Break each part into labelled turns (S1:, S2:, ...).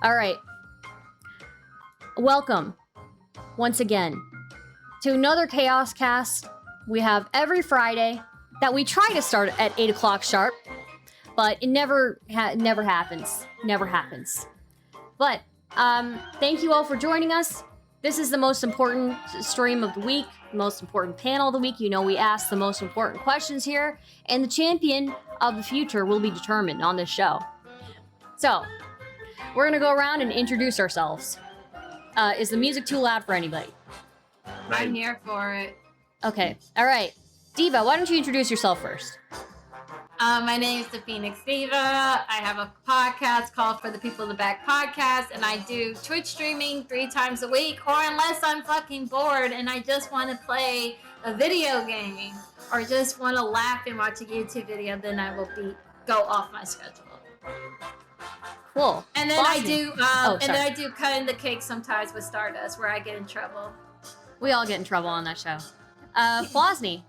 S1: All right. Welcome once again to another Chaoscast. We have every Friday that we try to start at 8 o'clock sharp, but it never happens. Never happens. But thank you all for joining us. This is the most important stream of the week, most important panel of the week. You know, we ask the most important questions here, and the champion of the future will be determined on this show. So, we're gonna go around and introduce ourselves. Is the music too loud for anybody?
S2: I'm here for it.
S1: Okay, all right. Diva, why don't you introduce yourself first?
S2: My name is the Phoenix Diva. I have a podcast called For the People in the Back Podcast, and I do Twitch streaming 3 times a week, or unless I'm fucking bored and I just want to play a video game, or just want to laugh and watch a YouTube video, then I will go off my schedule.
S1: Cool.
S2: And then I do, I do Cutting the Cake sometimes with Stardust, where I get in trouble.
S1: We all get in trouble on that show. Flosny.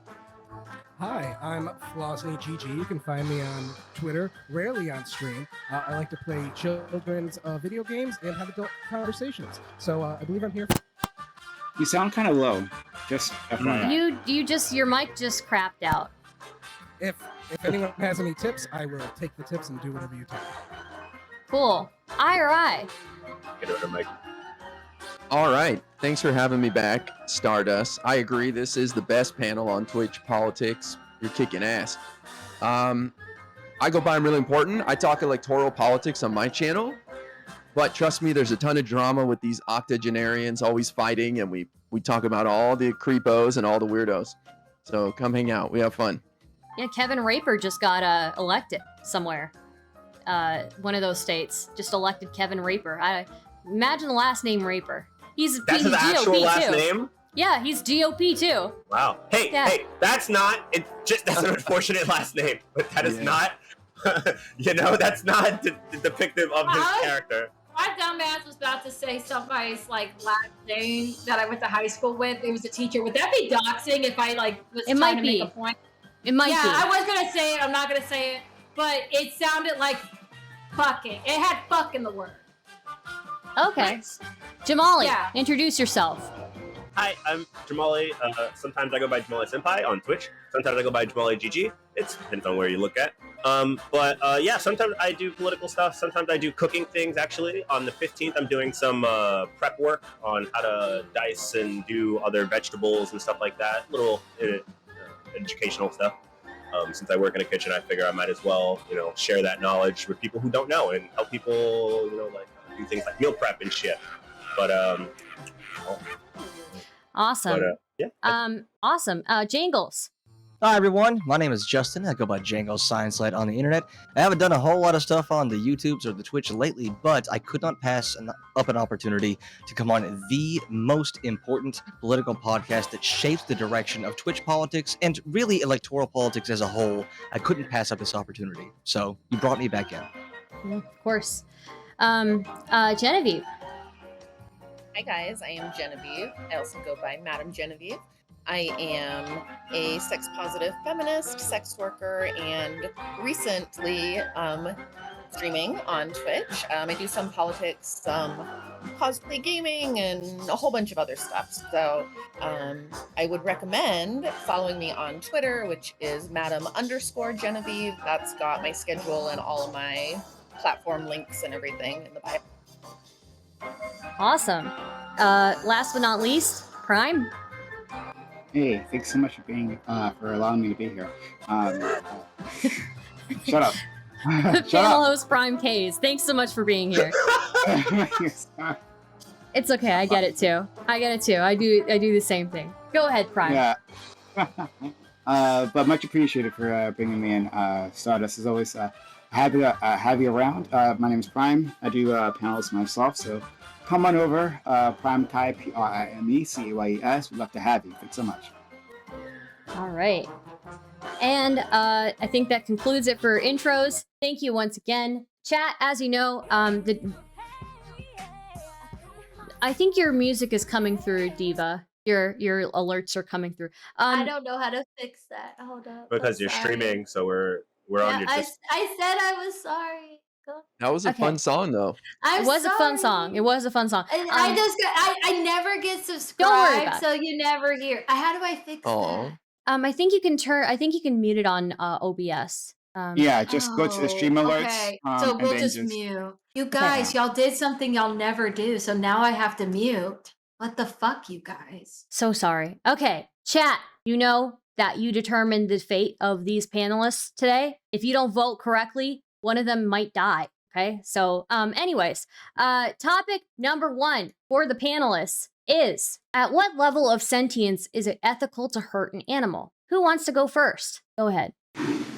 S3: Hi, I'm Flosny GG. You can find me on Twitter, rarely on stream. I like to play children's video games and have adult conversations. So I believe I'm here.
S4: You sound kind of low. Just FYI.
S1: Your mic just crapped out.
S3: If anyone has any tips, I will take the tips and do whatever you tell me.
S1: Cool. I.
S5: Get over, Mike.
S6: All right. Thanks for having me back, Stardust. I agree. This is the best panel on Twitch politics. You're kicking ass. I go by I'm really important. I talk electoral politics on my channel, but trust me, there's a ton of drama with these octogenarians always fighting, and we talk about all the creepos and all the weirdos. So come hang out. We have fun.
S1: Yeah, Kevin Raper just got elected somewhere. One of those states just elected Kevin Raper. I imagine the last name Raper. He's
S5: his actual
S1: GOP
S5: last
S1: too.
S5: name?
S1: Yeah, he's GOP too.
S5: Wow. Hey, that's not. That's an unfortunate last name, but that is not. That's not depictive of his character.
S2: My dumbass was about to say somebody's last name that I went to high school with. It was a teacher. Would that be doxing if I was trying to make a point?
S1: It might be.
S2: Yeah, I was gonna say it. I'm not gonna say it, but it sounded like fucking. It had fuck in the word.
S1: Okay. Jamali, introduce yourself.
S5: Hi, I'm Jamali. Sometimes I go by Jamali Senpai on Twitch. Sometimes I go by Jamali GG. It depends on where you look at. Sometimes I do political stuff. Sometimes I do cooking things, actually. On the 15th, I'm doing some prep work on how to dice and do other vegetables and stuff like that. Little educational stuff. Since I work in a kitchen, I figure I might as well, share that knowledge with people who don't know and help people, do things like meal prep and shit. But
S1: awesome. Awesome. Jangles.
S7: Hi everyone, my name is Justin. I go by Django Science Light on the internet. I haven't done a whole lot of stuff on the YouTubes or the Twitch lately, but I could not pass up an opportunity to come on the most important political podcast that shapes the direction of Twitch politics and really electoral politics as a whole. I couldn't pass up this opportunity, so you brought me back in.
S1: Yeah, of course. Genevieve.
S8: Hi guys, I am Genevieve. I also go by Madam Genevieve. I am a sex-positive feminist, sex worker, and recently streaming on Twitch. I do some politics, some cosplay gaming, and a whole bunch of other stuff. So I would recommend following me on Twitter, which is Madam_Genevieve. That's got my schedule and all of my platform links and everything in the bio.
S1: Awesome. Last but not least, Prime.
S4: Hey, thanks so much for allowing me to be here. Shut up.
S1: Panel host Prime K's. Thanks so much for being here. It's okay. I get it too. I do the same thing. Go ahead, Prime.
S4: Yeah. But much appreciated for bringing me in. Stardust is always happy to have you around. My name is Prime. I do panels myself, so come on over. Prime Kai, PRIMECAYES. We'd love to have you. Thanks so much.
S1: All right. And I think that concludes it for intros. Thank you once again. Chat, as you know, I think your music is coming through, Diva. Your alerts are coming through.
S2: I don't know how to fix that. Hold up.
S5: Because you're streaming, so we're on your.
S2: I said I was sorry.
S6: That was a
S1: Okay.
S6: fun song, though.
S2: I'm
S1: It was a fun
S2: sorry.
S1: song. It was a fun song.
S2: And I never get subscribed,
S1: Don't worry about it.
S2: so you never hear. How do I fix
S6: Aw.
S2: that?
S1: I think you can mute it on OBS.
S4: Yeah, just go to the stream alerts.
S2: Okay,
S4: and
S2: so we'll
S4: then
S2: just mute. You guys, y'all did something y'all never do, so now I have to mute. What the fuck, you guys?
S1: So sorry. Okay, chat, you know that you determined the fate of these panelists today. If you don't vote correctly, one of them might die. Okay, so anyways, topic number 1 for the panelists is, at what level of sentience is it ethical to hurt an animal? Who wants to go first? Go ahead.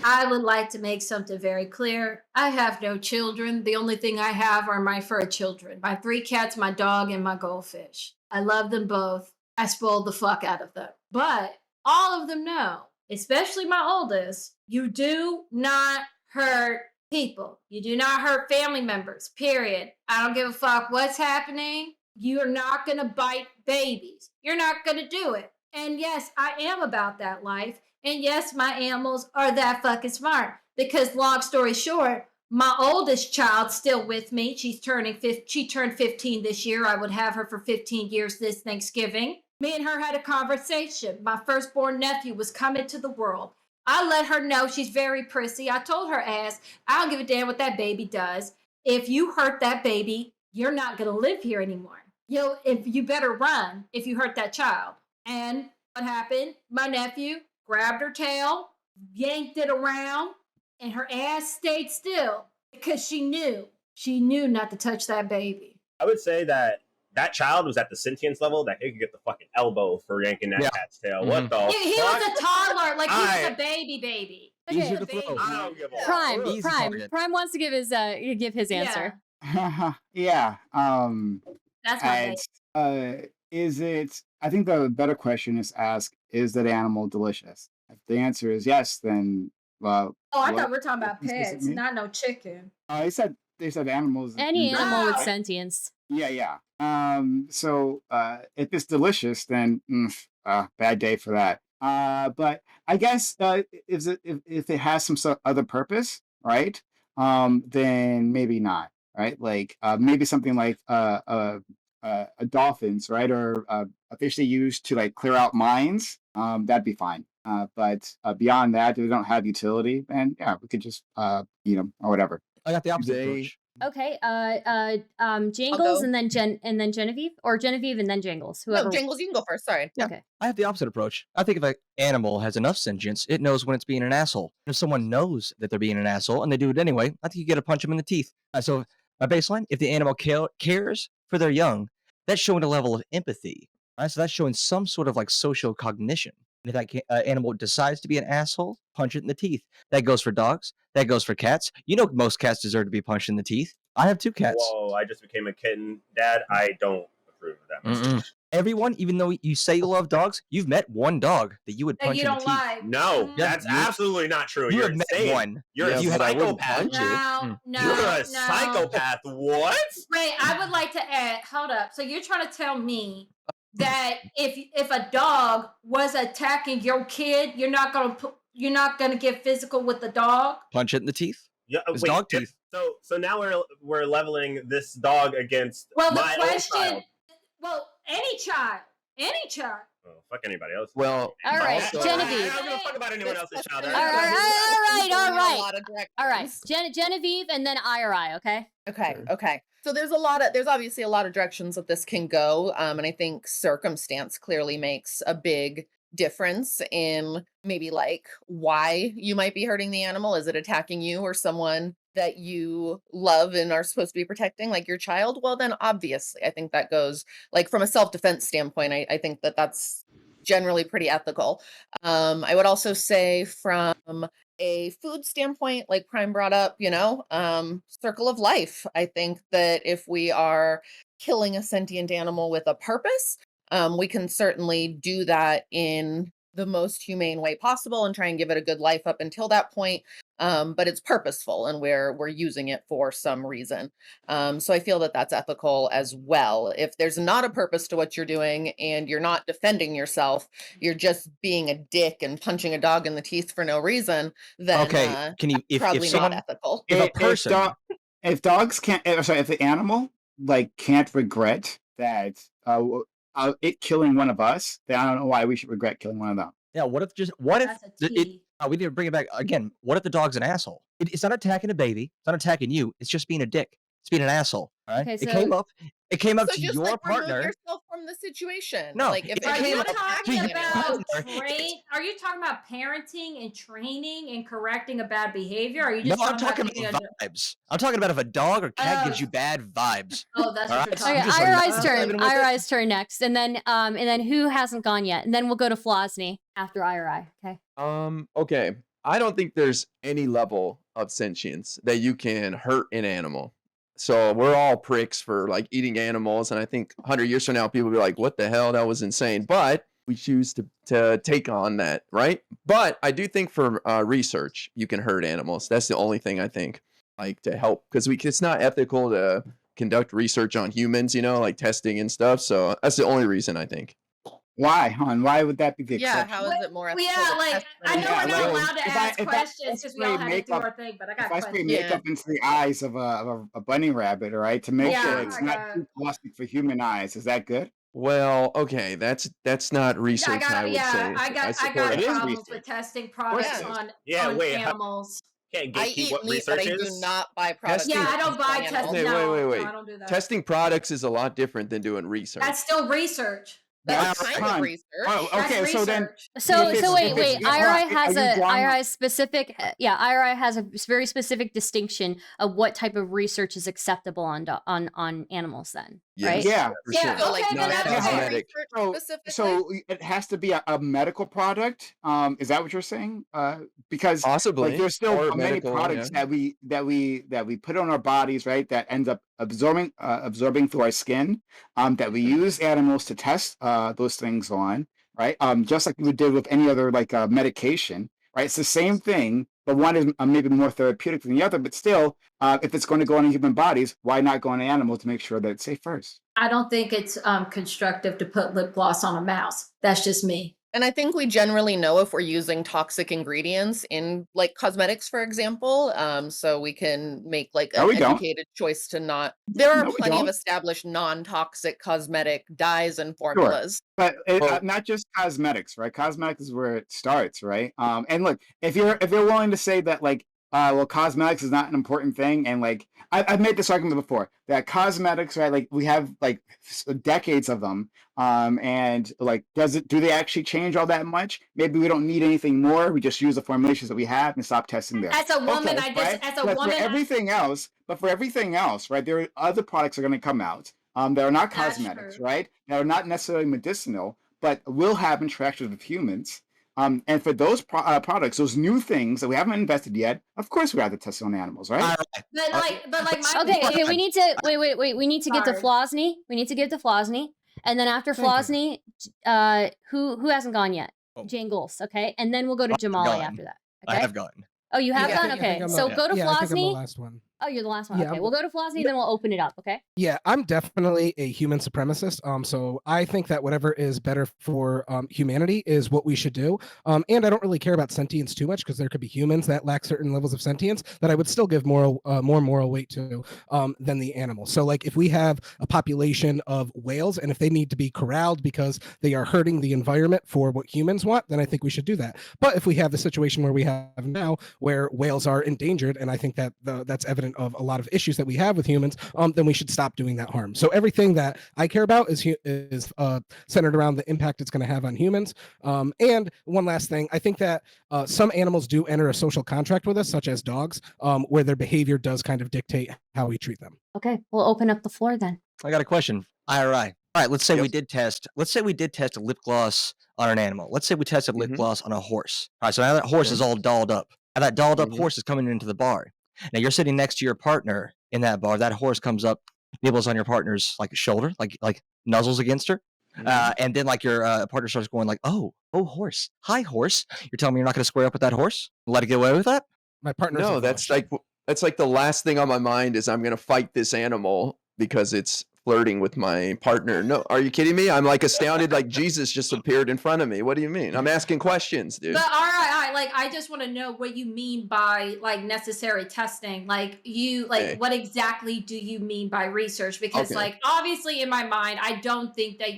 S2: I would like to make something very clear. I have no children. The only thing I have are my fur children. My 3 cats, my dog, and my goldfish. I love them both. I spoiled the fuck out of them. But all of them know, especially my oldest, you do not hurt people. You do not hurt family members, period. I don't give a fuck what's happening. You're not going to bite babies. You're not going to do it. And yes, I am about that life. And yes, my animals are that fucking smart. Because long story short, my oldest child's still with me. She turned 15 this year. I would have her for 15 years this Thanksgiving. Me and her had a conversation. My firstborn nephew was coming to the world. I let her know she's very prissy. I told her ass, I don't give a damn what that baby does. If you hurt that baby, you're not going to live here anymore. If you better run if you hurt that child. And what happened? My nephew grabbed her tail, yanked it around, and her ass stayed still because she knew not to touch that baby.
S5: I would say that child was at the sentience level that he could get the fucking elbow for yanking that cat's tail.
S6: Mm-hmm.
S5: What the
S2: He
S5: fuck?
S2: was a toddler, like he was a baby.
S3: Easier to
S2: Baby.
S3: throw.
S5: I don't give a
S1: Prime,
S7: Easy
S1: Prime,
S7: target.
S1: Prime wants to give his answer.
S4: Yeah.
S2: That's my baby.
S4: Is it? I think the better question is ask: is that animal delicious? If the answer is yes, then well.
S2: Oh, I
S4: what-
S2: thought we were talking about
S4: what does it
S2: pets,
S4: mean?
S2: not no chicken.
S4: They said animals.
S1: Any
S4: in
S1: animal
S4: general,
S1: with
S4: right?
S1: sentience.
S4: Yeah. So if it's delicious, then bad day for that. But I guess if it has some other purpose, right? Then maybe not, right? Like maybe something like dolphins, right? Or a fish they use to like clear out mines. That'd be fine. But beyond that, if they don't have utility, then yeah, we could just eat them or whatever.
S7: I got the opposite
S6: They-
S7: approach.
S1: Okay, Jangles
S8: go.
S1: and then Genevieve, or Genevieve and then Jangles. Whoever.
S8: No, Jingles, you can go first. Sorry.
S7: Yeah.
S1: Okay.
S7: I have the opposite approach. I think if an animal has enough sentience, it knows when it's being an asshole. If someone knows that they're being an asshole and they do it anyway, I think you get to punch them in the teeth. So my baseline, if the animal cares for their young, that's showing a level of empathy. Right? So that's showing some sort of like social cognition. And if that animal decides to be an asshole, punch it in the teeth. That goes for dogs. That goes for cats. You know most cats deserve to be punched in the teeth. I have 2 cats.
S5: Whoa, I just became a kitten. Dad, I don't approve of that message.
S7: Everyone, even though you say you love dogs, you've met one dog that you would
S2: That
S7: punch
S2: you
S7: in the
S2: don't
S7: teeth.
S2: like.
S5: No,
S2: Mhm.
S5: that's absolutely not true.
S7: You
S5: You're
S7: have met
S5: insane.
S7: one.
S5: You're
S6: Yeah,
S5: a
S6: but I wouldn't
S5: psychopath.
S6: punch it.
S2: No,
S5: You're a
S2: no.
S5: psychopath. What?
S2: Wait, I would like to add. Hold up. So you're trying to tell me that if a dog was attacking your kid, you're not gonna get physical with the dog?
S7: Punch it in the teeth.
S5: Yeah,
S7: It's dog teeth.
S5: So now we're leveling this dog against
S2: Well, the
S5: my own
S2: question.
S5: child.
S2: Well, any child.
S5: Oh, fuck anybody else.
S6: Well,
S1: All right,
S6: also-
S1: Genevieve.
S5: I don't give a fuck about anyone else's child.
S1: All right. All right,
S8: All
S1: Genevieve and then IRI. Okay.
S8: Okay. Okay. So there's obviously a lot of directions that this can go. And I think circumstance clearly makes a big difference in maybe like why you might be hurting the animal. Is it attacking you or someone that you love and are supposed to be protecting, like your child? Well, then obviously, I think that goes like from a self-defense standpoint. I think that that's generally pretty ethical. I would also say from a food standpoint, like Prime brought up, circle of life. I think that if we are killing a sentient animal with a purpose, we can certainly do that in the most humane way possible and try and give it a good life up until that point. But it's purposeful and we're using it for some reason. So I feel that that's ethical as well. If there's not a purpose to what you're doing and you're not defending yourself, you're just being a dick and punching a dog in the teeth for no reason, then
S7: Okay, can you if
S8: probably
S7: someone
S8: not ethical.
S7: if a person
S4: if dogs can't, sorry, if the animal like can't regret that it killing one of us, then I don't know why we should regret killing one of them.
S7: Yeah, what if
S2: That's a
S7: it
S2: T.
S7: we need to bring it back again. What if the dog's an asshole? It's not attacking a baby. It's not attacking you. It's just being a dick. It's being an asshole. All right.
S1: Okay,
S7: It came
S1: so-
S7: up. It came up
S8: So
S7: to
S8: just
S7: your
S8: like
S7: partner.
S8: remove yourself from the situation.
S7: No,
S8: like if
S7: it
S2: Are
S8: it's
S7: came
S2: you
S7: up
S8: not
S7: to
S2: talking
S7: your
S8: attacking
S2: about
S7: partner.
S2: Are you talking about parenting and training and correcting a bad behavior? Or are you
S7: No,
S2: just
S7: I'm talking
S2: taking
S7: about vibes. I'm talking about if a dog or cat gives you bad vibes.
S2: Oh, that's
S7: All
S2: what
S7: right,
S2: you're
S1: Okay,
S2: talking
S7: just
S2: about.
S7: are
S1: Irai's
S7: not
S1: turn.
S7: vibing with it?
S1: Irai's turn next, and then who hasn't gone yet, and then we'll go to Flosney after Irai. Okay.
S6: Okay. I don't think there's any level of sentience that you can hurt an animal. So we're all pricks for like eating animals, and I think 100 years from now, people will be like, "What the hell? That was insane." But we choose to take on that, right? But I do think for research, you can hurt animals. That's the only thing I think, like to help, because it's not ethical to conduct research on humans, like testing and stuff. So that's the only reason I think.
S4: Why, hon? Why would that be the
S8: Yeah,
S4: exception?
S8: how is it more ethical?
S2: Yeah,
S8: to
S2: like
S8: test
S2: I know
S8: than
S2: we're not
S4: like,
S2: allowed to
S4: if I-
S2: ask
S4: if I
S2: questions because we all
S4: spray
S2: had to do
S4: makeup-
S2: our thing, but I got
S4: If I spray
S2: questions.
S4: makeup into the eyes of a bunny rabbit, all right, to make
S2: Yeah,
S4: sure
S2: oh
S4: it's
S2: my
S4: not
S2: God.
S4: too plastic for human eyes, is that good?
S6: Well, okay, that's not research. I would say.
S2: I got
S6: support
S4: It
S6: it.
S4: is
S2: problems with
S4: research.
S2: testing
S4: course
S2: products
S4: it is.
S2: on
S5: Yeah, wait,
S2: animals.
S5: Can't
S8: I
S5: gatekeep
S8: eat
S5: what
S8: meat, but
S5: research
S8: I do
S5: is.
S8: not buy products.
S6: Testing-
S2: Yeah, I
S8: that
S2: don't buy
S8: test
S2: tests.
S6: Wait,
S2: No,
S6: wait.
S2: no, I don't do that.
S6: Testing products is a lot different than doing research.
S2: That's still research.
S8: That's
S4: That's
S8: kind of
S4: fine.
S8: research.
S4: Oh,
S2: That's
S4: okay, so then
S2: research.
S1: So
S4: If it's-
S1: wait,
S4: if it's-
S1: wait.
S4: yeah,
S1: Irai
S4: are
S1: has
S4: you drawing-
S1: Irai's specific. Yeah, Irai has a very specific distinction of what type of research is acceptable on animals. Then,
S6: Yes.
S1: right?
S4: yeah.
S6: For
S2: Yeah,
S6: sure.
S8: So like
S2: okay, then
S8: medical
S2: that's okay.
S6: cosmetic.
S8: research
S4: So,
S8: specifically.
S4: so it has to be a medical product. Is that what you're saying? Because
S6: Possibly.
S4: like there's still
S6: Or
S4: many
S6: medical,
S4: products
S6: yeah.
S4: that we put on our bodies, right? That ends up absorbing through our skin. That we use animals to test those things on, right? Just like we did with any other like medication, right? It's the same thing, but one is maybe more therapeutic than the other. But still, if it's going to go on human bodies, why not go on an animal to make sure that it's safe first?
S2: I don't think it's constructive to put lip gloss on a mouse. That's just me.
S8: And I think we generally know if we're using toxic ingredients in like cosmetics, for example. So we can make like
S4: No,
S8: an
S4: we don't.
S8: educated choice to not. There are
S4: No, we
S8: plenty of
S4: don't.
S8: established non-toxic cosmetic dyes and formulas.
S4: But
S6: Well-
S4: not just cosmetics, right? Cosmetics is where it starts, right? And look, if you're willing to say that like, well, cosmetics is not an important thing, and like I've made this argument before that cosmetics, right? Like we have like decades of them, and like do they actually change all that much? Maybe we don't need anything more. We just use the formulations that we have and stop testing there.
S2: As a woman,
S4: Okay, right?
S2: as a
S4: But
S2: woman,
S4: for everything else, right? There are other products that are going to come out that are not
S2: That's
S4: cosmetics,
S2: true.
S4: right? That are not necessarily medicinal, but will have interactions with humans. And for those products, those new things that we haven't invested yet, of course we have to test on animals, right?
S2: but like my
S1: Okay. We need to wait. We need to get to
S2: Sorry.
S1: Flosney. We need to get to Flosney, and then after
S3: Thank you.
S1: Flosney, who hasn't gone yet?
S7: Oh.
S1: Jangles. Okay, and then we'll go to
S7: I've
S1: Jamali
S7: gone.
S1: after that.
S7: I
S1: Okay.
S7: have gone.
S1: Oh, you have
S8: Yeah, I
S1: gone.
S8: think
S1: Okay,
S3: I'm
S1: so
S3: the-
S1: go to
S3: yeah, I think I'm the
S1: Flosney.
S3: last one.
S1: Oh, you're the last one.
S3: Yeah,
S1: Okay,
S3: I'm-
S1: we'll go to Flosney, then we'll open it up. Okay.
S3: Yeah, I'm definitely a human supremacist. So I think that whatever is better for humanity is what we should do. And I don't really care about sentience too much because there could be humans that lack certain levels of sentience that I would still give more moral weight to than the animal. So like if we have a population of whales and if they need to be corralled because they are hurting the environment for what humans want, then I think we should do that. But if we have the situation where we have now where whales are endangered, and I think that that's evident of a lot of issues that we have with humans, then we should stop doing that harm. So everything that I care about is centered around the impact it's going to have on humans. And one last thing, I think that some animals do enter a social contract with us, such as dogs, where their behavior does kind of dictate how we treat them.
S1: Okay, we'll open up the floor then.
S7: I got a question. IRI. All right, let's say
S6: Yep.
S7: we did test. Let's say we did test a lip gloss on an animal. Let's say we tested lip
S6: Mhm.
S7: gloss on a horse. All right, so now that horse is all dolled up. Now that dolled up
S6: Mhm.
S7: horse is coming into the bar. Now you're sitting next to your partner in that bar. That horse comes up, nibbles on your partner's like shoulder, like nuzzles against her, and then like your partner starts going like, "Oh, horse, hi horse." You're telling me you're not going to square up with that horse? Let it get away with that?
S3: My partner's
S6: No,
S3: a
S6: that's
S3: Welsh.
S6: like the last thing on my mind is I'm gonna fight this animal because it's flirting with my partner. No, are you kidding me? I'm like astounded, like Jesus just appeared in front of me. What do you mean? I'm asking questions, dude.
S2: But all right, like I just want to know what you mean by like necessary testing. Like
S6: Okay.
S2: what exactly do you mean by research? Because
S6: Okay.
S2: like obviously in my mind, I don't think that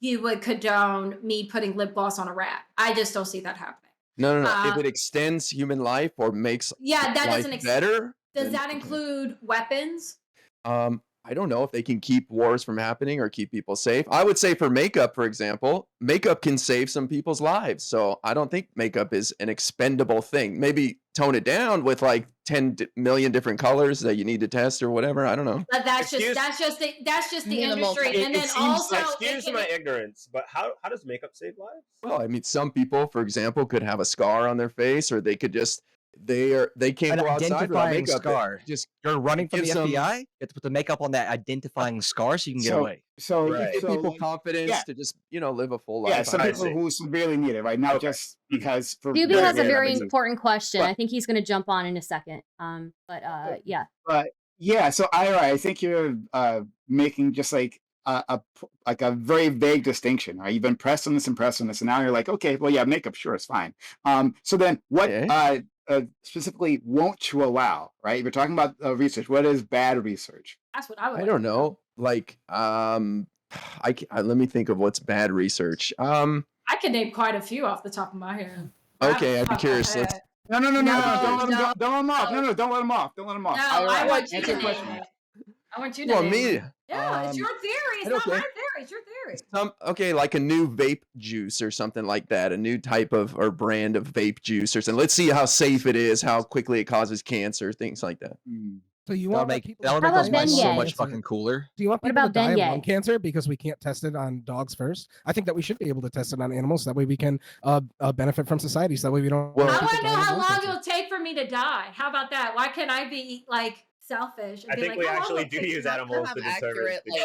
S2: you would condone me putting lip gloss on a rat. I just don't see that happening.
S6: No. If it extends human life or makes
S2: Yeah, that
S6: life
S2: doesn't
S6: better,
S2: does
S6: then
S2: that
S6: okay.
S2: include weapons?
S6: I don't know if they can keep wars from happening or keep people safe. I would say for makeup, for example, makeup can save some people's lives. So I don't think makeup is an expendable thing. Maybe tone it down with like 10 million different colors that you need to test or whatever. I don't know.
S2: But that's
S5: Excuse-
S2: just the
S8: Minimal
S2: industry,
S8: testing.
S2: and then
S4: It seems
S2: also
S5: Excuse my ignorance, but how does makeup save lives?
S6: Well, I mean, some people, for example, could have a scar on their face, or they could just they can't
S7: An
S6: go outside without
S7: identifying
S6: makeup.
S7: scar.
S6: Just
S7: You're running from the
S6: gives them-
S7: FBI. You have to put the makeup on that identifying scar so you can get
S4: So-
S7: away.
S4: So,
S5: Right.
S6: give
S4: so
S6: people
S4: like,
S6: confidence
S4: yeah.
S6: to just live a full
S4: yeah,
S6: life.
S4: some
S5: I
S4: people
S5: see.
S4: who severely need it, right? Not
S5: Okay.
S4: just because for
S1: Doobie
S4: very
S1: has a
S4: rare
S1: very
S4: reasons.
S1: important question.
S4: But-
S1: I think he's going to jump on in a second. Yeah.
S4: But yeah, so Ira, I think you're making just like a very vague distinction. Right? You've been pressed on this and pressed on this, and now you're like, okay, well, yeah, makeup, sure, it's fine. So then, what
S6: Okay.
S4: specifically won't you allow? Right? If you're talking about research, what is bad research?
S2: that's what I would.
S6: I
S2: like
S6: don't
S2: to
S6: know. Like, let me think of what's bad research.
S2: I can name quite a few off the top of my head.
S6: Okay, I'd be curious.
S2: No,
S4: No,
S2: No,
S4: don't let him
S2: no,
S4: don't let him off.
S2: no.
S4: No, don't let him off. Don't let him off. Ira,
S2: I want you
S4: answer
S2: to
S4: the
S2: name
S4: question.
S2: it. I want you to
S6: Well,
S2: name
S6: me.
S2: it. Yeah, it's your theory. It's not my
S6: okay.
S2: theory. It's your theory.
S6: Okay, like a new vape juice or something like that, a new type of or brand of vape juice or something. Let's see how safe it is, how quickly it causes cancer, things like that.
S3: So you
S7: That'll
S3: want
S7: make
S3: people
S7: that'll
S3: to
S7: make
S1: How
S7: those
S1: about
S7: mice so
S1: Bengay?
S7: much fucking cooler.
S3: Do you want
S1: What
S3: people to
S1: about
S3: die of
S1: Bengay?
S3: lung cancer because we can't test it on dogs first? I think that we should be able to test it on animals. That way we can benefit from society. So that way we don't.
S6: Well-
S2: I
S3: people
S2: want to know
S3: dying of
S2: how
S3: lung
S2: long
S3: cancer.
S2: it'll take for me to die. How about that? Why can't I be like selfish? And
S5: I
S2: be
S5: think
S2: like,
S5: we
S2: how long
S5: actually
S2: will it
S5: do
S2: take
S5: use
S2: to die?
S5: animals
S8: have
S5: to determine
S8: accurate,
S5: things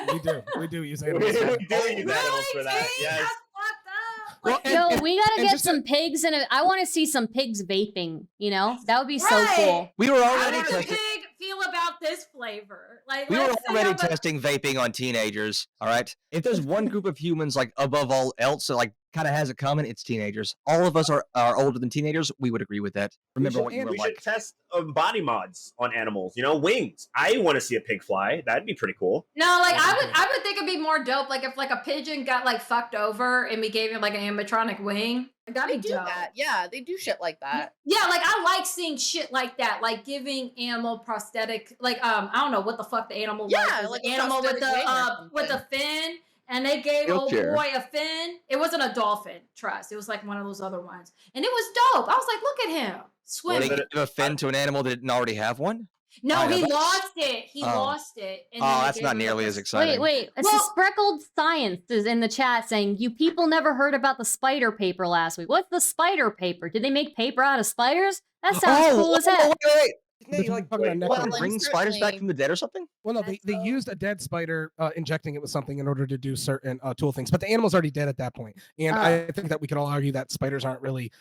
S5: like that.
S3: We do use
S5: We
S3: animals.
S5: do use
S2: Really,
S5: animals for that.
S2: T?
S5: Yes.
S2: That's fucked up.
S3: Well,
S2: Like,
S3: and-
S1: Yo, we gotta
S3: and
S1: get
S3: just to-
S1: some pigs and I want to see some pigs vaping. You know, that would be so
S2: Right.
S1: cool.
S7: We were
S2: how
S7: already
S2: does a
S7: testing.
S2: pig feel about this flavor? Like,
S7: We were
S2: let's say
S7: already
S2: I'm a-
S7: testing vaping on teenagers. All right. If there's one group of humans, like above all else, that like kind of has it coming, it's teenagers. All of us are older than teenagers. We would agree with that. Remember
S3: should-
S7: what you
S3: and
S7: were
S5: We
S7: like.
S5: should test body mods on animals. Wings. I want to see a pig fly. That'd be pretty cool.
S2: No, like I would think it'd be more dope. Like if like a pigeon got like fucked over and we gave him like an animatronic wing. Like, that'd
S8: They
S2: be
S8: do
S2: dope.
S8: that. Yeah, they do shit like that.
S2: Yeah, like I like seeing shit like that, like giving animal prosthetic, like I don't know what the fuck the animal
S8: Yeah,
S2: was. It was
S8: like
S2: an
S8: a
S2: animal with
S8: prosthetic wing or
S2: with a
S8: something.
S2: fin, and they gave old
S6: Wheelchair.
S2: boy a fin. It wasn't a dolphin, trust. It was like one of those other ones, and it was dope. I was like, look at him
S7: They
S2: swimming.
S5: Well,
S7: give a fin to an animal that didn't already have one.
S2: No,
S7: I know,
S2: he
S7: that's-
S2: lost it. He
S7: Oh.
S2: lost it. And then
S7: Oh,
S2: they
S7: that's
S2: gave
S7: not
S2: him
S7: nearly
S2: the
S7: as
S2: pros-
S7: exciting.
S1: Wait. It's
S2: Well-
S1: the Spreckled Science is in the chat saying, you people never heard about the spider paper last week. What's the spider paper? Did they make paper out of spiders? That sounds cool as heck.
S7: Wait.
S3: They're
S7: Isn't it like
S3: talking about
S8: Well,
S3: necrophiles.
S8: and
S7: bring spiders back
S8: certainly-
S7: from the dead or something?
S3: Well, no,
S2: That's
S3: they
S2: so-
S3: used a dead spider, injecting it with something in order to do certain tool things. But the animal's already dead at that point. And
S1: Oh.
S3: I think that we could all argue that spiders aren't really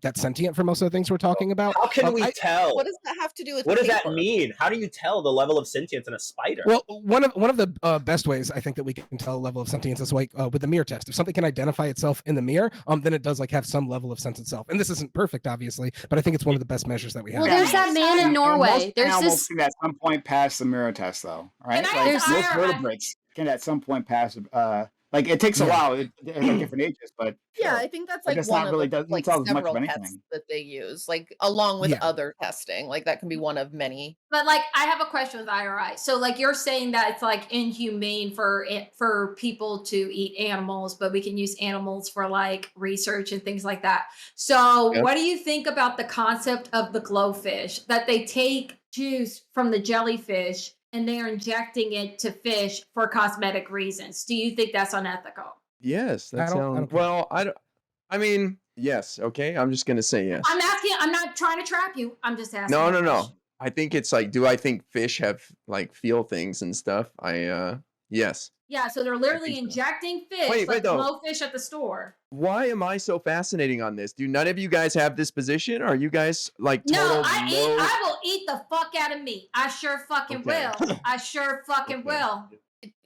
S3: that sentient for most of the things we're talking about.
S5: How can we
S3: I-
S5: tell?
S8: What does that have to do with
S5: What does that
S8: paper?
S5: mean? How do you tell the level of sentience in a spider?
S3: Well, one of the best ways I think that we can tell the level of sentience is like with the mirror test. If something can identify itself in the mirror, then it does like have some level of sense itself. And this isn't perfect, obviously, but I think it's one of the best measures that we have.
S1: Well, there's that man in Norway.
S4: Most
S1: There's
S4: animals
S1: this.
S4: can at some point pass the mirror test, though. Right?
S2: Can I
S4: Like
S1: ask
S4: most
S2: Ira-
S4: vertebrates can at some point pass. Like it takes a
S3: Yeah.
S4: while at different ages, but
S8: Yeah,
S4: sure.
S8: I think that's
S4: Like,
S8: like
S4: it's
S8: one
S4: not
S8: of
S4: really
S8: the
S4: doesn't
S8: like
S4: tell as much
S8: several
S4: of
S8: tests
S4: anything.
S8: that they use, like along with
S3: Yeah.
S8: other testing. Like that can be one of many.
S2: But like, I have a question with IRI. So like, you're saying that it's like inhumane for people to eat animals, but we can use animals for like research and things like that. So
S6: Yep.
S2: what do you think about the concept of the glowfish, that they take juice from the jellyfish and they're injecting it to fish for cosmetic reasons? Do you think that's unethical?
S6: Yes, that
S3: I don't
S6: sounds
S3: care.
S6: well. I mean, yes. Okay, I'm just gonna say yes.
S2: I'm asking. I'm not trying to trap you. I'm just asking.
S6: No,
S2: a
S6: no, no.
S2: question.
S6: I think it's like, do I think fish have like feel things and stuff? Yes.
S2: Yeah, so they're literally
S6: think so.
S2: injecting fish,
S6: Wait,
S2: like
S6: though.
S2: glowfish at the store.
S6: Why am I so fascinating on this? Do none of you guys have this position? Are you guys like
S2: No,
S6: total
S2: I will eat the fuck out of meat. I sure fucking
S6: Okay.
S2: will. I sure fucking
S6: Okay.
S2: will.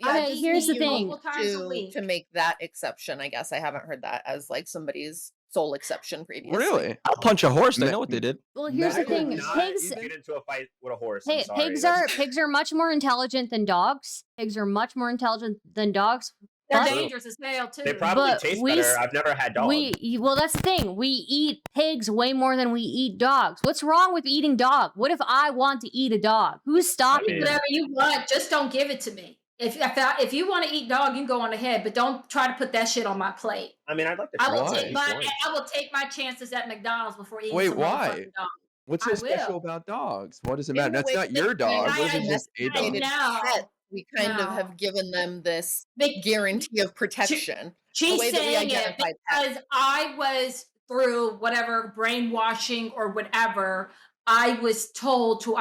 S1: Okay,
S8: just
S1: here's the
S8: need
S1: thing.
S2: Multiple times a week.
S8: to make that exception. I guess I haven't heard that as like somebody's sole exception previously.
S6: Really?
S7: I'll punch a horse. They
S6: Ma-
S7: know what they did.
S1: Well, here's the
S5: I would
S1: thing:
S5: not
S1: pigs.
S5: get into a fight with a horse. I'm sorry.
S1: Pigs are much more intelligent than dogs. Pigs are much more intelligent than dogs.
S2: They're
S1: But-
S2: dangerous as hell too.
S5: They probably
S1: But
S5: taste
S1: we
S5: better.
S1: s-
S5: I've never had dogs.
S1: Well, that's the thing. We eat pigs way more than we eat dogs. What's wrong with eating dog? What if I want to eat a dog? Who's stopping me?
S2: Whatever you want, just don't give it to me. If you want to eat dog, you can go on ahead, but don't try to put that shit on my plate.
S5: I mean, I'd like to
S2: I
S5: try
S2: will
S6: Why?
S2: take I will take my chances at McDonald's before eating
S6: Wait,
S2: some
S6: why?
S2: motherfucking dog.
S6: What's
S2: I
S6: so special
S2: will.
S6: about dogs? What does it
S8: In
S6: matter?
S8: the
S6: That's
S8: way
S6: not
S8: that
S6: your dog.
S2: I-
S6: Those are
S2: I-
S6: just a
S2: I
S6: dog.
S2: know.
S8: Pet, we kind of
S2: No.
S8: have given them this
S2: Big-
S8: guarantee of protection.
S2: She's
S8: way that we
S2: saying it
S8: identify pets.
S2: because I was through whatever brainwashing or whatever. I was told to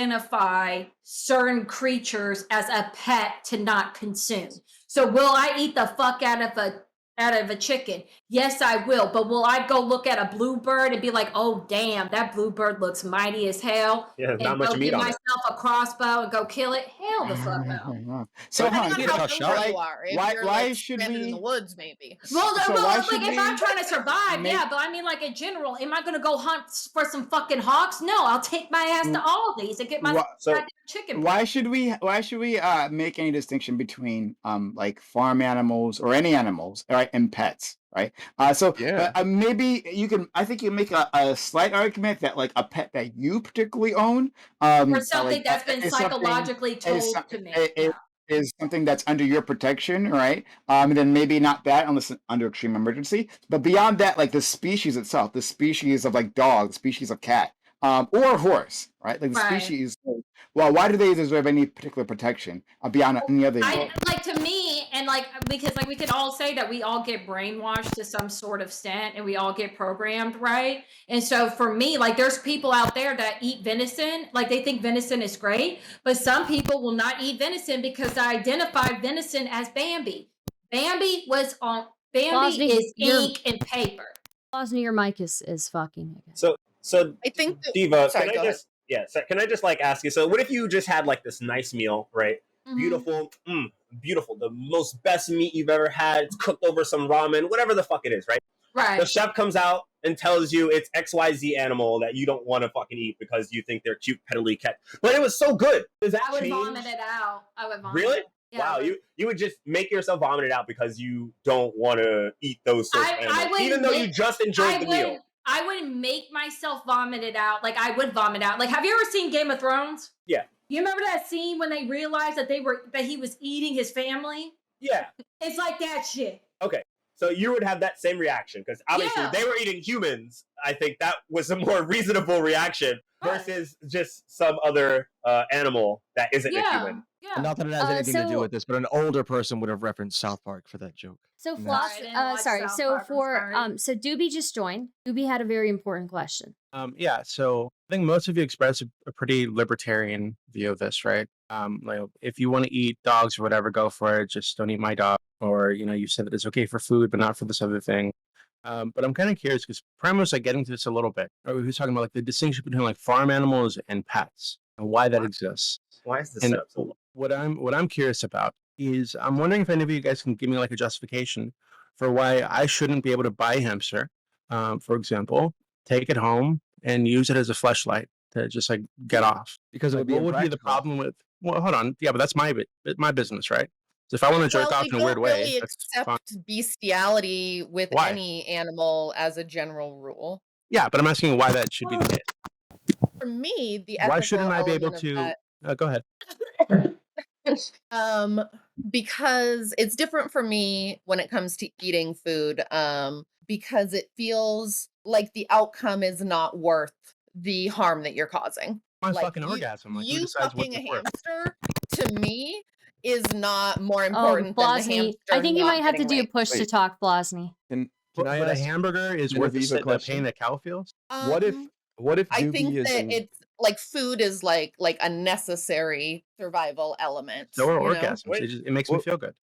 S2: identify certain creatures as a pet to not consume. So will I eat the fuck out of a chicken? Yes, I will. But will I go look at a bluebird and be like, oh damn, that bluebird looks mighty as hell?
S5: Yeah, there's
S2: And
S5: not much
S2: go
S5: meat
S2: give
S5: on it.
S2: myself a crossbow and go kill it? Hell the fuck no.
S4: So,
S8: Depending
S4: hon,
S8: on
S7: get a
S8: how
S7: tough
S8: hungry
S7: shot.
S8: you are. If
S4: Why-
S8: you're,
S4: why
S8: like,
S4: should
S8: stranded in
S4: we-
S8: the woods, maybe.
S2: Well,
S4: So
S2: well
S4: why
S2: like
S4: should
S2: if
S4: we
S2: I'm trying to survive,
S4: make-
S2: yeah, but I mean, like in general, am I going to go hunt for some fucking hawks? No, I'll take my ass to Aldi's and get my
S5: So-
S2: goddamn chicken.
S4: Why should we make any distinction between like farm animals or any animals, right, and pets, right?
S6: Yeah.
S4: Maybe you can. I think you make a slight argument that like a pet that you particularly own,
S2: or something
S4: like,
S2: that's been
S4: is something-
S2: psychologically told
S4: is some-
S2: to me.
S4: is-
S2: Yeah.
S4: is something that's under your protection, right? And then maybe not that unless it's under extreme emergency. But beyond that, like the species itself, the species of like dog, the species of cat, or horse, right? Like the
S2: Right.
S4: species. Well, why do they deserve any particular protection beyond any other?
S2: I like to me, and like because like we could all say that we all get brainwashed to some sort of extent, and we all get programmed, right? And so for me, like there's people out there that eat venison, like they think venison is great, but some people will not eat venison because they identify venison as Bambi. Bambi
S1: Bosnia,
S2: is
S1: you're-
S2: ink and paper.
S1: Bosnia, your mic is fucking again.
S5: So
S8: I think that,
S5: Diva,
S8: sorry,
S5: can
S8: go
S5: I
S8: ahead.
S5: just can I just like ask you? So what if you just had like this nice meal, right?
S2: Mhm.
S5: Beautiful, the most best meat you've ever had. It's cooked over some ramen, whatever the fuck it is, right?
S2: Right.
S5: The chef comes out and tells you it's XYZ animal that you don't want to fucking eat because you think they're cute, pettily cat. But it was so good. Does that
S2: I would
S5: change?
S2: vomit it out. I would vomit.
S5: Really?
S2: it. Yeah,
S5: Wow,
S2: I would.
S5: you would just make yourself vomit it out because you don't want to eat those sorts of
S2: I
S5: animals,
S2: would
S5: even though you
S2: make-
S5: just enjoyed the meal.
S2: I wouldn't make myself vomit it out. Like I would vomit out. Like, have you ever seen Game of Thrones?
S5: Yeah.
S2: You remember that scene when they realized that he was eating his family?
S5: Yeah.
S2: It's like that shit.
S5: So you would have that same reaction because obviously
S2: Yeah.
S5: they were eating humans. I think that was a more reasonable reaction
S2: Right.
S5: versus just some other animal that isn't a
S2: Yeah.
S5: human.
S2: Yeah.
S7: Not that it has anything to do
S1: so-
S7: with this, but an older person would have referenced South Park for that joke.
S1: So
S7: No.
S1: Floss,
S2: Sorry, I didn't watch
S1: sorry.
S2: South
S1: So
S2: Park, I'm
S1: for
S2: sorry.
S1: so Doobie just joined. Doobie had a very important question.
S9: Yeah, so I think most of you express a pretty libertarian view of this, right? Like if you want to eat dogs or whatever, go for it. Just don't eat my dog. Or you said that it's okay for food, but not for this other thing. But I'm kind of curious because Prime was like getting to this a little bit. Right? We were talking about like the distinction between like farm animals and pets and why that exists.
S5: Why is this
S9: And
S5: up so
S9: what I'm curious about is I'm wondering if any of you guys can give me like a justification for why I shouldn't be able to buy a hamster, for example, take it home and use it as a fleshlight to just like get off.
S7: Because it would
S9: Like,
S7: be
S9: what would be the
S7: impractical.
S9: problem with? Well, hold on. Yeah, but that's my business, right? So if I want to jerk off in a weird way,
S8: really
S9: that's fine.
S8: accept bestiality with
S9: Why?
S8: any animal as a general rule.
S9: Yeah, but I'm asking why that should be the case.
S8: For me, the
S9: Why
S8: ethical
S9: shouldn't I be able
S8: element of
S9: to?
S8: that-
S9: Go ahead.
S8: Because it's different for me when it comes to eating food, because it feels like the outcome is not worth the harm that you're causing.
S9: My
S8: Like,
S9: fucking orgasm. Like, who
S8: you
S9: decides what
S8: fucking a
S9: it's worth?
S8: hamster, to me, is not more
S1: Oh,
S8: important than the
S1: Flosny.
S8: hamster.
S1: I think you
S8: not
S1: might have to
S8: getting
S1: do
S8: raped.
S1: push to
S6: Wait.
S1: talk, Flosny.
S6: Can
S9: But
S6: I
S9: a
S6: ask
S9: hamburger is worth
S6: Genevieve a
S9: the
S6: question?
S9: pain that cow feels.
S6: What if
S8: Um,
S6: what if
S8: I
S6: Doobie
S8: think
S6: is
S8: that
S6: in-
S8: it's like food is like a necessary survival element.
S9: So are
S8: you know?
S9: orgasms.
S5: Wait.
S9: It makes me
S6: What-
S9: feel good.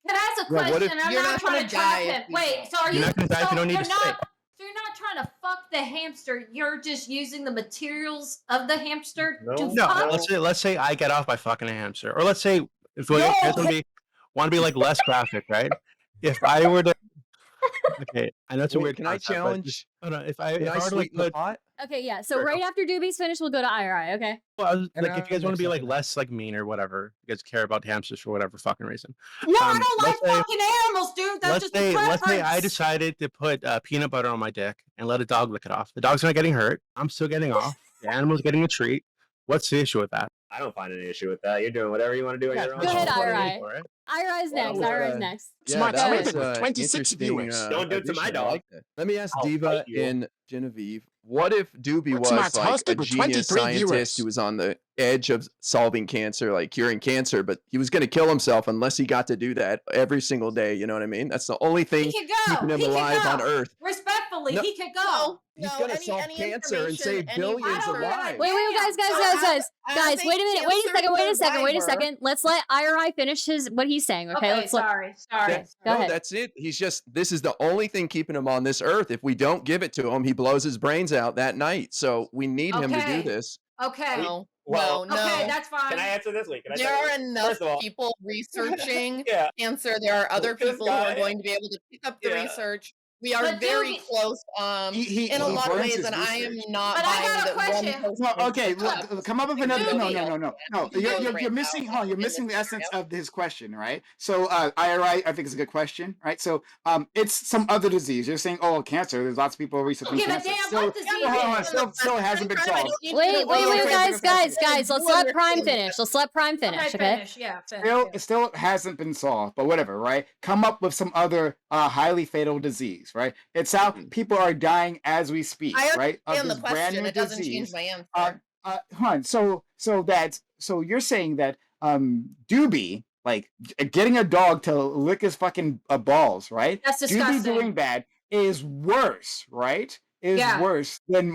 S2: Can I ask a
S6: Yeah, what
S2: question?
S6: if-
S2: I'm
S8: You're
S2: not
S8: not
S2: trying
S8: gonna
S2: to trap
S8: die
S2: him.
S8: if you
S2: Wait,
S8: don't.
S2: so are
S9: You're
S2: you?
S9: not gonna die if you don't need
S2: you're
S9: to
S2: not,
S9: stay.
S2: So you're not trying to fuck the hamster. You're just using the materials of the hamster
S5: No.
S2: to
S9: No,
S2: fuck.
S9: let's say I get off by fucking a hamster, or let's say if we
S2: No.
S9: guys want to be like less graphic, right? If I were to Okay, I know it's a
S6: Wait,
S9: weird
S6: can I
S9: concept, but
S6: challenge?
S9: hold on, if
S6: Can
S9: I
S6: I
S9: were to like
S6: sweeten the
S9: put,
S6: pot?
S1: Okay, yeah. So
S9: Sure, go.
S1: right after Doobie's finished, we'll go to IRI. Okay.
S9: Well, I was,
S3: And
S9: like, if you guys want to be like
S3: second.
S9: less like mean or whatever, you guys care about hamsters for whatever fucking reason.
S2: No, I don't like
S9: let's say-
S2: fucking animals, dude. That's just a
S9: let's say I
S2: preference.
S9: decided to put peanut butter on my dick and let a dog lick it off. The dog's not getting hurt. I'm still getting off. The animal's getting a treat. What's the issue with that?
S5: I don't find any issue with that. You're doing whatever you want to do on
S9: Yeah,
S5: your own.
S1: Go ahead,
S9: that's what
S1: IRI.
S9: it is for it.
S1: IRI's
S5: Well,
S1: next.
S5: we're,
S1: IRI's next.
S6: Yeah,
S10: Smart
S6: that
S10: Sweeping
S6: was
S10: with 26
S6: interesting,
S10: viewers.
S5: Don't do it to my
S6: addition. I
S5: dog.
S6: like that. Let me ask
S5: I'll
S6: Diva
S5: fight you.
S6: and Genevieve. What if Doobie
S10: What's
S6: was
S10: Smart's
S6: like a
S10: hosted with
S6: genius
S10: 23
S6: scientist
S10: viewers?
S6: who was on the edge of solving cancer, like curing cancer, but he was going to kill himself unless he got to do that every single day? You know what I mean? That's the only thing
S2: He could go.
S6: keeping him
S2: He could
S6: alive
S2: go.
S6: on Earth.
S2: Respectfully,
S6: No.
S2: he could go.
S6: He's gonna solve cancer and save billions of lives.
S1: Wait, guys, guys, wait a minute. Wait a second. Let's let IRI finish what he's saying. Okay, let's let.
S2: sorry.
S1: Go
S6: No,
S1: ahead.
S6: that's it. This is the only thing keeping him on this earth. If we don't give it to him, he blows his brains out that night. So we need him to
S2: Okay.
S6: do this.
S2: Okay.
S5: Well,
S8: no.
S2: Okay, that's fine.
S5: Can I answer this week? Can I
S8: There
S5: tell you?
S8: are enough
S5: First of all,
S8: people researching
S5: yeah.
S8: cancer. There are other
S5: This
S8: people who are
S5: guy-
S8: going to be able to pick up the
S5: Yeah.
S8: research. We are
S2: But
S8: very
S2: Doobie-
S8: close in a lot of
S4: burns
S8: ways,
S4: his
S8: and I am
S4: research.
S8: not
S2: But I
S8: buying
S2: got a
S8: that one
S2: question.
S8: person
S4: No,
S8: is
S4: okay,
S8: corrupt.
S4: look, come up with another. No. You're missing.
S8: Right
S4: Hold on, you're
S8: now,
S4: missing the
S8: in
S4: essence
S8: this
S4: of his question, right? So, IRI, I think is a good question, right? So, it's some other disease. You're saying, oh, cancer. There's lots of people researching
S2: Give a
S4: cancer.
S2: damn
S4: Still,
S2: what disease
S4: hold on,
S2: it is.
S4: still hasn't been solved.
S1: Wait, guys. Let's let Prime finish. Okay.
S2: Yeah,
S4: It still hasn't been solved, but whatever, right? Come up with some other highly fatal disease, right? It's how people are dying as we speak,
S8: I
S4: right? Of
S8: understand the
S4: this brand
S8: question.
S4: new
S8: It doesn't change
S4: disease.
S8: my answer.
S4: Hun, so you're saying that Doobie, like getting a dog to lick his fucking balls, right?
S2: That's
S4: Doobie
S2: disgusting.
S4: doing that is worse, right? Is
S2: Yeah.
S4: worse than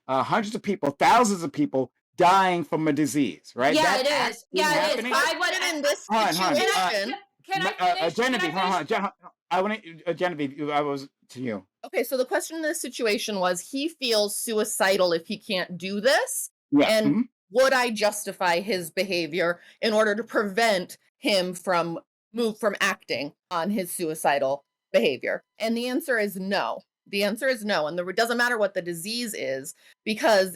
S4: hundreds of people, thousands of people dying from a disease, right?
S2: Yeah,
S4: That's
S2: it is.
S4: actually
S2: Yeah, it is.
S4: happening.
S2: I would
S8: But in this
S4: Hun,
S8: situation,
S2: Can I finish?
S4: Genevieve,
S2: Can I finish?
S4: I want to, Genevieve, I was to you.
S8: okay, so the question in this situation was he feels suicidal if he can't do this.
S4: Yeah.
S8: And
S4: mhm.
S8: would I justify his behavior in order to prevent him from acting on his suicidal behavior? And the answer is no. The answer is no. And it doesn't matter what the disease is, because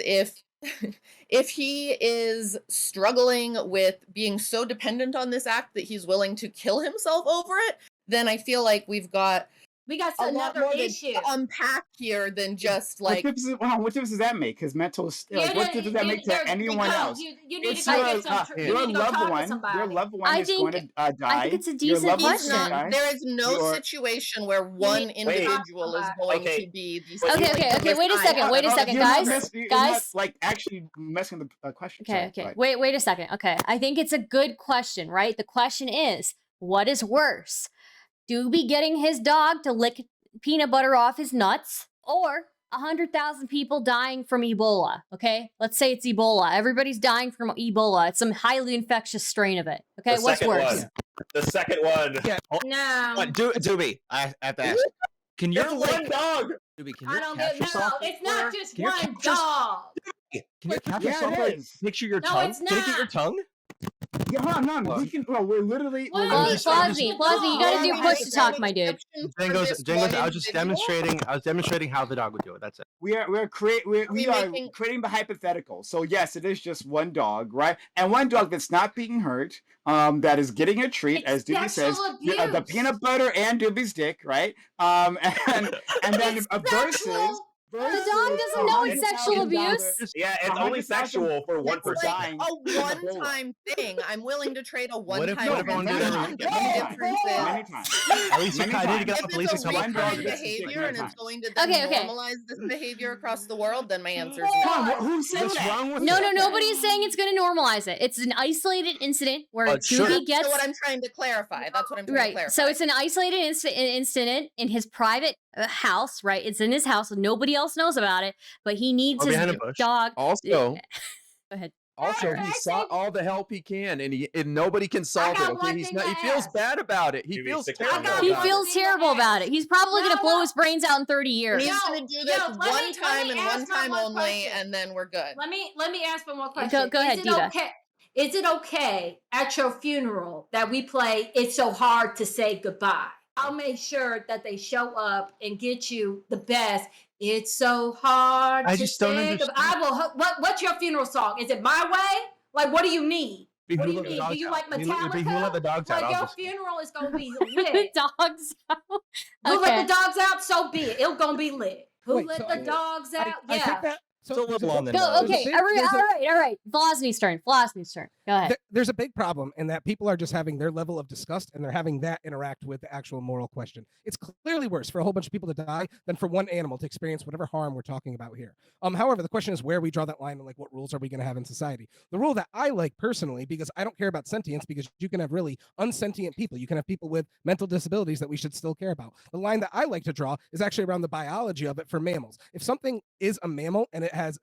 S8: if he is struggling with being so dependent on this act that he's willing to kill himself over it, then I feel like we've got
S2: We got
S8: a lot
S2: another
S8: more
S2: issue.
S8: to unpack what difference
S4: What difference does that make? Because mental, what difference does that make to anyone else?
S2: You need
S4: It's
S2: to go
S4: your,
S2: get some. You
S4: your
S2: need to go
S4: loved
S2: talk to
S4: one.
S2: somebody.
S4: Your loved one
S1: I
S4: is going
S1: think-
S4: to die.
S1: I think it's a
S4: Your
S1: decent
S4: loved one is
S8: He's
S4: gonna
S1: question.
S4: die.
S8: there is no
S4: You're-
S8: situation where one
S2: Wait.
S8: individual is going
S5: Okay.
S8: to be the
S5: Okay,
S1: okay, wait a second,
S4: You're not
S1: guys.
S4: you're not,
S1: Guys.
S4: like actually messing with the question.
S1: Okay,
S4: Sorry,
S1: okay.
S4: but-
S1: Wait a second. Okay. I think it's a good question, right? The question is, what is worse? Doobie getting his dog to lick peanut butter off his nuts, or 100,000 people dying from Ebola? Okay, let's say it's Ebola. Everybody's dying from Ebola. It's some highly infectious strain of it. Okay,
S5: The
S1: what's
S5: second
S1: worse?
S5: one. The second one.
S10: Yeah.
S2: No.
S10: Doobie, I have to ask. Can your
S5: It's one dog.
S10: Doobie, can
S2: I
S10: your
S2: don't get
S10: capture
S2: no.
S10: software?
S2: It's not just
S10: Can your
S2: one
S10: capture-
S2: dog.
S10: Can your capture
S4: Yeah, it
S10: software
S4: is.
S10: picture your
S2: No,
S10: tongue?
S2: it's
S10: Can it get your
S2: not.
S10: tongue?
S4: Yeah, hold on, no, we can. Well, we're literally.
S2: What?
S1: Flossie, you gotta do push to talk, my dude.
S9: Jingles, I was just demonstrating. I was demonstrating how the dog would do it. That's it.
S4: We are creating the hypothetical. So yes, it is just one dog, right? And one dog that's not being hurt, that is getting a treat,
S2: It's
S4: as Doobie says,
S2: sexual
S4: the
S2: abuse.
S4: peanut butter and Doobie's dick, right? And then
S2: It's
S4: versus.
S2: sexual.
S1: The dog doesn't know it's sexual abuse.
S5: Yeah, it's only
S4: 100,000
S5: sexual for one
S8: It's
S5: person.
S8: like a one-time thing. I'm willing to trade a
S9: What if-
S8: one-time
S9: what if one
S8: transaction.
S9: did
S8: The
S9: it
S8: difference
S4: Many
S8: is
S4: times.
S9: At least
S4: Many
S9: I need to get
S4: times.
S9: off the
S8: if
S9: police
S8: it's
S9: and
S8: a
S9: tell my
S8: recurring
S4: dog
S9: parents.
S8: behavior
S4: many
S8: and it's
S4: times.
S8: going to then
S1: Okay.
S8: normalize this behavior across the world, then my answer is
S4: Come
S8: no.
S4: on, who said
S9: What's
S4: that?
S9: wrong with
S1: No,
S9: it?
S1: nobody's saying it's gonna normalize it. It's an isolated incident where
S10: Sure.
S1: Doobie gets
S8: That's what I'm trying to clarify. That's what I'm trying to
S1: right.
S8: clarify.
S1: So it's an isolated incident in his private house, right? It's in his house, and nobody else knows about it. But he needs
S9: Or
S1: his
S9: behind a bush.
S1: dog.
S6: Also,
S1: Go ahead.
S6: Also,
S2: Can I
S6: he
S2: say-
S6: sought all the help he can, and nobody can solve it.
S2: got
S6: Okay,
S2: one
S6: he's
S2: thing
S6: not.
S2: to
S6: He feels
S2: ask.
S6: bad about it. He
S5: Maybe
S6: feels
S5: six
S6: terrible.
S5: months ago.
S1: He
S6: about it.
S1: feels terrible about it. He's probably gonna blow his brains out in 30 years.
S8: He's
S2: Yo,
S8: going to do this
S2: yo, let
S8: one
S2: me
S8: time and
S2: ask
S8: one
S2: my
S8: time
S2: one
S8: only,
S2: question.
S8: and then we're good.
S2: Let me ask one more question.
S1: Go ahead,
S2: Is it
S1: Diva.
S2: okay? Is it okay at your funeral that we play "It's So Hard to Say Goodbye"? I'll make sure that they show up and get you the best. It's so hard.
S9: I
S2: to
S9: just don't
S2: think of-
S9: understand.
S2: I will. What's your funeral song? Is it My Way? Like, what do you need?
S9: Be
S2: What
S9: who
S2: do you
S9: let the
S2: need? Do
S9: dogs
S2: you
S9: out.
S2: like
S9: Be who let the
S2: Metallica?
S9: dogs out,
S2: Like, your
S9: obviously.
S2: funeral is gonna be
S1: The
S2: lit.
S1: dogs out.
S2: Who let
S1: Okay.
S2: the dogs out? So be it. It's gonna be lit. Who
S3: Wait,
S2: let
S3: so
S2: the dogs out?
S3: I think that
S7: It's a
S3: there's
S7: little on the
S3: big-
S1: Go,
S7: nose.
S3: there's a
S1: okay,
S3: big-
S1: all
S3: there's a-
S1: right. Velocity's turn. Velocity's turn. Go ahead.
S3: there's a big problem in that people are just having their level of disgust and they're having that interact with the actual moral question. It's clearly worse for a whole bunch of people to die than for one animal to experience whatever harm we're talking about here. However, the question is where we draw that line and like what rules are we going to have in society? The rule that I like personally, because I don't care about sentience, because you can have really unsentient people. You can have people with mental disabilities that we should still care about. The line that I like to draw is actually around the biology of it for mammals. If something is a mammal and it has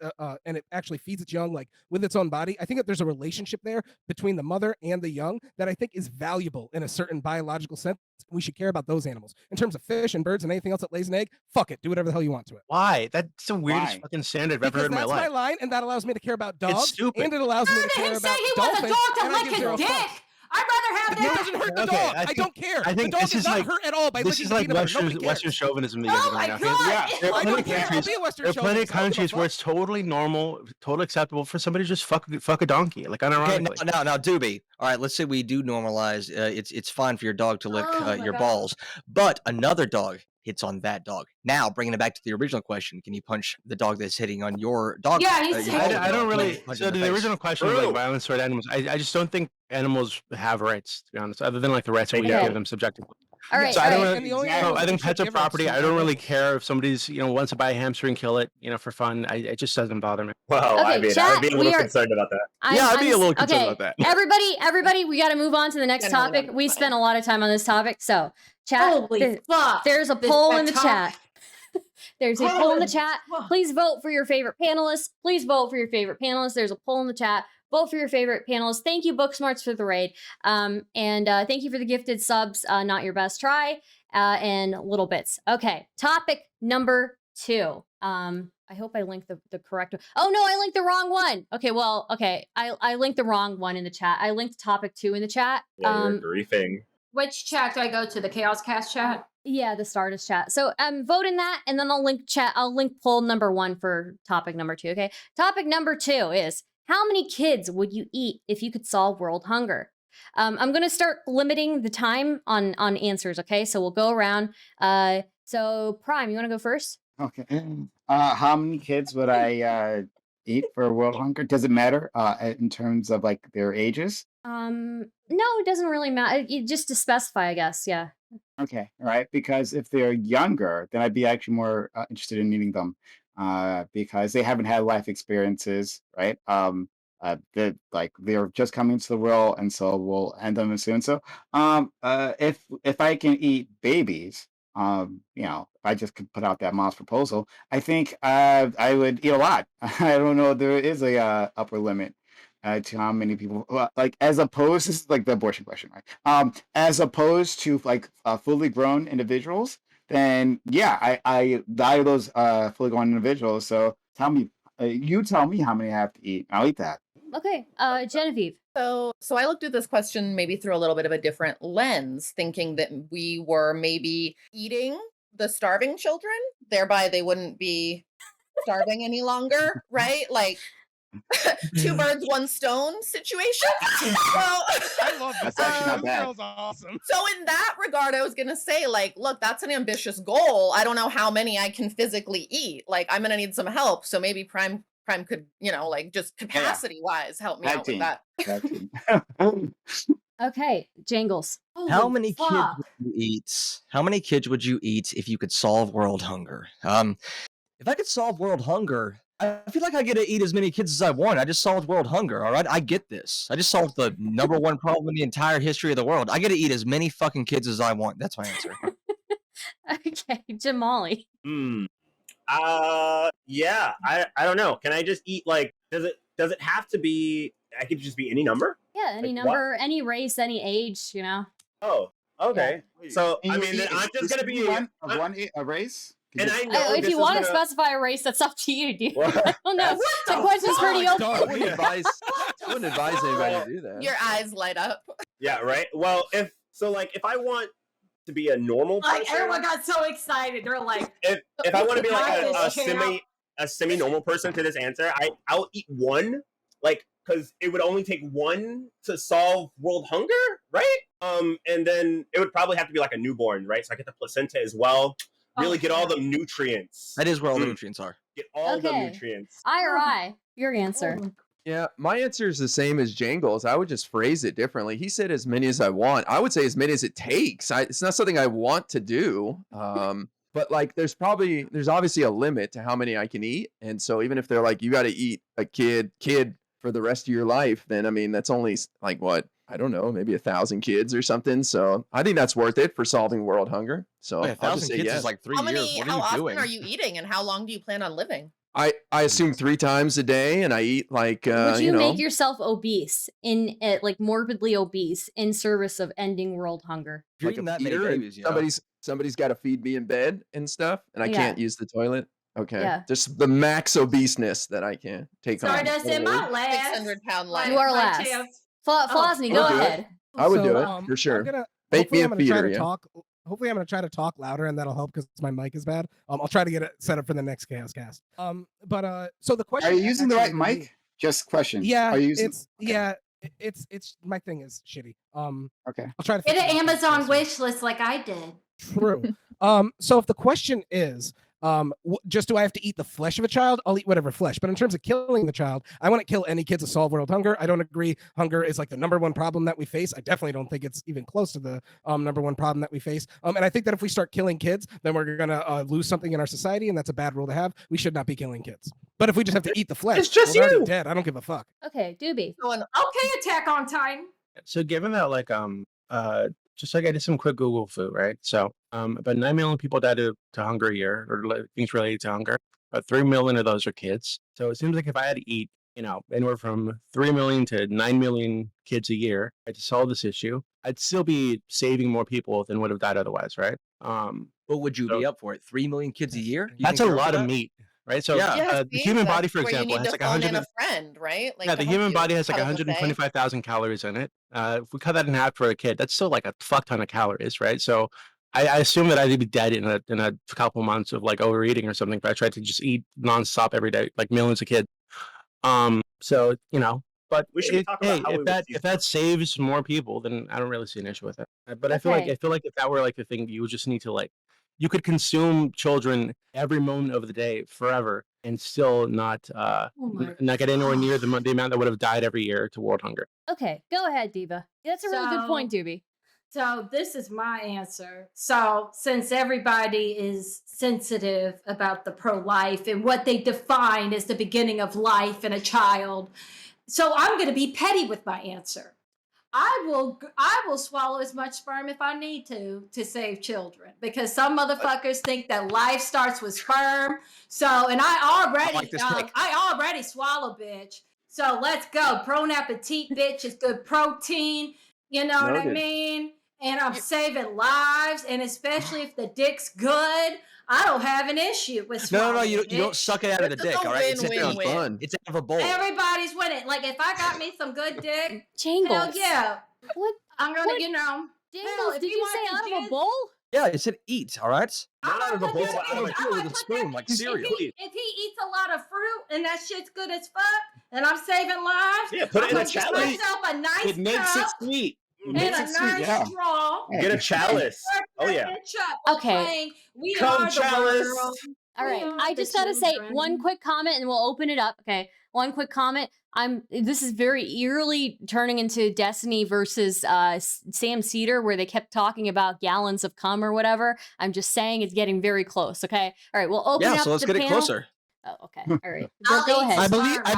S3: and it actually feeds its young like with its own body, I think that there's a relationship there between the mother and the young that I think is valuable in a certain biological sense. We should care about those animals. In terms of fish and birds and anything else that lays an egg, fuck it, do whatever the hell you want to it.
S9: Why? That's the weirdest
S4: Why?
S9: fucking standard I've ever
S3: Because
S9: heard in my
S3: that's
S9: life.
S3: my line, and that allows me to care about dogs,
S9: stupid.
S3: and it allows me to
S2: Heard
S3: care
S2: him say
S3: about
S2: he wants a
S3: dolphins.
S2: dog to
S3: and I
S2: lick
S3: give
S2: his
S3: zero
S2: dick.
S3: fucks.
S2: I'd rather have
S3: It
S2: that.
S3: doesn't hurt the
S9: Okay,
S3: dog.
S9: I
S3: I
S9: think-
S3: don't care.
S9: I
S3: The
S9: think
S3: dog
S9: this
S3: is
S9: is
S3: not
S9: like-
S3: hurt at all by
S9: This
S3: licking
S9: is like
S3: peanut butter. Nobody
S9: Western
S3: cares.
S9: chauvinism you guys
S2: Oh
S9: are
S2: my
S9: bringing up.
S2: God.
S4: Yeah,
S9: There are
S3: I
S9: plenty
S3: don't
S9: of
S3: care. I'll
S9: countries.
S3: be a Western
S9: There are plenty of
S3: chauvinist. I don't give a
S9: countries where
S3: fuck.
S9: it's totally normal, totally acceptable for somebody to just fuck a donkey, like
S7: Okay,
S9: unironically.
S7: now, Doobie. All right, let's say we do normalize. It's fine for your dog to lick
S2: Oh my
S7: your
S2: God.
S7: balls, but another dog hits on that dog. Now, bringing it back to the original question, can you punch the dog that's hitting on your dog?
S2: Yeah, he's
S7: your
S2: saying-
S7: balls
S9: I don't
S7: can you
S9: really.
S7: punch
S9: So
S7: in the
S9: the
S7: face?
S9: original question was like
S5: True.
S9: violence toward animals. I just don't think animals have rights, to be honest, other than like the rights that we
S1: Okay.
S9: give them subjectively.
S1: All right.
S9: So I
S1: all
S9: don't
S1: right.
S9: really.
S3: And the only
S4: So
S3: animals
S9: I
S3: we
S9: think
S3: should
S9: pets are
S3: give are
S9: property. I
S3: certain
S9: don't really
S3: animals.
S9: care if somebody's wants to buy a hamster and kill it, for fun. It just doesn't bother me.
S5: Well,
S1: Okay,
S5: I mean, I
S1: chat,
S5: would be a
S1: we
S5: little
S1: are-
S5: concerned about that.
S9: Yeah, I'd be a little concerned
S1: okay.
S9: about that.
S1: Everybody, we got to move on to the next
S8: Generally,
S1: topic.
S8: that's
S1: We
S8: fine.
S1: spent a lot of time on this topic, so chat.
S2: Holy fuck.
S1: There's a
S2: This-
S1: poll
S2: that
S1: in the
S2: top-
S1: chat. There's a poll in the chat.
S2: Fuck.
S1: Please vote for your favorite panelists. Please vote for your favorite panelists. There's a poll in the chat. Vote for your favorite panelists. Thank you, Booksmarts, for the raid. And thank you for the gifted subs. Not your best try. And little bits. Okay, topic number 2. I hope I linked the correct one. Oh no, I linked the wrong one. Okay, well, okay. I linked the wrong one in the chat. I linked topic 2 in the chat.
S5: Yeah, you're griefing.
S2: Which chat do I go to? The Chaoscast chat?
S1: Yeah, the Stardust chat. So vote in that, and then I'll link poll number 1 for topic number 2. Okay. Topic number 2 is how many kids would you eat if you could solve world hunger? I'm gonna start limiting the time on answers. Okay, so we'll go around. So Prime, you want to go first?
S4: Okay. How many kids would I eat for world hunger? Does it matter in terms of like their ages?
S1: No, it doesn't really matter. Just to specify, I guess. Yeah.
S4: Okay, all right. Because if they're younger, then I'd be actually more interested in meeting them because they haven't had life experiences, right? They're just coming to the world, and so we'll end them soon. So, if I can eat babies, if I just could put out that mom's proposal, I think I would eat a lot. I don't know if there is a upper limit to how many people like as opposed this is like the abortion question, right? As opposed to like fully grown individuals, then yeah, I value those fully grown individuals. So you tell me how many I have to eat. I'll eat that.
S1: Okay. Genevieve.
S8: So I looked at this question maybe through a little bit of a different lens, thinking that we were maybe eating the starving children, thereby they wouldn't be starving any longer, right? Like 2 birds, 1 stone situation.
S3: I love
S4: That's actually not
S3: This
S4: bad.
S3: girl's awesome.
S8: So in that regard, I was gonna say, like, look, that's an ambitious goal. I don't know how many I can physically eat. Like, I'm gonna need some help. So maybe Prime could, like just capacity wise help me
S4: Tag
S8: out
S4: team.
S8: with that.
S4: Actually.
S1: Okay, Jangles.
S7: How
S2: Holy
S7: many kids
S2: fuck.
S7: would you eat? How many kids would you eat if you could solve world hunger? If I could solve world hunger, I feel like I get to eat as many kids as I want. I just solved world hunger, all right? I get this. I just solved the number 1 problem in the entire history of the world. I get to eat as many fucking kids as I want. That's my answer.
S1: Okay, Jamali.
S5: Yeah. I don't know. Can I just eat like? Does it have to be? I could just be any number.
S1: Yeah, any
S5: Like,
S1: number, any race, any age.
S5: Oh, okay. So I mean, then I'm just gonna be
S4: a race.
S5: And I know
S1: If
S5: this
S1: you
S5: is
S1: want to
S5: gonna-
S1: specify a race, that's up to you, dude.
S5: What?
S1: I don't know. The question's pretty
S3: fuck?
S1: open.
S6: I wouldn't advise anybody to do that.
S8: Your eyes light up.
S5: Yeah, right. Well, if I want to be a normal person,
S2: Like everyone got so excited. They're like,
S5: if I want to be like
S2: This champ.
S5: a semi normal person to this answer, I'll eat one, like, because it would only take one to solve world hunger, right? And then it would probably have to be like a newborn, right? So I get the placenta as well. Really get all the nutrients.
S7: That is where all the nutrients are.
S5: Get all the
S1: Okay.
S5: nutrients.
S1: I, your answer.
S6: Yeah, my answer is the same as Jangles. I would just phrase it differently. He said as many as I want. I would say as many as it takes. It's not something I want to do. But like, there's obviously a limit to how many I can eat. And so even if they're like, you got to eat a kid for the rest of your life, then I mean, that's only like what? I don't know, maybe 1,000 kids or something. So I think that's worth it for solving world hunger. So
S7: Wait,
S6: I'll just
S7: 1,000
S6: say
S7: kids
S6: yes.
S7: is like 3 years. What are
S8: How
S7: you
S8: often
S7: doing?
S8: are you eating, and how long do you plan on living?
S6: I assume 3 times a day, and I eat like
S1: Would you
S6: you know,
S1: make yourself obese like morbidly obese in service of ending world hunger?
S7: If you're
S6: like
S7: eating
S6: a
S7: that many
S6: feeder, and
S7: babies, you know?
S6: somebody's got to feed me in bed and stuff, and I
S1: Yeah.
S6: can't use the toilet. Okay,
S1: Yeah.
S6: just the max obeseness that I can take on.
S2: Stardust, am I last?
S8: 600-pound
S2: Like,
S8: life.
S1: You are
S2: my
S1: last.
S2: chance.
S1: Flosny,
S6: I
S1: go
S6: would do it.
S1: ahead.
S6: I would do it
S3: So,
S6: for sure.
S3: I'm
S6: Make me a
S3: gonna try
S6: feeder,
S3: to
S6: yeah.
S3: talk. Hopefully, I'm gonna try to talk louder, and that'll help because my mic is bad. I'll try to get it set up for the next Chaoscast. So the question:
S4: Are you using the right
S3: actually would be-
S4: mic? Just question.
S3: Yeah,
S4: Are you using?
S3: it's my thing is shitty.
S4: Okay.
S3: I'll try to
S2: Get
S3: fix
S2: an
S3: it.
S2: Amazon wish list like I did.
S3: True. So if the question is, just do I have to eat the flesh of a child? I'll eat whatever flesh. But in terms of killing the child, I want to kill any kids to solve world hunger. I don't agree. Hunger is like the #1 problem that we face. I definitely don't think it's even close to the #1 problem that we face. And I think that if we start killing kids, then we're gonna lose something in our society, and that's a bad rule to have. We should not be killing kids. But if we just have to eat the flesh,
S5: It's just
S3: they're already
S5: you.
S3: dead. I don't give a fuck.
S1: Okay, Doobie.
S8: Going,
S2: Okay, Attack on Titan.
S9: So given that like just like I did some quick Google food, right? So about 9 million people died to hunger a year, or things related to hunger. About 3 million of those are kids. So it seems like if I had to eat, anywhere from 3 million to 9 million kids a year, to solve this issue, I'd still be saving more people than would have died otherwise, right?
S7: But would you be up for it? 3 million kids a year? You
S9: That's
S7: think
S9: a
S7: you're up
S9: lot
S7: for
S9: of
S7: that?
S9: meat, right? So
S7: Yeah.
S9: the human body, for
S8: where you
S9: example,
S8: need
S9: has
S8: to
S9: like
S8: phone in
S9: 100.
S8: a friend, right? Like
S9: Yeah,
S8: to
S9: the
S8: help
S9: human
S8: you
S9: body has like
S8: cut a buffet.
S9: 125,000 calories in it. If we cut that in half for a kid, that's still like a fuck ton of calories, right? So I assume that I'd be dead in a couple months of like overeating or something if I tried to just eat nonstop every day, like millions of kids. So but
S5: We should be talking about how we would
S9: if that saves more people, then I don't really see an issue with it. But I feel like if that were like the thing, you would just need to like, you could consume children every moment of the day forever and still not not get anywhere near the amount that would have died every year to world hunger.
S1: Okay, go ahead, Diva. That's a really good point, Doobie.
S2: So this is my answer. So since everybody is sensitive about the pro-life and what they define as the beginning of life in a child, so I'm going to be petty with my answer. I will swallow as much sperm if I need to save children, because some motherfuckers think that life starts with sperm. So, and I already swallow, bitch. So let's go. Bon appetit, bitch. It's good protein. You know what I mean? And I'm saving lives, and especially if the dick's good, I don't have an issue with swallowing.
S7: No, you
S2: it.
S7: don't suck it out of the
S8: This is
S7: dick,
S8: a
S7: all right? It's
S8: win-win-win.
S6: fun.
S7: It's out of a bowl.
S2: Everybody's winning. Like if I got me some good dick,
S1: Jangles.
S2: hell yeah,
S1: What?
S2: I'm gonna,
S1: What?
S2: hell,
S1: Jangles,
S2: if
S1: did
S2: you
S1: you
S2: want
S1: say
S2: the
S1: out of a
S2: jizz-
S1: bowl?
S7: Yeah, it said eat, all right?
S2: I'm
S5: Not out of a
S2: gonna
S5: bowl,
S2: put
S5: but
S2: that-
S5: out of a
S2: I
S7: bowl
S2: might
S7: with a
S2: put
S7: spoon,
S2: that-
S7: like cereal.
S2: If he eats a lot of fruit and that shit's good as fuck, and I'm saving lives,
S5: Yeah, put it in a
S2: I'm gonna get
S5: chalice.
S2: myself a nice
S10: It makes it
S2: cup
S10: sweet.
S2: and
S4: Makes
S2: a
S4: it sweet,
S2: nice
S4: yeah.
S2: straw.
S5: Get a chalice. Oh yeah.
S1: Okay.
S2: We
S5: Come
S2: are the
S5: chalice.
S2: world.
S1: All right,
S2: We are
S1: I
S2: the
S1: just gotta say
S2: children.
S1: one quick comment, and we'll open it up. Okay, one quick comment. This is very eerily turning into Destiny versus Sam Cedar, where they kept talking about gallons of cum or whatever. I'm just saying it's getting very close. Okay, all right, we'll open
S7: Yeah,
S1: up
S7: so let's
S1: the
S7: get it
S1: panel.
S7: closer.
S1: Oh, okay, all right.
S2: I'll
S1: Go
S2: eat
S1: ahead.
S3: I
S2: some
S3: believe
S2: sperm, by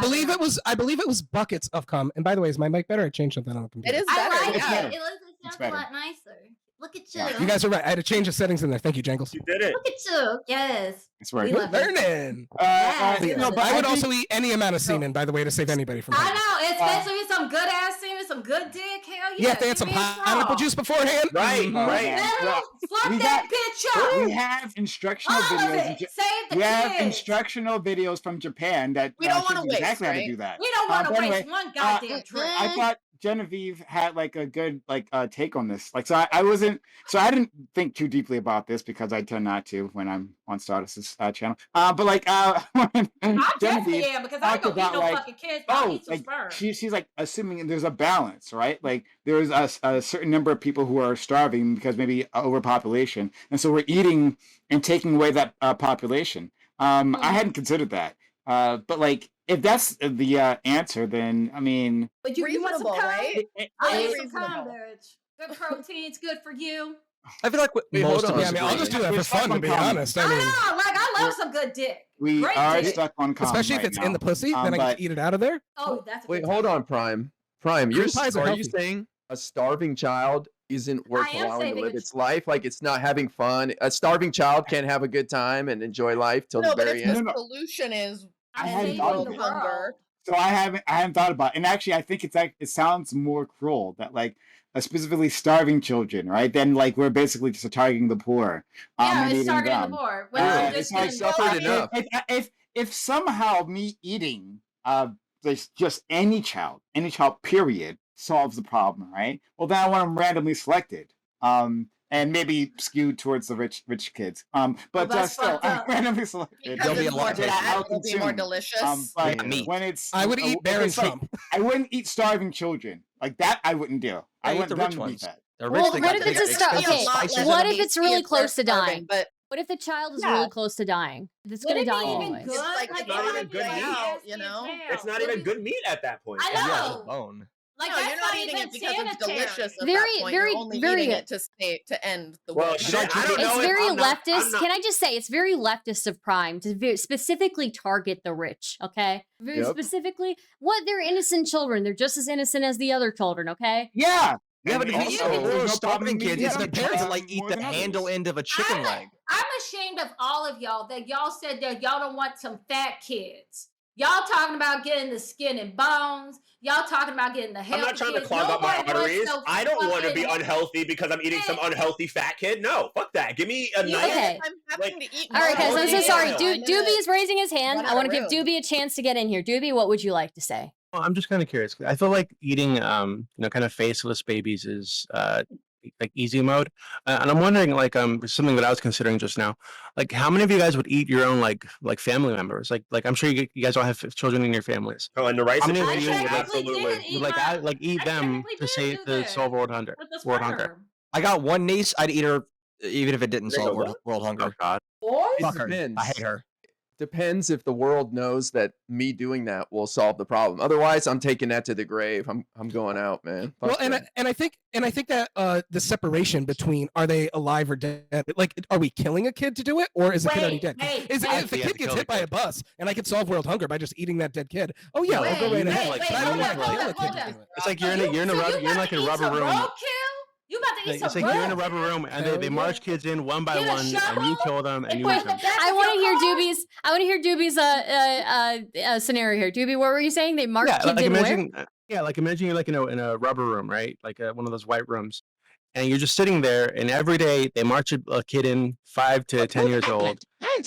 S2: the way.
S3: it was buckets of cum. And by the way, is my mic better? I changed something on the computer.
S8: It is
S2: I
S8: better.
S2: like
S4: It's
S8: yeah.
S4: better.
S2: it. It
S4: It's
S2: sounds a
S4: better.
S2: lot nicer. Look at you.
S4: Yeah.
S3: You guys are right. I had to change the settings in there. Thank you, Jangles.
S5: You did it.
S2: Look at you. Yes.
S4: That's right.
S2: We love it.
S3: Learning.
S2: Yes.
S3: Yeah.
S2: No, but
S3: I
S2: I
S3: would
S2: think-
S3: also eat any amount of semen, by the way, to save anybody from.
S2: I
S3: hunger.
S2: know, especially with some good ass semen, some good dick. Hell yeah.
S3: Yeah, if they had some
S2: give me a
S3: pineapple
S2: straw.
S3: juice beforehand.
S5: Right,
S3: Mhm.
S5: right.
S2: Hell, fuck
S4: We
S2: that
S4: got-
S2: bitch up.
S4: We have instructional
S2: All of
S4: videos.
S2: it. Save the
S4: We have
S2: kids.
S4: instructional videos from Japan that
S8: We don't
S4: show
S8: wanna
S4: you exactly
S8: waste,
S4: how to
S8: right?
S4: do that.
S2: We don't want to
S4: but
S2: waste
S4: anyway,
S2: one goddamn drink.
S4: I thought Genevieve had like a good take on this. Like, so I didn't think too deeply about this because I tend not to when I'm on Stardust's channel. But like, when
S2: I definitely
S4: Genevieve
S2: am because I ain't
S4: talked
S2: gonna eat
S4: about
S2: no
S4: like,
S2: fucking kids. I'll eat some
S4: like
S2: sperm.
S4: she's like assuming there's a balance, right? Like there's a certain number of people who are starving because maybe overpopulation, and so we're eating and taking away that population. I hadn't considered that. But like, if that's the answer, then I mean,
S2: But you want some
S8: Reasonable,
S2: cum?
S8: right?
S2: I'll eat
S8: Very
S2: some cum,
S8: reasonable.
S2: bitch. Good protein. It's good for you.
S7: I feel like
S6: Wait,
S7: most
S6: hold
S7: of
S6: on.
S7: us
S3: Yeah, I mean, I'll
S7: agree.
S3: just do that
S4: We're
S3: for fun,
S4: stuck
S3: to
S4: on
S3: be
S4: common.
S3: honest. I
S2: I
S3: mean,
S2: know. Like I love some good dick.
S4: we
S2: Great
S4: are
S2: dick.
S4: stuck on common
S3: especially if
S4: right
S3: it's
S4: now.
S3: in the pussy, then I get
S4: but
S3: to eat it out of there.
S2: Oh, that's a
S6: Wait,
S2: good
S6: hold
S2: time.
S6: on, Prime. Prime,
S3: Cream pies are
S6: are you
S3: healthy.
S6: saying a starving child isn't worth
S2: I am
S6: allowing to
S2: saving
S6: live
S2: a
S6: its life? Like it's not having fun? A starving child can't have a good time and enjoy life till
S8: No,
S6: the
S8: but
S6: very
S8: if the
S6: end?
S4: No.
S8: solution is
S2: I'm
S4: hadn't
S2: saving
S4: thought
S8: world
S4: of it.
S8: hunger,
S4: So I haven't thought about it. And actually I think it's like it sounds more cruel that like specifically starving children, right? Then like we're basically just targeting the poor.
S2: Yeah,
S4: and
S2: it's
S4: eating
S2: targeting the
S4: them.
S2: poor. When
S6: Yeah,
S2: they're
S6: it's
S2: just
S6: like
S2: getting
S6: suffered enough.
S4: If somehow me eating there's just any child period solves the problem, right? Well then I want them randomly selected. And maybe skewed towards the rich kids. But
S2: that's
S4: still
S2: fucked up.
S4: randomly selected.
S8: because
S7: There'll be
S8: it's
S7: a lot
S8: more
S7: of
S4: that
S8: fat,
S4: I'll
S8: it'll be more
S4: consume.
S8: delicious.
S4: But
S7: Yeah. Meat.
S4: when it's
S3: I would eat
S4: if
S3: Baron
S4: it's like-
S3: Trump.
S4: I wouldn't eat starving children. Like that I wouldn't do. I
S7: eat
S4: want
S7: the
S4: them
S7: rich
S4: to be
S7: ones.
S4: fed.
S7: The
S1: Well,
S7: rich, they
S1: what
S7: got
S1: if
S7: the
S1: it's a star-
S7: expensive
S1: okay,
S7: spices.
S1: what if it's really close to dying?
S8: But
S1: What if the child is
S8: Yeah.
S1: really close to dying? It's
S2: Would
S1: gonna
S2: it be
S1: die
S2: even
S1: anyways.
S2: good?
S8: It's like
S2: Like,
S8: the
S2: it
S5: not
S2: might
S5: even
S2: be
S5: good
S2: like
S5: meat.
S2: nasty
S8: you
S2: as
S8: know?
S2: hell.
S5: It's not
S2: Would
S5: even
S2: it-
S5: good meat at that point.
S2: I
S7: Yeah,
S2: know.
S7: just bone.
S2: Like
S8: no,
S2: that's
S8: you're not eating it because
S2: sanitary.
S8: it's delicious at
S1: Very,
S8: that point.
S1: very,
S8: You're only
S1: very-
S8: eating it to end the
S5: Well,
S8: world.
S5: shit, I don't know.
S1: It's
S5: if
S1: very
S5: I'm not-
S1: leftist.
S5: I'm not-
S1: Can I just say it's very leftist of Prime to specifically target the rich? Okay, very
S6: Yep.
S1: specifically, what they're innocent children. They're just as innocent as the other children. Okay.
S4: Yeah.
S7: Yeah, but if you
S4: And
S7: eat
S4: also,
S7: the
S4: there's
S7: poor
S4: no
S7: starving
S4: problem
S7: kids,
S4: eating
S7: it's the
S4: them,
S7: parents that like eat
S4: more
S7: the
S4: than
S7: handle
S4: others.
S7: end of a chicken
S2: I'm,
S7: leg.
S2: I'm ashamed of all of y'all that y'all said that y'all don't want some fat kids. Y'all talking about getting the skin and bones. Y'all talking about getting the healthy
S5: I'm not trying to
S2: kids.
S5: clog up my
S2: Nobody wants
S5: arteries.
S2: no
S5: I don't want to be
S2: fucking-
S5: unhealthy because I'm eating some unhealthy fat kid. No, fuck that. Give me a
S2: You-
S5: nice.
S1: Okay.
S8: I'm having to eat
S1: All right, guys.
S8: more
S1: I'm so
S8: than
S1: sorry.
S8: you. I'm gonna
S1: Doobie is raising his hand.
S8: run
S1: I
S8: out
S1: want to
S8: of
S1: give
S8: room.
S1: Doobie a chance to get in here. Doobie, what would you like to say?
S9: Well, I'm just kind of curious. I feel like eating, kind of faceless babies is like easy mode, and I'm wondering, like, something that I was considering just now, like, how many of you guys would eat your own, like family members? Like, I'm sure you guys all have children in your families.
S5: Oh, and the rice
S9: How many
S5: and
S9: of
S2: I
S9: you
S5: gravy,
S9: would like
S2: technically
S5: absolutely.
S2: did eat
S9: Like,
S2: my-
S9: eat
S2: I
S9: them
S2: technically
S9: to
S2: did
S9: save
S2: do
S9: to
S2: that
S9: solve world hunger?
S2: with the
S9: World hunger.
S2: sperm.
S7: I got one niece. I'd eat her even if it didn't
S5: Wait,
S7: solve
S5: what?
S7: world
S9: Oh
S7: hunger.
S9: God.
S2: Boys?
S6: It
S7: Fuck her.
S6: depends.
S7: I hate her.
S6: Depends if the world knows that me doing that will solve the problem. Otherwise, I'm taking that to the grave. I'm going out, man. Fuck
S3: Well,
S6: that.
S3: and I think that the separation between are they alive or dead? Like, are we killing a kid to do it, or is the kid already dead?
S2: Wait,
S3: Is
S2: wait.
S3: if the
S7: You have
S3: kid
S7: to
S3: gets
S7: kill
S3: hit
S7: the
S3: by a
S7: kid.
S3: bus and I could solve world hunger by just eating that dead kid? Oh yeah, I'll go
S2: Wait,
S3: right ahead.
S2: wait,
S3: But I don't
S2: hold
S3: want
S2: up,
S3: to kill a
S2: hold
S3: kid
S2: up.
S3: to do it.
S9: It's like you're in a
S2: So
S9: you're in
S2: about
S9: like
S2: to
S9: a
S2: eat
S9: rubber
S2: some
S9: room.
S2: roadkill? You about to eat
S9: It's
S2: some
S9: like you're in a
S2: roadkill?
S9: rubber room, and
S3: Hell
S9: they march
S3: yeah.
S9: kids in one by
S2: Get a
S9: one, and you
S2: shovel
S9: kill them and
S2: and
S9: you
S2: put
S9: eat
S2: it in the
S9: them.
S2: back
S1: I
S2: of
S1: want to
S2: your
S1: hear
S2: car?
S1: Doobie's. I want to hear Doobie's scenario here. Doobie, what were you saying? They marked
S9: Yeah,
S1: kids
S9: like
S1: in where?
S9: imagine, like imagine you're like in a rubber room, right? Like one of those white rooms, and you're just sitting there, and every day they march a kid in 5 to 10 years old,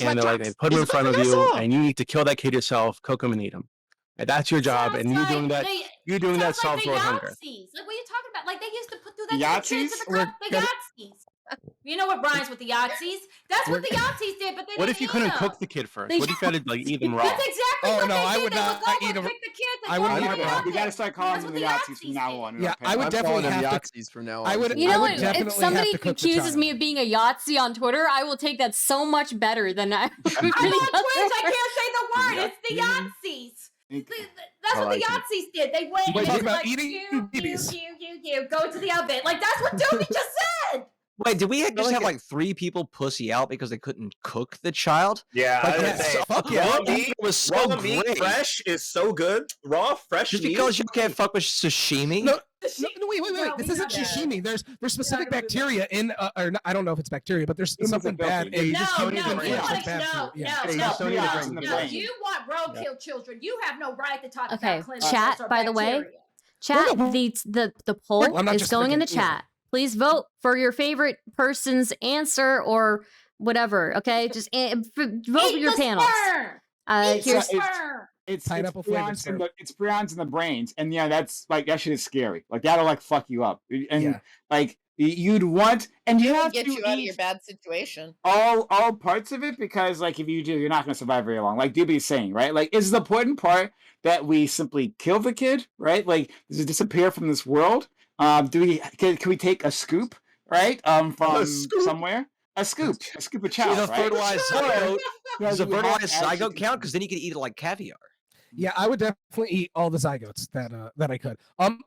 S9: and they put him in front of you, and you need to kill that kid yourself, cook him, and eat him. And that's your job, and you doing that. You doing that solves world hunger.
S2: Yahtzees. Like, what are you talking about? Like, they used to do
S4: The
S2: that to the kids
S4: Yahtzees?
S2: in the cup. The Yahtzees. You know what rhymes with the Yahtzees? That's what the Yahtzees did, but they
S9: What
S2: didn't
S9: if you
S2: eat
S9: couldn't
S2: them.
S9: cook the kid first? What if you had to like eat them raw?
S2: That's exactly
S3: Oh,
S2: what
S3: no,
S2: they
S3: I
S2: did.
S3: would
S2: They
S3: not
S2: would go
S3: eat
S2: and
S3: them-
S2: pick the kids.
S3: I
S2: They
S3: wouldn't
S2: go
S3: eat
S2: and
S3: them raw.
S2: eat
S4: We gotta
S2: them.
S4: start calling
S2: That's
S4: them
S2: what
S4: the
S2: the
S4: Yahtzees from
S2: Yahtzees
S4: now
S2: did.
S4: on.
S3: Yeah, I would
S6: I'm
S3: definitely
S6: calling them
S3: have to.
S6: Yahtzees from now on.
S3: I would.
S6: too.
S1: You know
S3: I
S1: what?
S3: would
S1: If
S3: definitely have
S1: somebody
S3: to cook the
S1: accuses
S3: child.
S1: me of being a Yahtzee on Twitter, I will take that so much better than I.
S2: I'm on Twitch. I can't say the word. It's the Yahtzees. That's
S6: I
S2: what
S6: like
S2: the
S6: it.
S2: Yahtzees did. They went
S3: Wait,
S2: and
S3: talk
S2: they
S3: about
S2: like,
S3: eating babies.
S2: go to the oven. Like, that's what Toby just said.
S7: Wait, did we just
S6: like
S7: have
S6: it.
S7: like 3 people pussy out because they couldn't cook the child?
S5: Yeah,
S7: Like,
S5: I was
S3: yeah,
S5: gonna say,
S3: fuck yeah.
S5: raw meat,
S7: It was so
S5: raw meat,
S7: great.
S5: fresh is so good. Raw, fresh
S7: Just
S5: meat.
S7: because you can't fuck with sashimi?
S3: No, no, wait.
S2: No,
S3: This
S2: we
S3: isn't
S2: got that.
S3: sashimi. There's specific
S2: gonna do that.
S3: bacteria in, or not, I don't know if it's bacteria, but there's
S4: Humans are
S3: something bad
S4: filthy.
S3: in.
S2: No,
S9: don't
S2: no,
S9: need to
S2: you
S9: bring
S3: yeah,
S9: it.
S2: want
S3: it's bad
S2: to
S3: food, yeah.
S9: You just don't need to bring
S2: no.
S4: it.
S2: You want roadkill children. You have no right to talk
S1: Okay,
S2: about cleanliness
S1: chat,
S2: or
S1: by the way.
S2: bacteria.
S1: Chat,
S3: no.
S1: the poll
S3: I'm not
S1: is
S3: just
S1: going in the
S3: freaking, you know.
S1: chat. Please vote for your favorite person's answer or whatever. Okay, just vote for
S2: Eat
S1: your
S2: the
S1: panels.
S2: sperm. Eat the
S1: Here's
S2: sperm.
S4: it's
S3: Pineapple flavored
S4: prions in
S3: syrup.
S4: it's prions in the brains, and yeah, that's like that shit is scary. Like that'll like fuck you up, and
S3: Yeah.
S4: like you'd want, and you
S8: It'll
S4: have
S8: get
S4: to
S8: you out of your
S4: eat
S8: bad situation.
S4: all parts of it, because like if you do, you're not going to survive very long. Like Doobie's saying, right? Like, is the important part that we simply kill the kid, right? Like, does it disappear from this world? Can we take a scoop, right? From
S5: scoop?
S4: somewhere, a scoop of
S10: Is
S4: chow,
S10: a
S4: right?
S10: fertilized zygote?
S4: Yeah,
S10: Does a
S4: you have
S10: fertilized
S4: to actually
S10: zygote count?
S4: consume
S10: Because then you could eat it like caviar.
S3: Yeah, I would definitely eat all the zygotes that I could.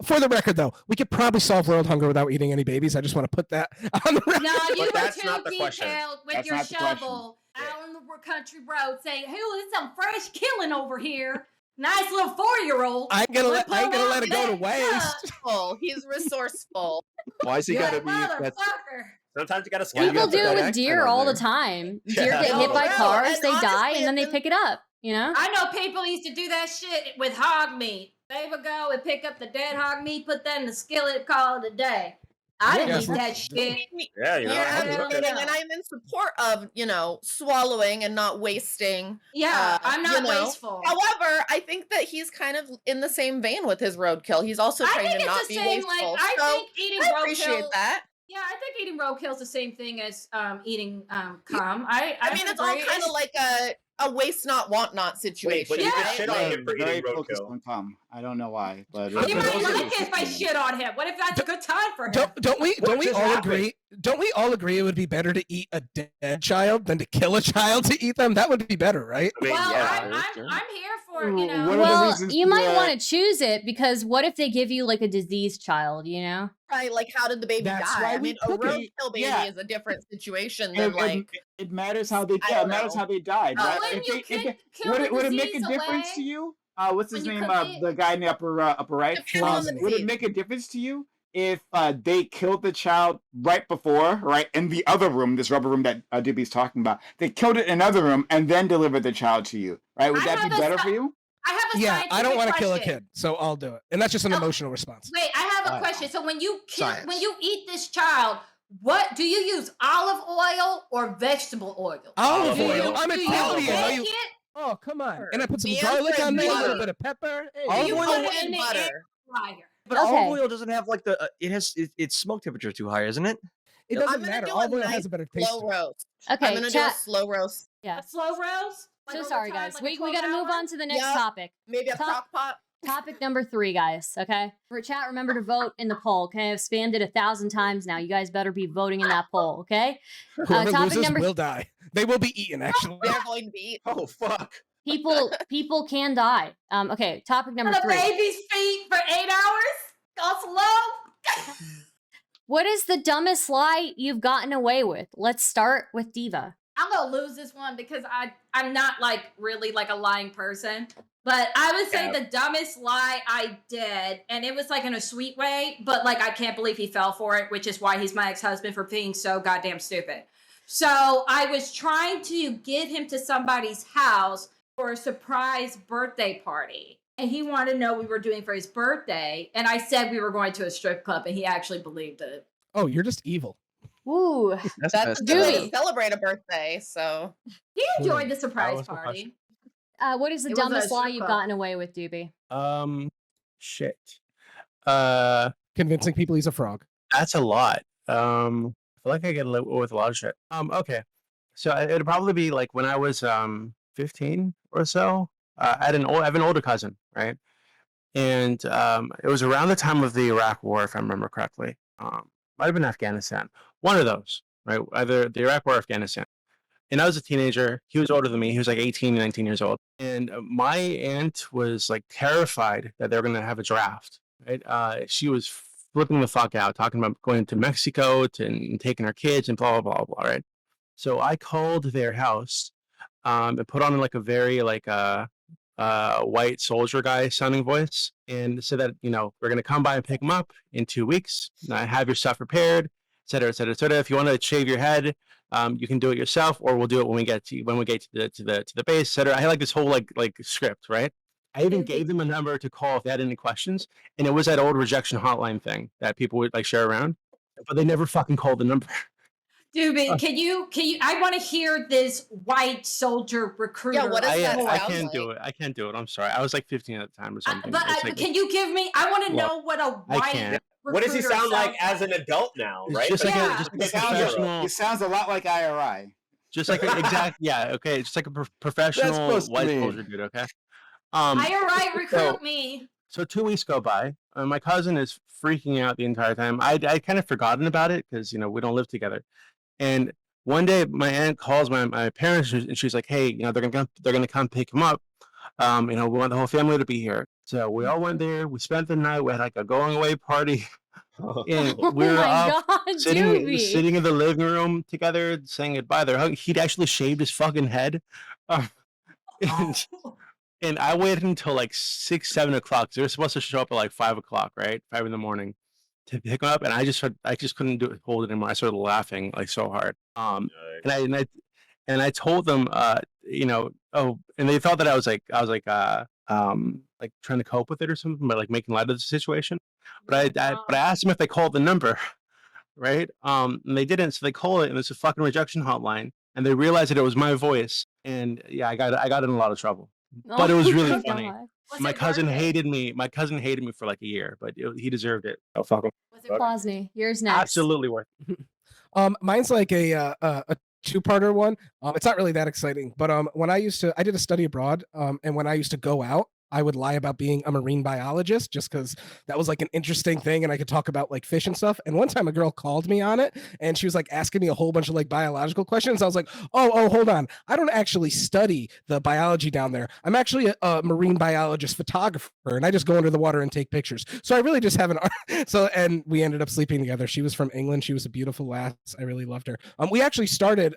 S3: For the record, though, we could probably solve world hunger without eating any babies. I just want to put that on the record.
S2: No, you were
S5: that's
S2: too
S5: not the question.
S2: detailed with
S4: That's
S2: your
S4: not the question.
S2: shovel out on the country road saying, "Hey, there's some fresh killing over here." Nice little 4-year-old.
S3: I ain't gonna let it go to waste.
S8: He's resourceful.
S6: Why is he
S2: That
S6: gotta be? That's
S2: motherfucker.
S5: Sometimes you gotta
S6: Why you
S1: People
S6: gotta
S1: do
S6: put
S1: it
S6: that
S1: with
S6: accent
S1: deer
S6: on
S1: all the
S6: there?
S1: time. Deer
S5: Yeah.
S1: get hit by
S8: No,
S1: cars,
S8: and
S1: they die,
S8: honestly,
S1: and then they
S8: it's-
S1: pick it up. You know?
S2: I know people used to do that shit with hog meat. They would go and pick up the dead hog meat, put that in the skillet, call it a day. I didn't
S3: Yeah,
S2: eat that shit.
S5: Yeah, you know.
S8: You're
S5: I'll do it.
S8: advocating, and I'm in support of, swallowing and not wasting.
S2: Yeah, I'm not
S8: you know.
S2: wasteful.
S8: However, I think that he's kind of in the same vein with his roadkill. He's also
S2: I
S8: trying
S2: think
S8: to not
S2: it's the
S8: be
S2: same.
S8: wasteful.
S2: Like I
S8: so
S2: think eating
S8: I appreciate
S2: roadkill.
S8: that.
S2: Yeah, I think eating roadkill is the same thing as eating cum. I
S8: I mean, it's all
S2: agree.
S8: kind of like a waste not, want not situation.
S5: but you
S2: Yeah.
S5: get shit on him for
S4: very
S5: eating
S4: focused
S5: roadkill.
S4: on cum. I don't know why, but
S2: He
S3: For
S2: might
S3: those of
S2: like it if I shit on him. What if that's a good time for him?
S3: Don't we
S5: just
S3: all
S5: happened?
S3: agree? Don't we all agree it would be better to eat a dead child than to kill a child to eat them? That would be better, right?
S5: I mean,
S2: Well,
S5: yeah.
S2: I'm here for
S4: Ooh,
S2: you know.
S4: what are the
S1: Well,
S4: reasons
S1: you
S4: to,
S1: might want to choose it because what if they give you like a diseased child, you know?
S8: Right, like how did the baby
S3: That's
S8: die?
S3: why
S8: I
S3: we
S8: mean, a
S3: cook it.
S8: roadkill baby
S4: Yeah.
S8: is a different situation than
S4: It,
S8: like.
S4: it matters how they
S8: I don't
S4: it matters
S8: know.
S4: how they died, right?
S2: When you kill
S4: would
S2: the
S4: would it make a
S2: disease
S4: difference
S2: away,
S4: to you? What's his
S2: when you
S4: name?
S2: cook it?
S4: The guy in the upper right.
S8: Depending on the
S4: Would it
S8: disease.
S4: make a difference to you if they killed the child right before, right, in the other room, this rubber room that Doobie's talking about? They killed it in another room and then delivered the child to you, right? Would
S2: I
S4: that
S2: have
S4: be
S2: a
S4: better
S2: sci-
S4: for you?
S2: I have a
S3: Yeah, I don't
S2: want to
S3: kill a kid, so I'll do it. And that's just an
S2: Okay.
S3: emotional response.
S2: Wait, I have a
S10: Wow.
S2: question. So when you
S10: Science.
S2: when you eat this child, what do you use? Olive oil or vegetable oil?
S3: Olive
S5: Do
S3: oil.
S5: you-
S3: I'm
S2: Do you
S3: Italian. Are
S2: bake
S3: you-
S2: it?
S3: Oh, come on.
S8: Sure.
S3: And I put some
S8: The
S3: garlic
S8: answer
S3: on
S8: is
S3: there, a little
S8: butter.
S3: bit of pepper. Hey.
S8: Olive
S2: You
S8: oil
S2: put it
S8: and
S2: in the
S8: butter.
S2: air fryer.
S10: But
S1: Okay.
S10: olive oil doesn't have like the its smoke temperature too high, isn't it?
S3: It
S8: I'm
S3: doesn't
S8: gonna
S3: matter.
S8: do a
S3: Olive oil
S8: nice
S3: has a better taste.
S8: Slow
S3: to it.
S8: roast.
S1: Okay,
S8: I'm gonna do a slow roast.
S1: Yeah.
S2: A slow roast? Like
S1: So
S2: over
S1: sorry,
S2: time,
S1: guys.
S2: like a
S1: We got to
S2: 12
S1: move
S2: hour?
S1: on to the next
S8: Yep.
S1: topic.
S8: Maybe a
S1: Top-
S8: crock pot.
S1: Topic number 3, guys. Okay. For chat, remember to vote in the poll. Okay, I've spammed it 1,000 times now. You guys better be voting in that poll. Okay.
S3: Whoever
S1: topic
S3: loses
S1: number-
S3: will die. They will be eaten, actually.
S8: They're going to be eaten.
S5: Oh fuck.
S1: People can die. Okay. Topic number
S2: On a
S1: 3.
S2: baby's feet for 8 hours? Go slow?
S1: What is the dumbest lie you've gotten away with? Let's start with Diva.
S2: I'm gonna lose this one because I'm not like really like a lying person. But I would say the dumbest lie I did, and it was like in a sweet way, but like I can't believe he fell for it, which is why he's my ex-husband for being so goddamn stupid. So I was trying to get him to somebody's house for a surprise birthday party. And he wanted to know what we were doing for his birthday. And I said we were going to a strip club, and he actually believed it.
S3: Oh, you're just evil.
S1: Ooh.
S6: That's
S8: That's a good way to
S1: Dewey.
S8: celebrate a birthday. So
S2: He enjoyed the surprise
S9: was the
S2: party.
S1: What is the
S2: It was a
S1: dumbest lie
S2: strip
S1: you've
S2: club.
S1: gotten away with, Doobie?
S9: Shit.
S3: Convincing people he's a frog.
S9: That's a lot. I feel like I get away with a lot of shit. Okay. So it'd probably be like when I was 15 or so. I have an older cousin, right? And it was around the time of the Iraq War, if I remember correctly. Might have been Afghanistan. One of those, right? Either the Iraq War or Afghanistan. And I was a teenager. He was older than me. He was like 18, 19 years old. And my aunt was like terrified that they were going to have a draft, right? She was flipping the fuck out, talking about going to Mexico and taking her kids and blah, blah, blah, blah, right? So I called their house and put on like a very like white soldier guy sounding voice and said that, we're going to come by and pick him up in 2 weeks. Have your stuff prepared, et cetera, et cetera, et cetera. If you want to shave your head, you can do it yourself, or we'll do it when we get to the base, et cetera. I had like this whole like script, right? I even gave them a number to call if they had any questions, and it was that old rejection hotline thing that people would like share around, but they never fucking called the number.
S2: Doobie, can you? I want to hear this white soldier recruiter.
S8: Yeah, what does that
S9: I
S8: sound
S9: can't
S8: like?
S9: do it. I can't do it. I'm sorry. I was like 15 at the time or something.
S2: Can you give me? I want to
S9: Look,
S2: know what a
S9: I
S2: white.
S9: can't.
S5: What does he
S2: recruiter
S5: sound like
S2: sounds
S5: as an adult now,
S9: It's
S5: right?
S9: just like
S2: Yeah.
S9: a, just
S4: He
S9: a
S4: sounds,
S9: professional,
S4: he sounds a lot like IRI.
S9: just like a, exact, yeah, okay, just like a professional
S6: supposed to
S9: white
S6: mean.
S9: soldier dude, okay.
S2: IRI recruit
S6: So-
S2: me.
S9: So 2 weeks go by. My cousin is freaking out the entire time. I kind of forgotten about it because we don't live together. And one day my aunt calls my parents and she's like, "Hey, they're gonna come pick him up. We want the whole family to be here." So we all went there. We spent the night. We had like a going away party, and
S1: Oh
S9: we were
S1: my
S9: up
S1: god,
S9: sitting
S1: Doobie.
S9: in the living room together, saying goodbye. He'd actually shaved his fucking head. And and I waited until like 6, 7 o'clock. They were supposed to show up at like 5 o'clock, right? 5 in the morning to pick him up, and I just couldn't hold it anymore. I started laughing like so hard. And I told them, oh, and they thought that I was like trying to cope with it or something, but like making light of the situation. But I asked them if they called the number, right? And they didn't, so they called it, and it's a fucking rejection hotline, and they realized that it was my voice, and yeah, I got in a lot of trouble. But it was
S1: Oh
S9: really
S1: my
S9: funny.
S1: God.
S2: Was
S9: My
S2: it
S9: cousin
S2: worth it?
S9: hated me. My cousin hated me for like a year, but he deserved it. Oh fuck him.
S2: Was it worth it?
S1: Plosny, yours next.
S9: Absolutely worth it.
S3: Mine's like a two-parter one. It's not really that exciting, but when I did a study abroad, and when I used to go out, I would lie about being a marine biologist just because that was like an interesting thing, and I could talk about like fish and stuff. And one time a girl called me on it, and she was like asking me a whole bunch of like biological questions. I was like, oh, hold on, I don't actually study the biology down there. I'm actually a marine biologist photographer, and I just go under the water and take pictures. So I really just have an art. So, and we ended up sleeping together. She was from England. She was a beautiful lass. I really loved her. We actually started.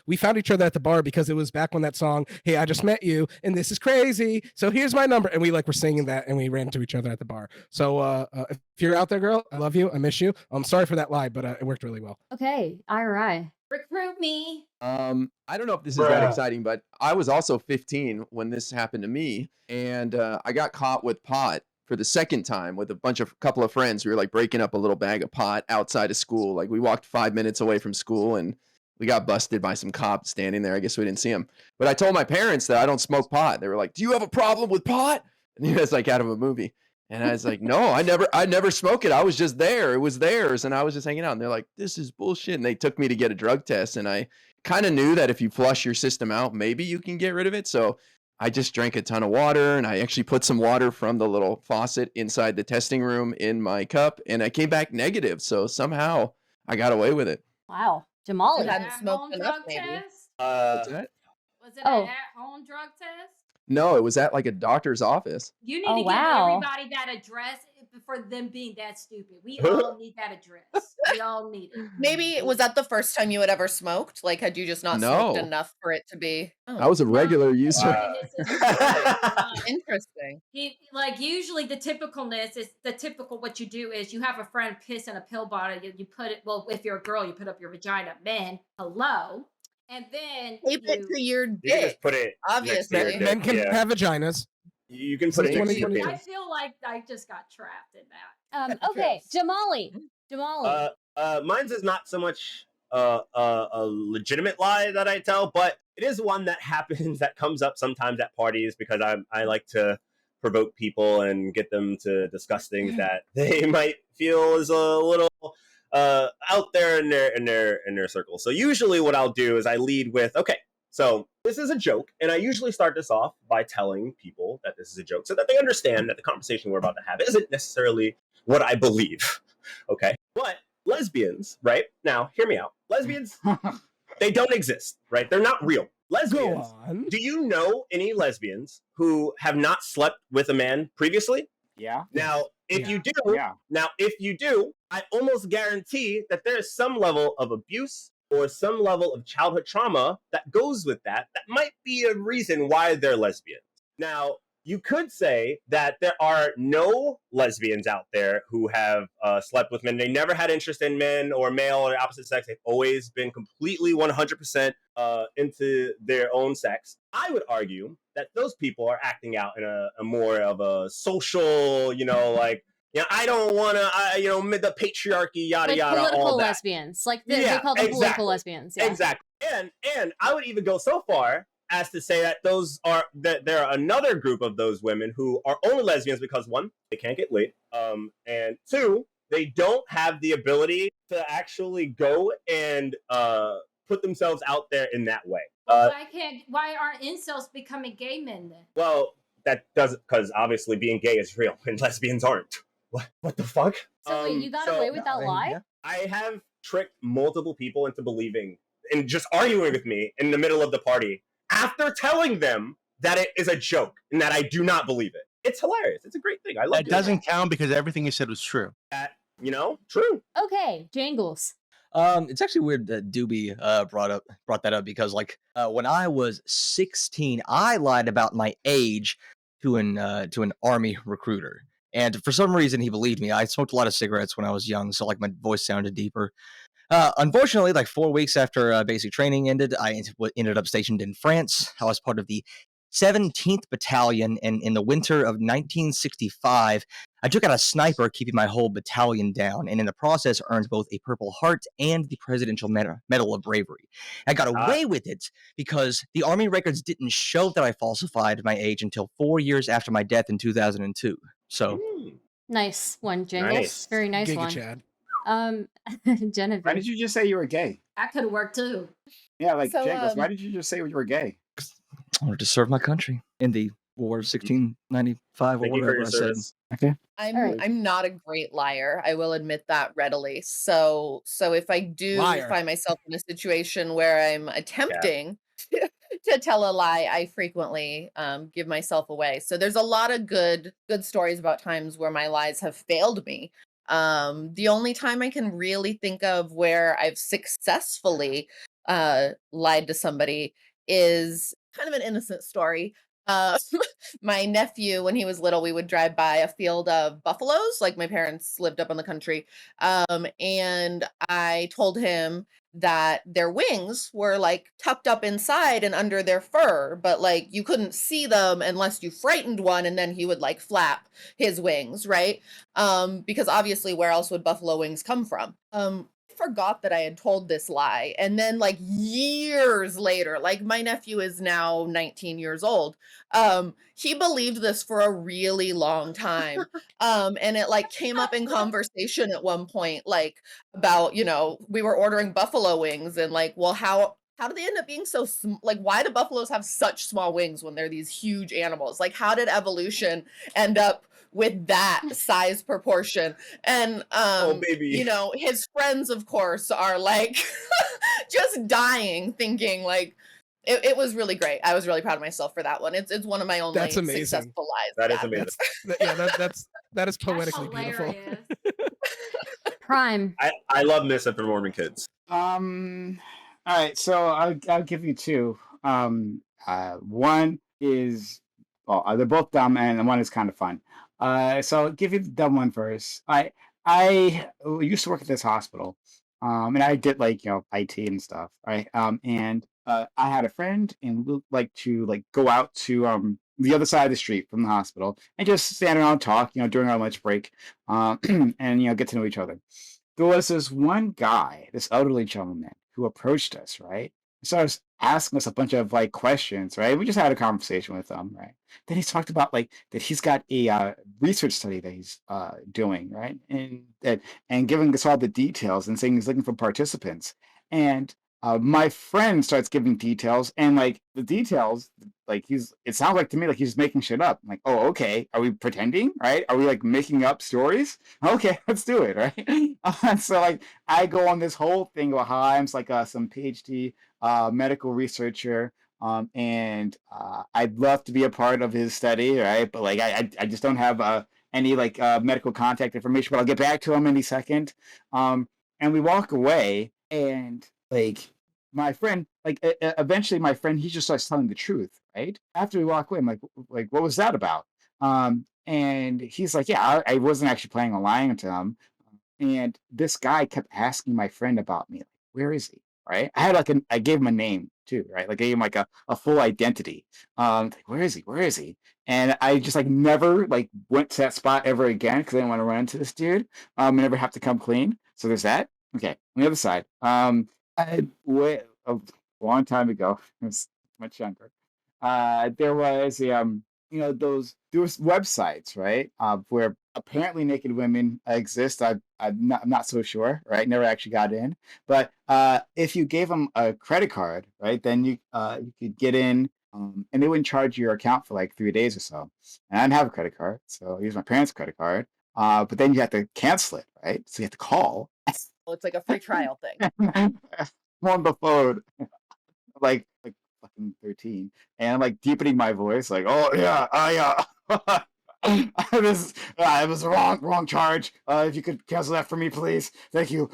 S3: We found each other at the bar because it was back when that song, "Hey, I Just Met You," and this is crazy. So here's my number, and we like were singing that, and we ran into each other at the bar. So if you're out there, girl, I love you. I miss you. I'm sorry for that lie, but it worked really well.
S1: Okay, IRI.
S2: Recruit me.
S6: I don't know if this is that exciting, but I was also 15 when this happened to me, and I got caught with pot for the second time with a couple of friends. We were like breaking up a little bag of pot outside of school. Like we walked 5 minutes away from school, and we got busted by some cops standing there. I guess we didn't see them, but I told my parents that I don't smoke pot. They were like, "Do you have a problem with pot?" And it was like out of a movie. And I was like, "No, I never smoke it. I was just there. It was theirs, and I was just hanging out." And they're like, "This is bullshit." And they took me to get a drug test, and I kind of knew that if you flush your system out, maybe you can get rid of it. So I just drank a ton of water, and I actually put some water from the little faucet inside the testing room in my cup, and I came back negative. So somehow I got away with it.
S1: Wow, Jamali.
S8: You hadn't smoked enough, maybe.
S2: Test?
S6: What's that?
S2: Was it
S1: Oh.
S2: an at-home drug test?
S6: No, it was at like a doctor's office.
S2: You need
S1: Oh,
S2: to
S1: wow.
S2: give everybody that address for them being that stupid. We all need that address. We all need it.
S8: Maybe was that the first time you had ever smoked? Like, had you just not smoked
S6: No.
S8: enough for it to be?
S6: I was a regular user.
S8: Interesting.
S2: Usually the typicalness is the typical. What you do is you have a friend piss in a pill bottle. You put it. Well, if you're a girl, you put up your vagina. Men, hello, and then
S8: Tape it to your
S5: You can
S8: dick.
S5: just put it
S8: Obviously.
S5: next to your dick,
S3: Men can
S5: yeah.
S3: have vaginas.
S5: You can put it next to your
S3: 2022.
S2: I
S5: penis.
S2: feel like I just got trapped in that.
S1: Okay, Jamali. Jamali.
S5: Mine's is not so much a legitimate lie that I tell, but it is one that happens that comes up sometimes at parties because I like to provoke people and get them to discuss things that they might feel is a little out there in their circle. So usually what I'll do is I lead with, okay, so this is a joke, and I usually start this off by telling people that this is a joke so that they understand that the conversation we're about to have isn't necessarily what I believe. Okay, but lesbians, right? Now, hear me out. Lesbians, they don't exist, right? They're not real.
S3: Go
S5: Lesbians.
S3: on.
S5: Do you know any lesbians who have not slept with a man previously?
S4: Yeah.
S5: Now, if you do,
S4: Yeah.
S5: I almost guarantee that there is some level of abuse or some level of childhood trauma that goes with that might be a reason why they're lesbians. Now, you could say that there are no lesbians out there who have slept with men. They never had interest in men or male or opposite sex. They've always been completely 100% into their own sex. I would argue that those people are acting out in a more of a social, I don't want to, the patriarchy, yada
S1: Like
S5: yada, all
S1: political
S5: that.
S1: lesbians. Like they call them political lesbians. Yeah.
S5: Exactly. And I would even go so far as to say that there are another group of those women who are only lesbians because, one, they can't get laid, and two, they don't have the ability to actually go and put themselves out there in that way.
S2: Why aren't incels becoming gay men then?
S5: Well, that doesn't, because obviously being gay is real and lesbians aren't. What the fuck?
S1: So wait, you got away with that lie?
S7: Yeah.
S5: I have tricked multiple people into believing and just arguing with me in the middle of the party after telling them that it is a joke and that I do not believe it. It's hilarious. It's a great thing. I love
S9: It doesn't count because everything you said was true.
S5: True.
S1: Okay, Jangles.
S7: It's actually weird that Doobie brought that up because when I was 16, I lied about my age to an army recruiter. And for some reason, he believed me. I smoked a lot of cigarettes when I was young, so my voice sounded deeper. Unfortunately, 4 weeks after basic training ended, I ended up stationed in France. I was part of the 17th Battalion, and in the winter of 1965, I took out a sniper, keeping my whole battalion down, and in the process earned both a Purple Heart and the Presidential Medal of Bravery. I got away with it because the Army records didn't show that I falsified my age until 4 years after my death in 2002. So,
S1: nice one, Jangles.
S5: Nice.
S1: Very nice
S3: Giga
S1: one.
S3: Chad.
S1: Genevieve.
S4: Why did you just say you were gay?
S2: That could have worked too.
S4: Yeah,
S8: So,
S4: Jangles, why did you just say you were gay?
S7: I wanted to serve my country in the War of 1695 or
S5: Thank you for
S7: whatever
S5: your
S7: I said.
S5: service.
S4: Okay.
S8: I'm not a great liar. I will admit that readily. So if I do
S3: Liar.
S8: find myself in a situation where I'm attempting to tell a lie, I frequently give myself away. So there's a lot of good stories about times where my lies have failed me. The only time I can really think of where I've successfully lied to somebody is kind of an innocent story. My nephew, when he was little, we would drive by a field of buffaloes. My parents lived up in the country. And I told him that their wings were tucked up inside and under their fur, but you couldn't see them unless you frightened one, and then he would flap his wings, right? Because obviously, where else would buffalo wings come from? I forgot that I had told this lie, and then years later, my nephew is now 19 years old, he believed this for a really long time, and it came up in conversation at one point, about we were ordering buffalo wings, and well, how do they end up being so why do buffaloes have such small wings when they're these huge animals? How did evolution end up with that size proportion? And
S5: Oh, baby.
S8: his friends, of course, are just dying, thinking it was really great. I was really proud of myself for that one. It's one of my only
S3: That's amazing.
S8: successful lies.
S5: That is
S8: Yeah.
S5: amazing.
S3: That is poetically beautiful.
S2: Hilarious.
S1: Prime.
S5: I love misinforming kids.
S4: All right, so I'll give you two. One is they're both dumb, and one is kind of fun. So I'll give you the dumb one first. I used to work at this hospital, and I did IT and stuff, right? And I had a friend, and we like to go out to the other side of the street from the hospital and just stand around and talk, during our lunch break, and get to know each other. There was this one guy, this elderly gentleman, who approached us, right? He started asking us a bunch of questions, right? We just had a conversation with him, right? Then he talked about that he's got a research study that he's doing, right? And giving us all the details and saying he's looking for participants. And my friend starts giving details, and the details, it sounds to me like he's making shit up. I'm like, oh, okay, are we pretending, right? Are we making up stories? Okay, let's do it, right? So I go on this whole thing about how I'm some PhD medical researcher, and I'd love to be a part of his study, right? But I just don't have any medical contact information, but I'll get back to him any second. And we walk away, and my friend, eventually my friend, he just starts telling the truth, right? After we walk away, I'm like, what was that about? And he's like, yeah, I wasn't actually planning on lying to him. And this guy kept asking my friend about me. Where is he? right? I gave him a name too, right? Like I gave him like a full identity. Like, where is he? Where is he? And I just like never like went to that spot ever again because I didn't want to run into this dude. And never have to come clean. So there's that. Okay, on the other side, I way a long time ago, I was much younger. There was there was websites, right? Where apparently naked women exist. I'm not so sure, right? Never actually got in. But if you gave them a credit card, right, then you could get in, and they wouldn't charge your account for like 3 days or so. And I didn't have a credit card, so I used my parents' credit card. But then you have to cancel it, right? So you have to call.
S8: Well, it's like a free trial thing.
S4: I'm on the phone, like fucking 13, and I'm like deepening my voice, like, oh yeah, it was a wrong charge. If you could cancel that for me, please, thank you.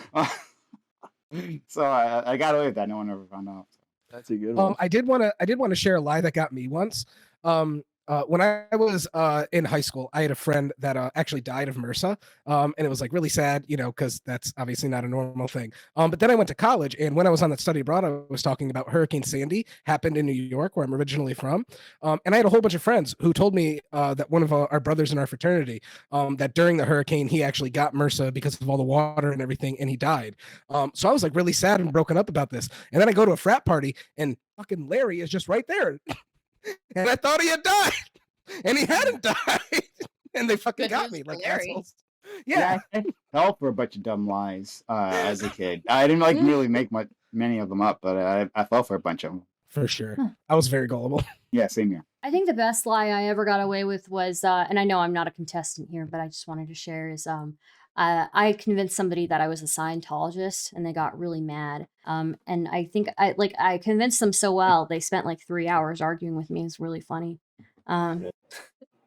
S4: So I got away with that. No one ever found out.
S6: That's a good one.
S3: I did want to share a lie that got me once. When I was in high school, I had a friend that actually died of MRSA, and it was like really sad, because that's obviously not a normal thing. But then I went to college, and when I was on that study abroad, I was talking about Hurricane Sandy happened in New York, where I'm originally from, and I had a whole bunch of friends who told me that one of our brothers in our fraternity, that during the hurricane he actually got MRSA because of all the water and everything, and he died. So I was like really sad and broken up about this, and then I go to a frat party, and fucking Larry is just right there. And I thought he had died, and he hadn't died, and they fucking
S8: Good
S3: got
S8: news
S3: me
S8: for
S3: like
S8: Larry.
S3: assholes. Yeah,
S4: I fell for a bunch of dumb lies as a kid. I didn't like really make many of them up, but I fell for a bunch of them.
S3: for sure. I was very gullible.
S4: Yeah, same here.
S1: I think the best lie I ever got away with was, and I know I'm not a contestant here, but I just wanted to share is, I convinced somebody that I was a Scientologist, and they got really mad. And I think I convinced them so well, they spent like 3 hours arguing with me. It's really funny.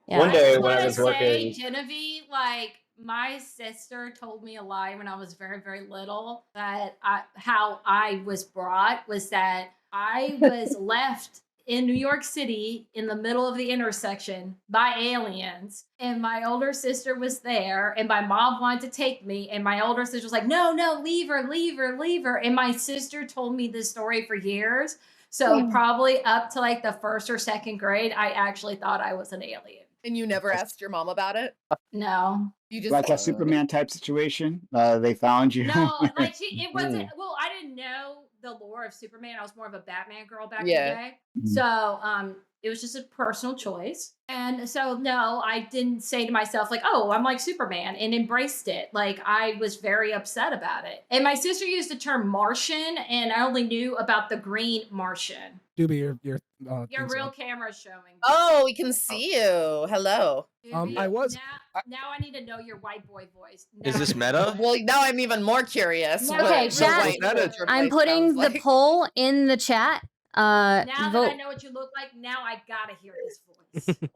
S1: Yeah.
S5: One
S2: I
S5: day
S2: just
S5: when I
S2: wanna
S5: was
S2: say,
S5: working,
S2: Genevieve, like my sister told me a lie when I was very, very little that how I was brought was that I was left in New York City in the middle of the intersection by aliens, and my older sister was there, and my mom wanted to take me, and my older sister was like, no, leave her, leave her, leave her. And my sister told me this story for years. So probably up to like the first or second grade, I actually thought I was an alien.
S8: And you never asked your mom about it?
S2: No.
S8: You just
S4: Like a Superman type situation. They found you.
S2: No, like it wasn't. Well, I didn't know the lore of Superman. I was more of a Batman girl back in the day.
S4: Mhm.
S2: So, it was just a personal choice. And so, no, I didn't say to myself, like, oh, I'm like Superman, and embraced it. Like, I was very upset about it. And my sister used the term Martian, and I only knew about the green Martian.
S3: Doobie, your
S2: Your
S3: thing's
S2: real
S3: up.
S2: camera's showing.
S8: Oh, we can see you. Hello.
S2: Doobie,
S3: I was-
S2: Now I need to know your white boy voice.
S10: Is
S2: Now-
S10: this meta?
S8: Well, now I'm even more curious.
S2: No,
S1: Okay,
S8: what
S1: chat.
S8: white culture
S1: I'm
S8: voice
S1: putting
S8: sounds
S1: the
S8: like.
S1: poll in the chat.
S2: Now that I
S1: Vote.
S2: know what you look like, now I gotta hear this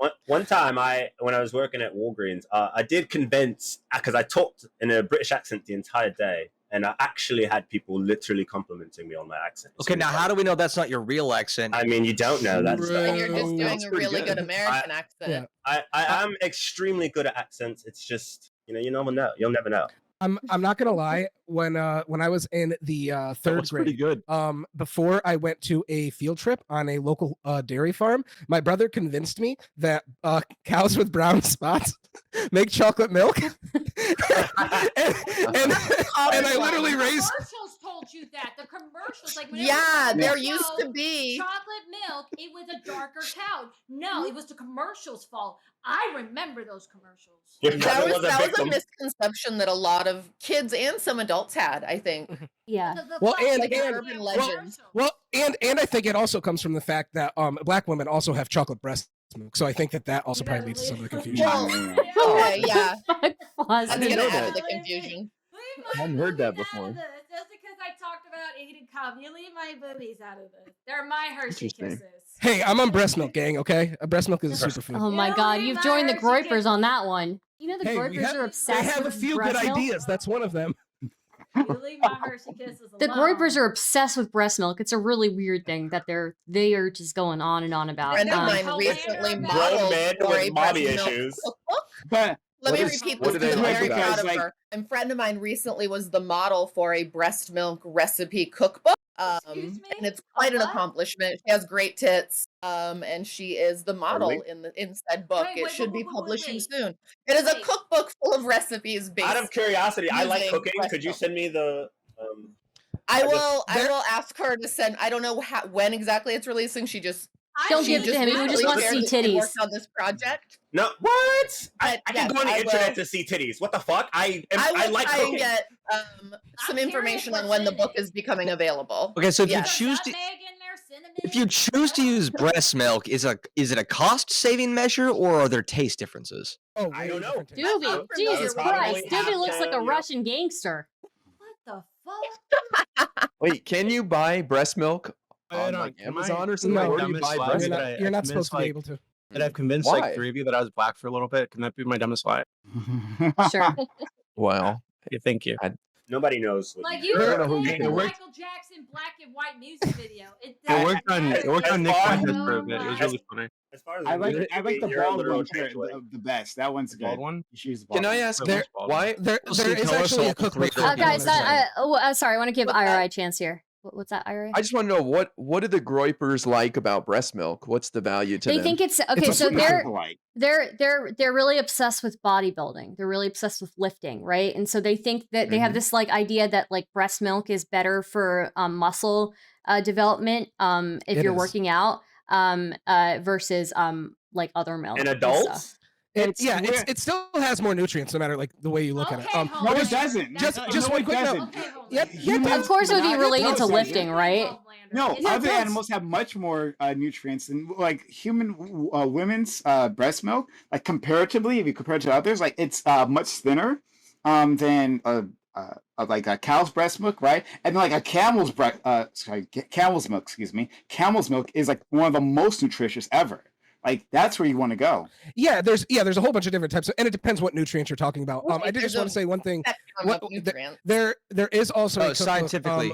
S2: voice.
S5: one time when I was working at Walgreens, I did convince, because I talked in a British accent the entire day, and I actually had people literally complimenting me on my accent.
S10: Okay, now how do we know that's not your real accent?
S5: I mean, you don't know. That's
S8: And you're just
S3: Bro.
S8: doing
S6: That's
S8: a
S6: pretty
S8: really good
S6: good.
S8: American accent.
S3: Yeah.
S5: I am extremely good at accents. It's just, you never know. You'll never know.
S3: I'm not gonna lie. When I was in the
S6: That
S3: third
S6: was pretty
S3: grade,
S6: good.
S3: before I went to a field trip on a local dairy farm, my brother convinced me that cows with brown spots make chocolate milk, and I literally raised.
S2: Commercials told you that. The commercials, like whenever
S8: Yeah,
S2: you
S8: there
S2: go,
S8: used to be.
S2: chocolate milk. It was a darker cow. No, it was the commercials' fault. I remember those commercials.
S5: Your
S8: That
S5: brother
S8: was a
S5: victim.
S8: misconception that a lot of kids and some adults had, I think.
S1: Yeah.
S3: Well, and-
S8: Like an
S3: and-
S8: urban legend.
S3: Well, and I think it also comes from the fact that Black women also have chocolate breast milk, so I think that also probably leads to some of the confusion.
S8: Well,
S4: Yeah.
S8: okay, yeah.
S1: Pause.
S8: I'm
S6: didn't
S8: gonna
S6: know
S8: add
S6: that.
S8: to the confusion.
S2: Leave
S6: I
S2: my
S6: hadn't heard that
S2: boobies out
S6: before.
S2: of this. Just because I talked about eating cum, you leave my boobies out of this. They're my Hershey
S6: Interesting.
S2: kisses.
S3: Hey, I'm on breast milk, gang. Okay, breast milk is a superfood.
S1: Oh my
S2: Yeah,
S1: god,
S2: leave
S1: you've
S2: my
S1: joined the
S2: Hershey
S1: Groypers on that one. You know the
S3: Hey,
S1: Groypers are
S3: they
S1: obsessed
S3: have a
S1: with
S3: few
S1: breast
S3: good
S1: milk?
S3: ideas. That's one of them.
S2: You leave my Hershey kisses alone.
S1: The Groypers are obsessed with breast milk. It's a really weird thing that they are just going on and on about.
S8: friend of
S2: Um,
S8: mine
S2: Grown
S8: recently
S2: man
S8: modeled for a
S5: with mommy
S8: breast milk
S5: issues.
S8: cookbook.
S4: But
S8: Let
S6: What
S8: me
S6: is-
S8: repeat
S6: what
S8: this
S6: do they
S8: because I'm
S6: like
S8: very
S6: about it?
S8: proud of
S4: Like-
S8: her. A friend of mine recently was the model for a breast milk recipe cookbook.
S2: Excuse me?
S8: And it's quite an
S2: What?
S8: accomplishment. She has great tits, and she is the model
S5: Hardly.
S8: in said book.
S2: Wait,
S8: It
S2: wait,
S8: should
S2: wait,
S8: be
S2: wait, wait,
S8: publishing
S2: wait.
S8: soon. It is a
S2: Wait.
S8: cookbook full of recipes based.
S5: Out of curiosity, I like
S8: using
S5: cooking.
S8: breast
S5: Could you
S8: milk.
S5: send me the?
S8: I
S5: just-
S8: will. I
S3: There-
S8: will ask her to send. I don't know when exactly it's releasing. She just
S1: Don't
S8: she
S1: give it to
S8: just
S1: him. He would just
S8: recently
S1: want to
S8: shared
S1: see
S8: that she
S1: titties.
S8: worked on this project.
S5: No, what? I
S8: But
S5: can
S8: yes,
S5: go on the
S8: I
S5: internet
S8: will-
S5: to see titties. What the fuck? I
S8: I will
S5: like
S8: try and
S5: cooking.
S8: get some
S2: curious
S8: information on
S2: what's
S8: when the
S2: in
S8: book
S2: it.
S8: is becoming available.
S7: Okay, so if
S8: Yeah.
S7: you choose to
S2: Nutmeg in there, cinnamon.
S7: if you choose to use breast milk, is it a cost saving measure or are there taste differences?
S3: Oh,
S5: I
S3: way
S5: don't know.
S3: different taste.
S1: Doobie,
S8: I'm familiar
S1: Jesus
S8: with
S1: Christ.
S8: it.
S1: Doobie looks like a
S5: you know.
S1: Russian gangster.
S2: What the fuck?
S6: Wait, can you buy breast milk
S9: Wait,
S6: on
S9: on,
S6: like
S9: can
S6: Amazon
S9: I-
S6: or something?
S3: No,
S6: Where do you
S9: dumbest
S6: buy
S9: lie
S6: breast
S3: You're
S9: that
S6: milk?
S3: not,
S9: I
S3: you're not
S9: convinced,
S3: supposed to be
S9: like-
S3: able to.
S9: That I've convinced
S6: Why?
S9: like 3 of you that I was black for a little bit. Can that be my dumbest lie?
S1: Sure.
S6: Wow.
S9: Yeah, thank you.
S5: Nobody knows. What
S2: Like
S5: do.
S2: you
S6: I
S2: were
S6: don't know who
S2: playing
S6: you
S2: the
S6: think.
S2: Michael Jackson black and white music video. It
S9: It worked on Nick
S5: far-
S9: Fuentes
S2: Oh
S9: for a bit. It was
S2: my-
S9: really funny.
S5: As far as
S4: I like the
S5: you're a
S4: bald
S5: literal
S4: one here,
S5: translator.
S4: the best. That one's
S9: The
S4: good.
S9: bald one?
S4: You should use the bald
S6: Can I
S4: one.
S6: ask
S9: There-
S6: why?
S3: There
S7: So
S3: is
S7: tell us
S3: actually
S7: all
S3: a cookbook.
S7: three
S3: for
S7: of
S3: it,
S7: them.
S1: Guys,
S3: honestly.
S1: sorry, I want to give
S8: What's that?
S1: Ira a chance here. What's that, Ira?
S6: I just want to know what do the Groypers like about breast milk? What's the value to
S1: They
S6: them?
S1: think it's okay.
S3: It's a
S1: So
S3: sweet
S1: they're really obsessed with bodybuilding. They're really obsessed with lifting, right? And so they think that they have this like idea that like breast milk is better for muscle development if
S3: It
S1: you're
S3: is.
S1: working out versus like other milk
S5: And
S1: and
S5: adults?
S1: stuff.
S3: It still has more nutrients no matter like the way you look at it.
S2: Okay,
S4: No, it
S2: Homelander.
S4: doesn't.
S2: That's
S3: just
S4: no,
S3: one
S4: it
S3: quick note.
S4: doesn't.
S2: Okay, Homelander.
S3: Yep,
S4: Humans
S1: Of course, it would be
S4: not-
S1: related
S4: no,
S1: to
S4: it
S1: lifting,
S4: doesn't.
S1: right?
S2: Homelander.
S4: No,
S2: It's
S4: other
S2: not-
S4: animals have much more nutrients than like human women's breast milk. Like comparatively, if you compare it to others, like it's much thinner than like a cow's breast milk, right? And like a camel's camel's milk. Excuse me, camel's milk is like one of the most nutritious ever. Like that's where you want to go.
S3: Yeah, there's a whole bunch of different types, and it depends what nutrients you're talking about. I did
S8: There's
S3: just want
S8: a
S3: to say one thing.
S8: spectrum
S3: What-
S8: of nutrients.
S3: There is also a cookbook,
S7: scientifically.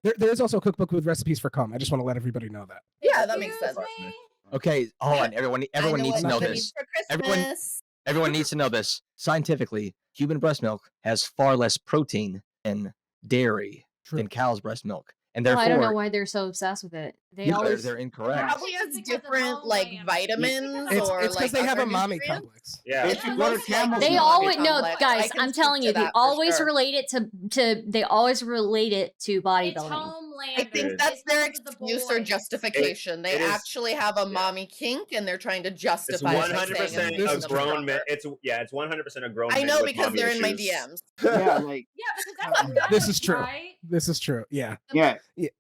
S3: there is also a cookbook with recipes for cum. I just want to let everybody know that.
S8: Yeah, that makes
S2: Excuse
S8: sense.
S2: me?
S7: Okay, hold on. Everyone
S8: I
S7: needs to
S8: what
S7: know
S8: to
S7: this.
S8: eat for
S7: Everyone-
S8: Christmas.
S7: Everyone needs to know this. Scientifically, human breast milk has far less protein than dairy
S3: True.
S7: than cow's breast milk. And
S1: Oh,
S7: therefore,
S1: I don't know why they're so obsessed with it. They
S7: yeah,
S1: always
S7: they're incorrect.
S8: Probably
S2: It's
S8: has
S2: because of
S8: different like
S2: Homelander.
S8: vitamins
S3: It's
S8: or
S3: because
S8: like
S3: they have
S8: other
S3: a mommy
S8: nutrients.
S3: complex.
S5: Yeah.
S8: It's
S4: If you go to
S8: most
S4: Camel's
S8: likely
S1: They
S4: milk,
S8: mommy
S1: always no,
S8: complex. I
S1: guys.
S8: can
S1: I'm
S8: speak
S1: telling
S8: to
S1: you, they
S8: that for
S1: always
S8: sure.
S1: relate it to they always relate it to
S2: It's
S1: bodybuilding.
S2: Homelander.
S8: I think
S5: It's
S8: that's their
S2: because of the
S8: excuse or
S2: boys.
S8: justification. They
S5: it is-
S8: actually have a mommy kink and they're trying to
S5: It's
S8: justify it by saying
S5: 100%
S3: This
S5: a
S3: is
S5: grown man.
S8: stronger.
S5: It's 100% a grown.
S8: I
S5: man
S8: know
S5: with
S8: because
S5: mommy
S8: they're in my
S5: issues.
S8: DMs.
S4: Yeah, like
S2: Yeah, because that's what
S3: This is true.
S2: right?
S3: This is true. Yeah.
S4: yeah,
S2: Okay.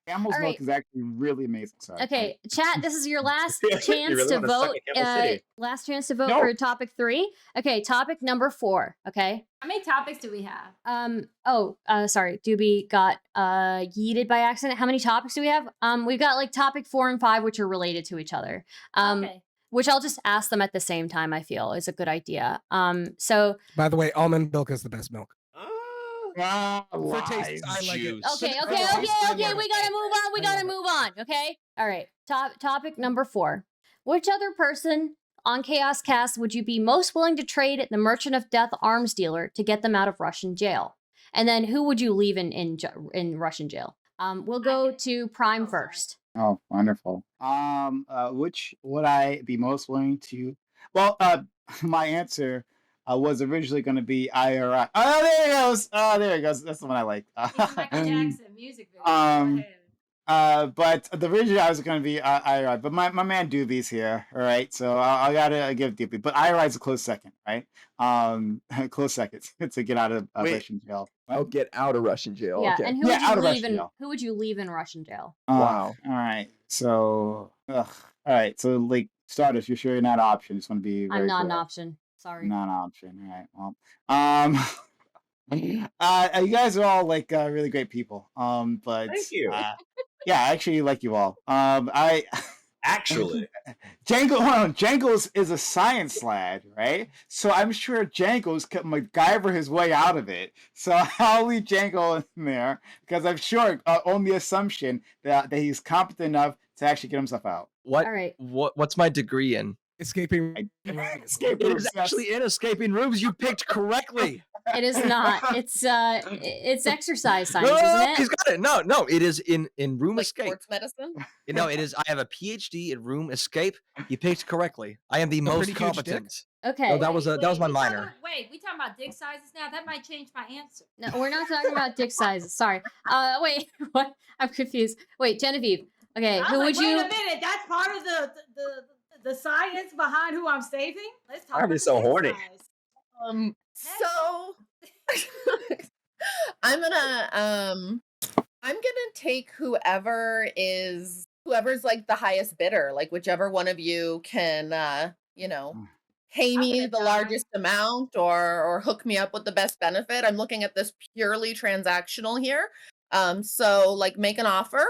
S4: camel's
S1: All
S4: milk
S1: right.
S4: is actually really amazing. Sorry.
S1: Okay, chat. This is your last
S5: You
S1: chance
S5: really
S1: to
S5: wanna suck
S1: vote.
S5: at Camel City.
S1: Last chance to vote
S4: No.
S1: for topic 3. Okay, topic number 4. Okay.
S2: How many topics do we have?
S1: Sorry. Doobie got yeeted by accident. How many topics do we have? We've got like topic 4 and 5, which are related to each other.
S2: Okay.
S1: Which I'll just ask them at the same time. I feel is a good idea. So
S3: By the way, almond milk is the best milk. For
S4: Lies.
S3: taste, I like it.
S7: Juice.
S1: Okay,
S3: So-
S1: okay,
S3: so-
S1: okay,
S3: so-
S1: okay. We gotta move on. We gotta move on. Okay. All right. Topic number 4. Which other person on Chaoscast would you be most willing to trade the Merchant of Death arms dealer to get them out of Russian jail? And then who would you leave in Russian jail? We'll go to Prime first.
S4: Oh, wonderful. Which would I be most willing to? Well, my answer was originally going to be IRI. Oh, there it goes. Oh, there it goes. That's the one I like.
S2: It's a Michael Jackson music video. Go ahead.
S4: But the original I was going to be IRI, but my man Doobie's here. All right, so I gotta give Doobie, but IRI is a close second, right? Close second to get out of
S6: Wait.
S4: Russian jail.
S6: Oh, get out of Russian jail.
S1: Yeah,
S6: Okay.
S1: and who
S4: Yeah,
S1: would
S4: out
S1: you
S4: of
S1: leave
S4: Russian
S1: in?
S4: jail.
S1: Who would you leave in Russian jail?
S6: Wow.
S4: All right. So, all right. So, like, Stardust, you're sure you're not an option. Just want to be very
S1: I'm not an
S4: clear.
S1: option. Sorry.
S4: Not an option. All right. Well, you guys are all like really great people. But
S5: Thank you.
S4: yeah, I actually like you all.
S5: Actually,
S4: Django, hold on. Django is a science lad, right? So I'm sure Django's can MacGyver his way out of it. So I'll leave Django in there because I'm sure on the assumption that he's competent enough to actually get himself out.
S7: What?
S1: All right.
S7: What's my degree in?
S3: Escaping.
S4: Escape
S10: It
S4: rooms,
S10: is
S4: yes.
S10: actually in escaping rooms. You picked correctly.
S1: It is not. It's exercise science,
S10: No,
S1: isn't it?
S10: he's got it. No. It is in room
S8: Like
S10: escape.
S8: sports medicine.
S10: No, it is. I have a PhD in room escape. You picked correctly. I am the
S3: pretty
S10: most
S3: huge
S10: competent.
S1: Okay.
S10: No, that was my
S2: we
S10: minor.
S2: we talking about dick sizes now? That might change my answer.
S1: No, we're not talking about dick sizes. Sorry. Wait. What? I'm confused. Wait, Genevieve. Okay,
S2: I
S1: who
S2: was
S1: would
S2: like,
S1: you?
S2: Wait a minute, that's part of the science behind who I'm saving. Let's talk.
S5: Why are we
S2: about
S5: so
S2: dick
S5: horny?
S2: size.
S8: So I'm gonna take whoever's like the highest bidder, like whichever one of you can pay me the largest amount or hook me up with the best benefit. I'm looking at this purely transactional here. So like make an offer,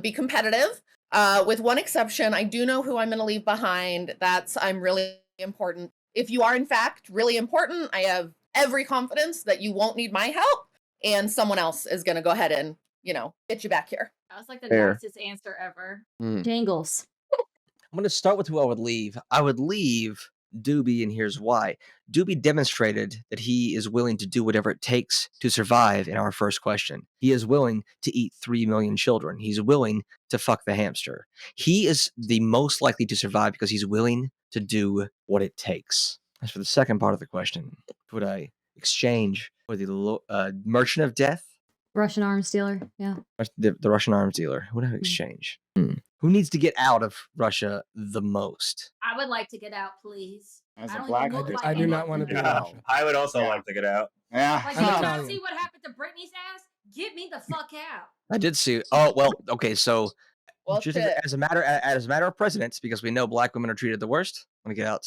S8: be competitive. With one exception, I do know who I'm going to leave behind. I'm really important. If you are in fact really important, I have every confidence that you won't need my help, and someone else is going to go ahead and get you back here.
S2: That was like the
S6: Fair.
S2: nicest answer ever.
S1: Jangles.
S7: I'm going to start with who I would leave. I would leave Doobie, and here's why. Doobie demonstrated that he is willing to do whatever it takes to survive in our first question. He is willing to eat 3 million children. He's willing to fuck the hamster. He is the most likely to survive because he's willing to do what it takes. As for the second part of the question, would I exchange for the merchant of death?
S1: Russian arms dealer. Yeah.
S7: The Russian arms dealer. Who would I exchange? Who needs to get out of Russia the most?
S2: I would like to get out, please.
S4: As
S2: I
S4: a
S2: don't
S4: black,
S2: even look like
S3: I do
S2: any
S3: not
S2: of
S3: want to
S2: them.
S3: be in
S5: Yeah,
S3: Russia.
S5: I would also
S4: Yeah.
S5: like to get out.
S4: Yeah.
S2: Like,
S3: I'm
S2: you
S3: Italian.
S2: not see what happened to Britney's ass? Get me the fuck out.
S7: I did see. Oh well. Okay, so
S8: Well,
S7: just
S8: shit.
S7: as a matter of precedence, because we know black women are treated the worst. I'm gonna get out.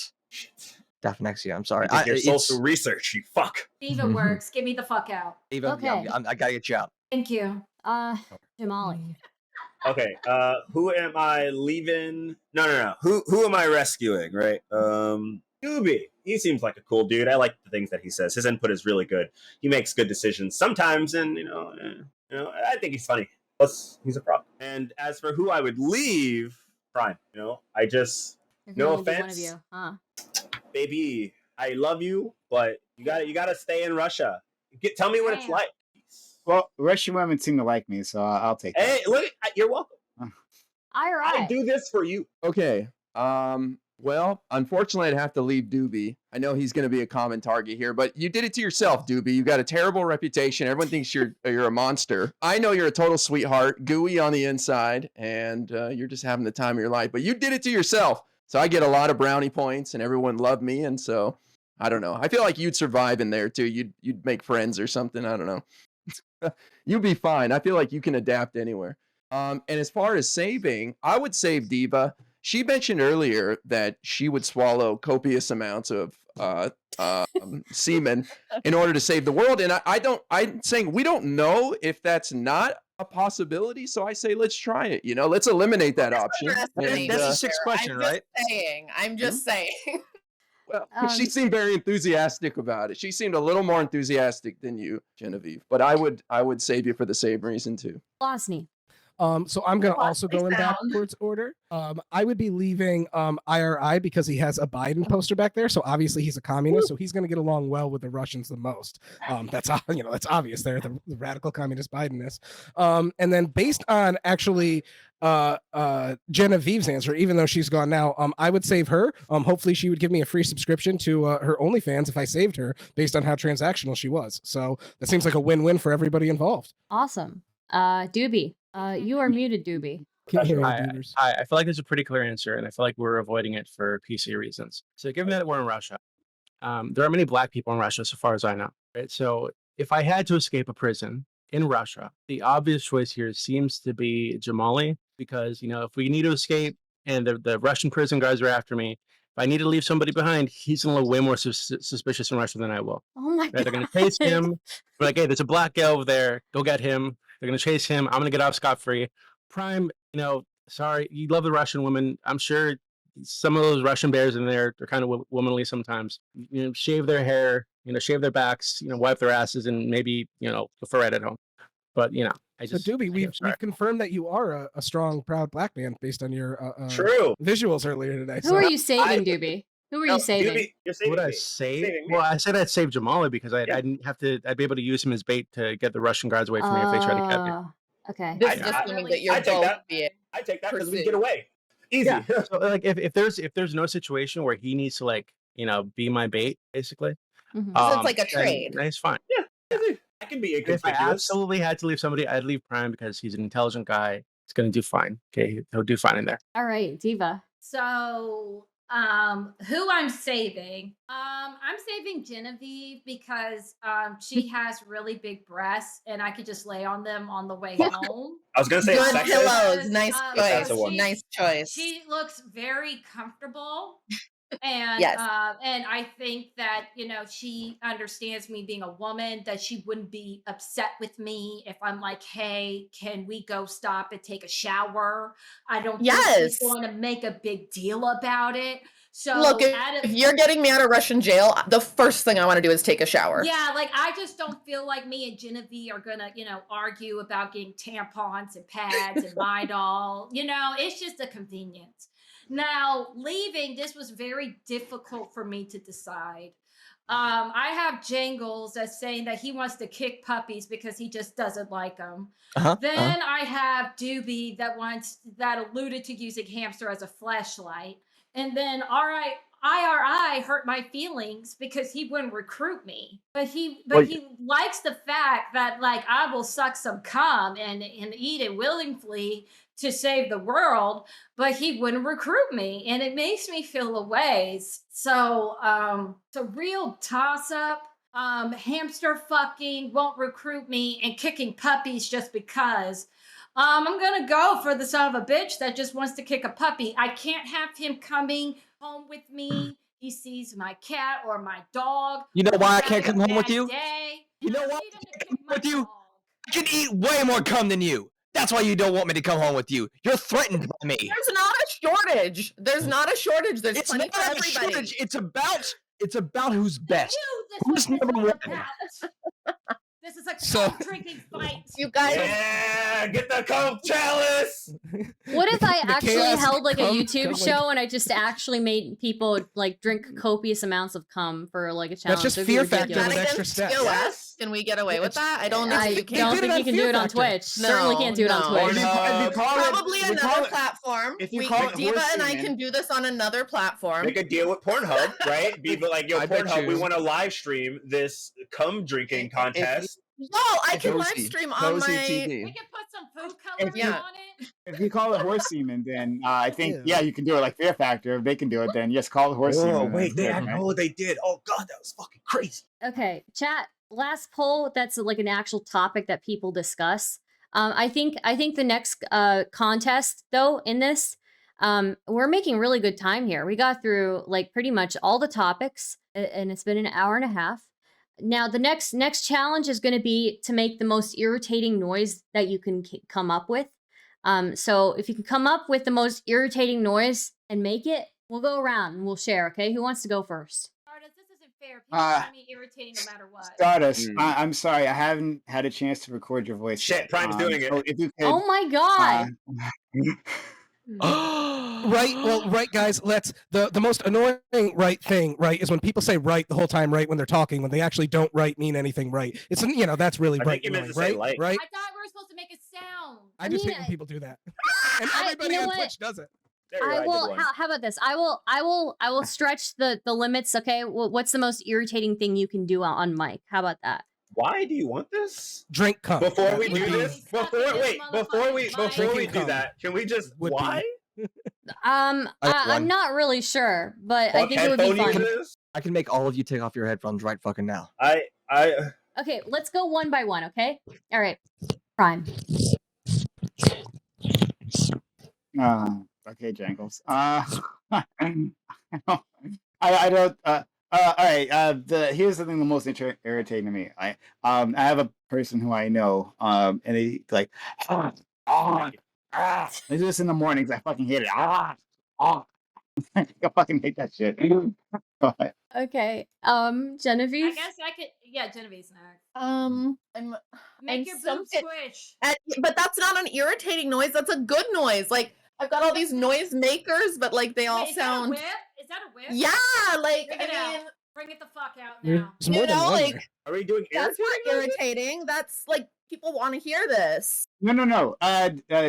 S7: Daphne, I'm sorry.
S5: You did your
S7: It's-
S5: social research, you fuck.
S2: Steve, it works. Get me the fuck out.
S7: Eva,
S1: Okay.
S7: I gotta get you out.
S2: Thank you.
S1: Jamali.
S5: Okay, who am I leaving? No. Who am I rescuing, right? Doobie. He seems like a cool dude. I like the things that he says. His input is really good. He makes good decisions sometimes, and I think he's funny. Plus, he's a prop. And as for who I would leave, Prime. I just
S1: There can
S5: No
S1: only be one of
S5: offense.
S1: you. Huh.
S5: baby, I love you, but you gotta stay in Russia. Tell me what it's
S2: Damn.
S5: like.
S4: Well, Russian women seem to like me, so I'll take that.
S5: Hey, look, you're welcome. I
S1: IRI.
S5: do this for you.
S6: Okay. Well, unfortunately, I'd have to leave Doobie. I know he's going to be a common target here, but you did it to yourself, Doobie. You got a terrible reputation. Everyone thinks you're a monster. I know you're a total sweetheart, gooey on the inside, and you're just having the time of your life. But you did it to yourself. So I get a lot of brownie points, and everyone loved me, and so I don't know. I feel like you'd survive in there too. You'd make friends or something. I don't know. You'll be fine. I feel like you can adapt anywhere. And as far as saving, I would save Diva. She mentioned earlier that she would swallow copious amounts of semen in order to save the world. And I'm saying we don't know if that's not a possibility. So I say, let's try it. Let's eliminate that option.
S8: Underestimating
S7: That's the
S8: her.
S7: sixth question,
S8: I'm
S7: right?
S8: just saying.
S6: Well,
S1: Um,
S6: she seemed very enthusiastic about it. She seemed a little more enthusiastic than you, Genevieve. But I would save you for the same reason too.
S1: Losny.
S3: So I'm gonna
S8: Watch
S3: also
S8: me
S3: go in
S8: sound.
S3: backwards order. I would be leaving IRI because he has a Biden poster back there. So obviously he's a communist, so he's gonna get along well with the Russians the most. That's that's obvious there, the radical communist Bidenness. And then based on actually Genevieve's answer, even though she's gone now, I would save her. Hopefully she would give me a free subscription to her OnlyFans if I saved her based on how transactional she was. So that seems like a win-win for everybody involved.
S1: Awesome. Doobie. You are muted, Doobie.
S3: Can't hear you,
S9: I
S3: dudes.
S9: feel like there's a pretty clear answer, and I feel like we're avoiding it for PC reasons. So, given that we're in Russia, there are many black people in Russia, so far as I know. Right? So, if I had to escape a prison in Russia, the obvious choice here seems to be Jamali, because if we need to escape and the Russian prison guards are after me, if I need to leave somebody behind, he's gonna look way more suspicious in Russia than I will.
S1: Oh my
S9: Right?
S1: god.
S9: They're gonna chase him. We're like, hey, there's a black guy over there. Go get him. They're gonna chase him. I'm gonna get off scot-free. Prime, sorry, you love the Russian women. I'm sure some of those Russian bears in there are kind of womanly sometimes. Shave their hair, shave their backs, wipe their asses, and maybe go for right at home. But
S3: So Doobie, we've confirmed that you are a strong, proud black man based on your
S5: True.
S3: visuals earlier today.
S1: Who are you saving, Doobie? Who are you saving?
S5: Doobie, you're saving
S9: Would I
S5: me.
S9: save?
S5: Saving me.
S9: Well, I said I'd save Jamali because I'd be able to use him as bait to get the Russian guards away from me if they try to get me.
S1: Okay.
S8: This is assuming that you're
S5: I take
S8: both
S5: that.
S8: being
S5: I take that because we
S8: pursued.
S5: get away. Easy.
S9: Yeah. So like if there's no situation where he needs to like be my bait basically,
S1: Mhm.
S8: So it's like a trade.
S9: then it's fine.
S5: Easy. I can be
S9: If I
S5: inconspicuous.
S9: absolutely had to leave somebody, I'd leave Prime because he's an intelligent guy. He's gonna do fine. Okay, he'll do fine in there.
S1: All right, Diva.
S2: So, who I'm saving? I'm saving Genevieve because she has really big breasts, and I could just lay on them on the way home.
S5: I was gonna say
S8: Good
S5: sexist.
S8: pillows. Nice
S5: that's
S8: choice.
S5: a one.
S8: Nice choice.
S2: She looks very comfortable. And
S8: Yes.
S2: and I think that she understands me being a woman, that she wouldn't be upset with me if I'm like, hey, can we go stop and take a shower? I don't think she's
S8: Yes.
S2: going to make a big deal about it. So
S8: Look, if you're getting me out of Russian jail, the first thing I want to do is take a shower.
S2: yeah, like I just don't feel like me and Genevieve are gonna, argue about getting tampons and pads and Midol. It's just a convenience. Now, leaving, this was very difficult for me to decide. I have Jangles as saying that he wants to kick puppies because he just doesn't like them. Then I have Doobie that alluded to using hamster as a fleshlight. And then IRI hurt my feelings because he wouldn't recruit me. But he likes the fact that like I will suck some cum and eat it willingly to save the world, but he wouldn't recruit me, and it makes me feel a ways. So it's a real toss-up. Hamster fucking won't recruit me, and kicking puppies just because. I'm gonna go for the son of a bitch that just wants to kick a puppy. I can't have him coming home with me. He sees my cat or my dog.
S10: You know why I
S2: He's
S10: can't
S2: having
S10: come
S2: a
S10: home with
S2: bad
S10: you?
S2: day,
S10: You know
S2: and I
S10: why
S2: need him to
S10: I can't
S2: kick
S10: come
S2: my
S10: with you?
S2: dog.
S10: I can eat way more cum than you. That's why you don't want me to come home with you. You're threatened by me.
S8: There's not a shortage. There's not a shortage. There's
S10: It's
S8: plenty
S10: not
S8: for
S10: a
S8: everybody.
S10: shortage. It's about who's best.
S2: This
S10: Who's number
S2: all
S10: one?
S2: about. This is a
S3: So-
S2: drinking fight.
S8: You guys,
S5: Yeah, get the Coke chalice.
S1: What if I
S3: The
S1: actually
S3: chaos
S1: held like a
S3: cum
S1: YouTube
S3: going.
S1: show and I just actually made people like drink copious amounts of cum for like a challenge?
S3: That's just
S1: It'd be
S3: fear factor
S1: ridiculous.
S3: with
S8: not
S3: extra
S8: against
S3: steps.
S8: TOS.
S5: Yes.
S8: Can we get away with that? I don't
S1: I
S8: think you
S1: don't
S8: can.
S3: did it
S1: think
S3: on
S1: you can do
S3: Fear
S1: it on
S3: Factor.
S1: Twitch.
S8: No,
S1: Certainly can't do it on
S8: no.
S1: Twitch.
S4: If you call it-
S8: Probably
S4: if you call
S8: another
S4: it-
S8: platform.
S4: if you call it
S8: Diva
S4: horse
S8: and I
S4: semen-
S8: can do this on another platform.
S5: Make a deal with Pornhub, right? Be like, yo,
S6: I bet
S5: Pornhub, we
S6: you-
S5: want to live stream this cum drinking contest.
S8: No, I can live
S6: Cozy.
S8: stream on
S6: Cozy
S8: my.
S6: TV.
S2: We can put some food coloring
S8: Yeah.
S2: on it.
S4: If you call it horse semen, then I think
S3: Yeah.
S4: you can do it like Fear Factor. If they can do it, then yes, call it horse semen.
S5: Oh
S4: and
S5: wait,
S4: that's
S5: they
S4: good,
S5: I
S4: right?
S5: know they did. Oh god, that was fucking crazy.
S1: Okay, chat. Last poll. That's like an actual topic that people discuss. I think the next contest though in this, we're making really good time here. We got through like pretty much all the topics, and it's been an hour and a half. Now the next challenge is going to be to make the most irritating noise that you can come up with. So if you can come up with the most irritating noise and make it, we'll go around and we'll share. Okay, who wants to go first?
S2: Stardust, this isn't fair. People find me irritating no matter what.
S4: Stardust,
S6: Mm.
S4: I'm sorry, I haven't had a chance to record your voice.
S5: Shit,
S4: yet.
S5: Prime's doing it.
S4: So if you could,
S1: Oh my god!
S3: Right, guys. Let's the most annoying right thing, right, is when people say right the whole time, right, when they're talking, when they actually don't right mean anything right. It's that's really
S5: I
S3: right.
S5: think you meant
S3: annoying,
S5: to say
S3: right,
S5: light.
S3: right.
S2: I thought we were supposed to make a sound.
S3: I just
S1: mean,
S3: hate when people do that, and
S1: I-
S3: everybody
S1: you know
S3: on
S1: what?
S3: Twitch does it.
S5: There you go,
S1: I
S5: did
S1: will.
S5: one.
S1: How about this? I will stretch the limits. Okay. What's the most irritating thing you can do on mic? How about that?
S5: Why do you want this?
S3: Drink cum.
S5: Before we
S3: That
S5: do
S3: would be-
S5: this, before we
S3: Drinking
S5: do
S3: cum
S5: that, can we just
S3: would be-
S5: why?
S10: I have
S1: I'm
S10: one.
S1: not really sure, but I
S5: Fuck
S1: think it would be
S5: headphone
S1: fun.
S5: users?
S10: I can make all of you take off your headphones right fucking now.
S5: I
S1: Okay, let's go one by one. Okay. All right. Prime.
S4: Okay, Jangles. I don't. All right. Here's the thing. The most irritating to me. I have a person who I know. And they like. They do this in the mornings. I fucking hate it. I fucking hate that shit.
S1: Okay. Genevieve.
S2: I guess I could. Yeah, Genevieve's next.
S8: I'm
S2: Make
S8: I'm
S2: your boobs
S8: something-
S2: squish.
S8: but that's not an irritating noise. That's a good noise. Like I've got all these noise makers, but like they all
S2: Wait, is that a
S8: sound.
S2: whip? Is that a whip?
S8: Yeah, like
S2: Bring
S8: I
S2: it out.
S8: mean,
S2: Bring it the fuck out now.
S3: There's more
S8: you
S3: than
S8: know,
S3: one
S8: like
S3: there.
S5: Are we doing
S8: that's
S5: irritating
S8: not
S5: noises?
S8: irritating. That's like people want to hear this.
S4: No.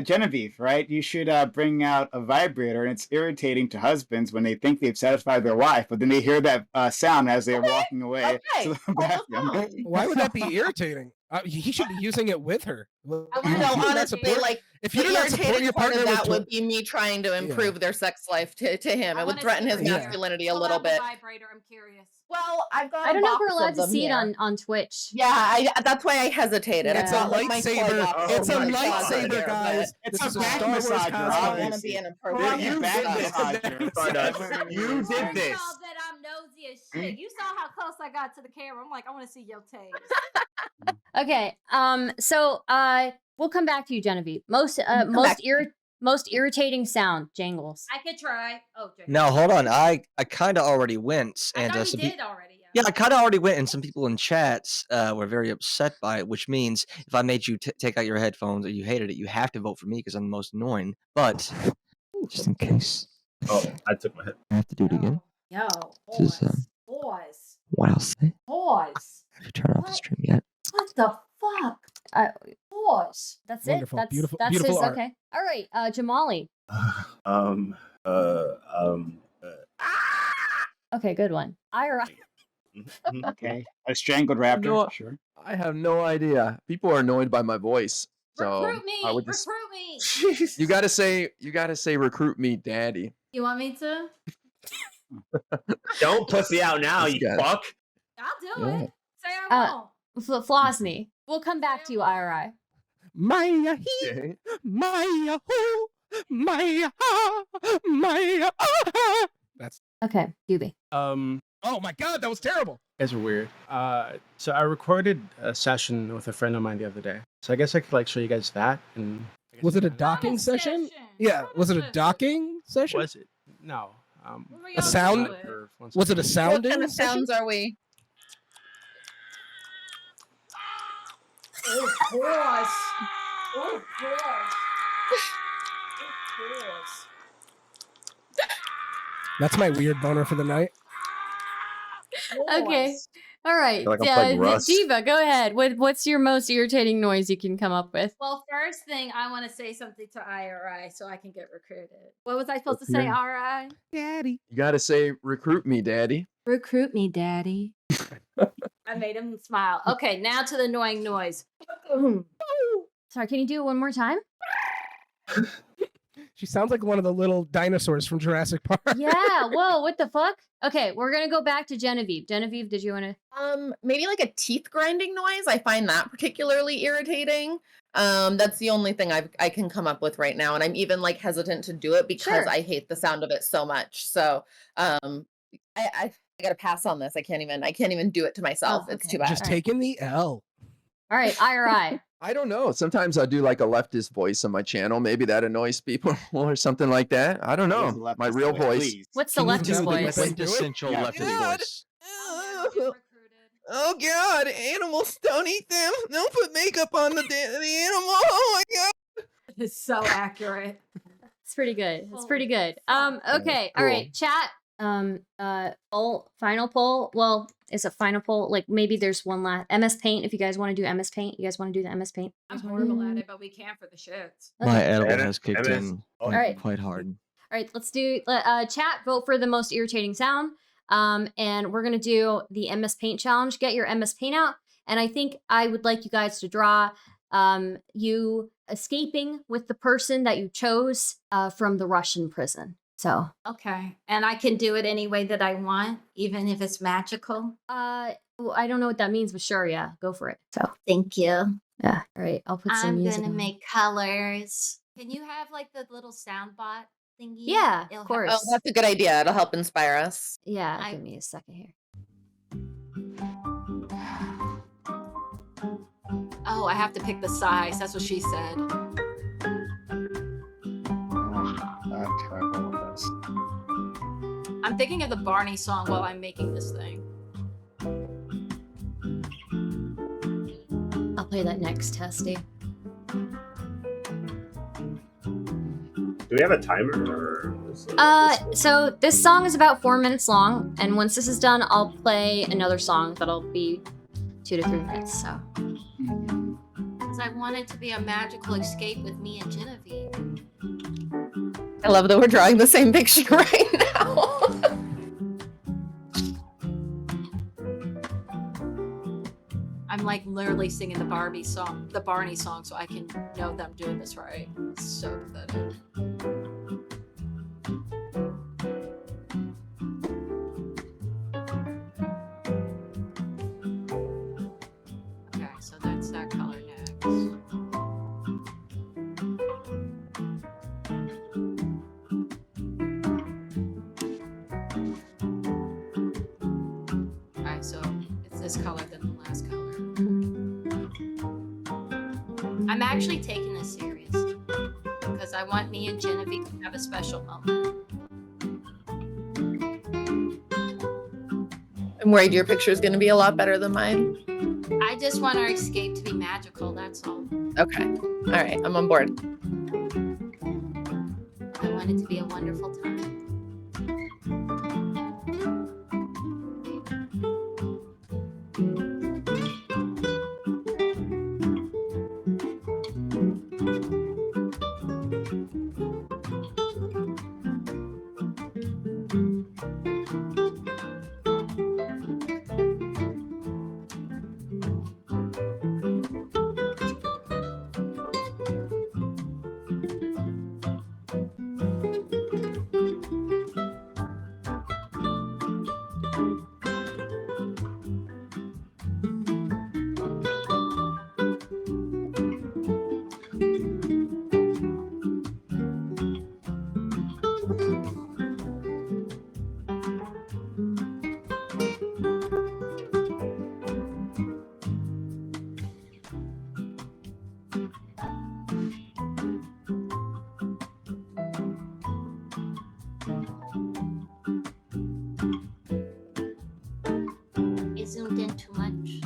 S4: Genevieve, right? You should bring out a vibrator, and it's irritating to husbands when they think they've satisfied their wife, but then they hear that sound as they're walking away to the bathroom.
S3: Why would that be irritating? He should be using it with her.
S2: I
S3: If
S2: wanna
S3: you do
S8: No,
S3: not
S8: honestly,
S3: support-
S8: like
S3: if
S8: the
S3: you do not support
S8: irritating
S3: your
S8: part
S3: partner
S8: of
S3: with
S8: that
S3: to-
S8: would be me trying to improve their sex life to him.
S2: I
S8: It would
S2: wanna
S8: threaten
S2: see
S8: his
S2: it.
S3: Yeah.
S8: masculinity a
S2: Pull
S8: little
S2: out the
S8: bit.
S2: vibrator. I'm curious.
S8: Well, I've got.
S1: I don't know if
S8: box
S1: we're allowed
S8: of
S1: to
S8: them
S1: see it
S8: here.
S1: on Twitch.
S8: Yeah, that's why I hesitated.
S1: Yeah.
S8: I've
S3: It's a
S8: got, like, my toy
S3: lightsaber.
S8: box
S3: It's a
S8: in my closet
S3: lightsaber,
S8: here,
S3: guys.
S4: It's
S3: This
S4: a
S3: is a
S4: back
S3: Star Wars
S4: massager,
S8: but I don't want to
S4: obviously.
S8: be an
S4: Yeah,
S8: inappropriate.
S4: you
S8: stuff.
S4: did this.
S5: Stardust.
S2: I
S5: You did
S2: told
S5: this.
S2: y'all that I'm nosy as shit. You saw how close I got to the camera. I'm like, I want to see your taste.
S1: Okay. So we'll come back to you, Genevieve. Most irritating sound, Jangles.
S2: I could try. Oh, Jake.
S7: Now hold on, I kind of already went,
S2: I
S7: and
S2: thought
S7: some
S2: he
S7: peo-
S2: did already.
S7: yeah, I kind of already went, and some people in chats were very upset by it, which means if I made you take out your headphones or you hated it, you have to vote for me because I'm the most annoying. But just in case,
S5: Oh, I took my head.
S7: I have to do it again.
S2: Yo,
S7: This is,
S2: boys,
S7: What I'll say?
S2: boys.
S7: Have you turned off the
S2: What?
S7: stream yet?
S2: What the fuck? Boys.
S1: That's
S3: Wonderful,
S1: it.
S3: beautiful-
S1: That's
S3: beautiful
S1: his.
S3: art.
S1: Okay. All right. Jamali. Okay, good one. Ira.
S4: Okay, a strangled raptor.
S6: No.
S4: Sure.
S6: I have no idea. People are annoyed by my voice. So
S2: Recruit me.
S6: I would just,
S2: Recruit me.
S6: you gotta say recruit me, daddy.
S2: You want me to?
S5: Don't pussy out now,
S6: This
S5: you
S6: guy.
S5: fuck.
S2: I'll do
S6: Yeah.
S2: it. Say I won't.
S1: Flosney. We'll come back to you, Ira.
S3: Maya he,
S6: Okay.
S3: Maya ho, Maya ha, Maya ah. That's.
S1: Okay, Doobie.
S3: Oh my God, that was terrible.
S9: You guys are weird. So I recorded a session with a friend of mine the other day. So I guess I could like show you guys that. And I guess
S3: Was it a
S9: you can-
S3: docking session? Yeah. Was it a docking session?
S9: Was it? No.
S2: What were
S3: A
S2: y'all
S3: sound?
S2: doing?
S3: Was it a
S8: What
S3: sounding
S8: kind of
S3: session?
S8: sounds are we?
S2: Oh, boys. Oh, boys. Oh, boys.
S3: That's my weird boner for the night.
S1: Okay. All right.
S5: feel like I'm playing Rust.
S1: Diva, go ahead. What's your most irritating noise you can come up with?
S2: Well, first thing, I want to say something to IRI so I can get recruited. What was I supposed to
S6: Okay.
S2: say, IRI?
S3: Daddy.
S6: You gotta say recruit me, daddy.
S1: Recruit me, daddy.
S2: I made him smile. Okay, now to the annoying noise.
S1: Sorry, can you do it one more time?
S3: She sounds like one of the little dinosaurs from Jurassic Park.
S1: Yeah. Whoa, what the fuck? Okay, we're gonna go back to Genevieve. Genevieve, did you wanna
S8: Maybe like a teeth grinding noise. I find that particularly irritating. That's the only thing I can come up with right now, and I'm even like hesitant to do it because
S1: Sure.
S8: I hate the sound of it so much. So, I gotta pass on this. I can't even do it to myself.
S1: Oh,
S8: It's
S1: okay.
S8: too bad.
S3: Just taking the L.
S1: All right, IRI.
S6: I don't know. Sometimes I do like a leftist voice on my channel. Maybe that annoys people or something like that. I don't
S4: What is
S6: know.
S4: the
S6: My
S4: leftist
S6: real voice.
S4: please?
S1: What's the
S3: Can you
S1: leftist
S3: do the
S1: voice?
S3: Let's do it?
S7: Quintessential
S4: Yeah.
S7: leftist
S6: God.
S7: voice.
S2: I'll never get recruited.
S6: Oh God! Animals, don't eat them. Don't put makeup on the animal. Oh my God!
S2: It's so accurate.
S1: It's pretty good. It's pretty
S2: Holy
S1: good.
S2: fuck.
S1: Okay, all right, chat. Final poll. Well, it's a final poll. Like maybe there's one last MS Paint. If you guys want to do MS Paint, you guys want to do the MS Paint.
S2: I'm horrible at it, but we can for the shits.
S7: My
S1: Okay.
S7: edible
S5: MS
S7: has kicked in
S5: All
S1: right.
S7: quite hard.
S1: All right, let's do chat. Vote for the most irritating sound. And we're gonna do the MS Paint challenge. Get your MS Paint out, and I think I would like you guys to draw you escaping with the person that you chose from the Russian prison. So,
S2: Okay. And I can do it any way that I want, even if it's magical.
S1: well, I don't know what that means, but sure, yeah, go for it. So,
S2: Thank you.
S1: yeah, all right, I'll put some
S2: I'm
S1: music.
S2: gonna
S1: on.
S2: make colors. Can you have like the little sound bot thingy?
S1: Yeah,
S2: It'll
S1: of
S2: help-
S1: course.
S8: Oh, that's a good idea. It'll help inspire us.
S1: Yeah,
S2: I-
S1: give me a second here.
S2: Oh, I have to pick the size. That's what she said.
S4: Terrible with this.
S2: I'm thinking of the Barney song while I'm making this thing.
S1: I'll play that next, Testy.
S5: Do we have a timer? Or
S1: So this song is about 4 minutes long, and once this is done, I'll play another song that'll be 2 to 3 minutes. So.
S2: Because I want it to be a magical escape with me and Genevieve.
S8: I love that we're drawing the same picture right now.
S2: I'm like literally singing the Barney song, so I can know that I'm doing this right. It's so pathetic. Okay, so that's that color next. Alright, so it's this color then the last color. I'm actually taking this serious because I want me and Genevieve to have a special moment.
S8: I'm worried your picture is going to be a lot better than mine.
S2: I just want our escape to be magical, that's all.
S8: Okay. All right. I'm on board.
S2: I want it to be a wonderful time. It zoomed in too much.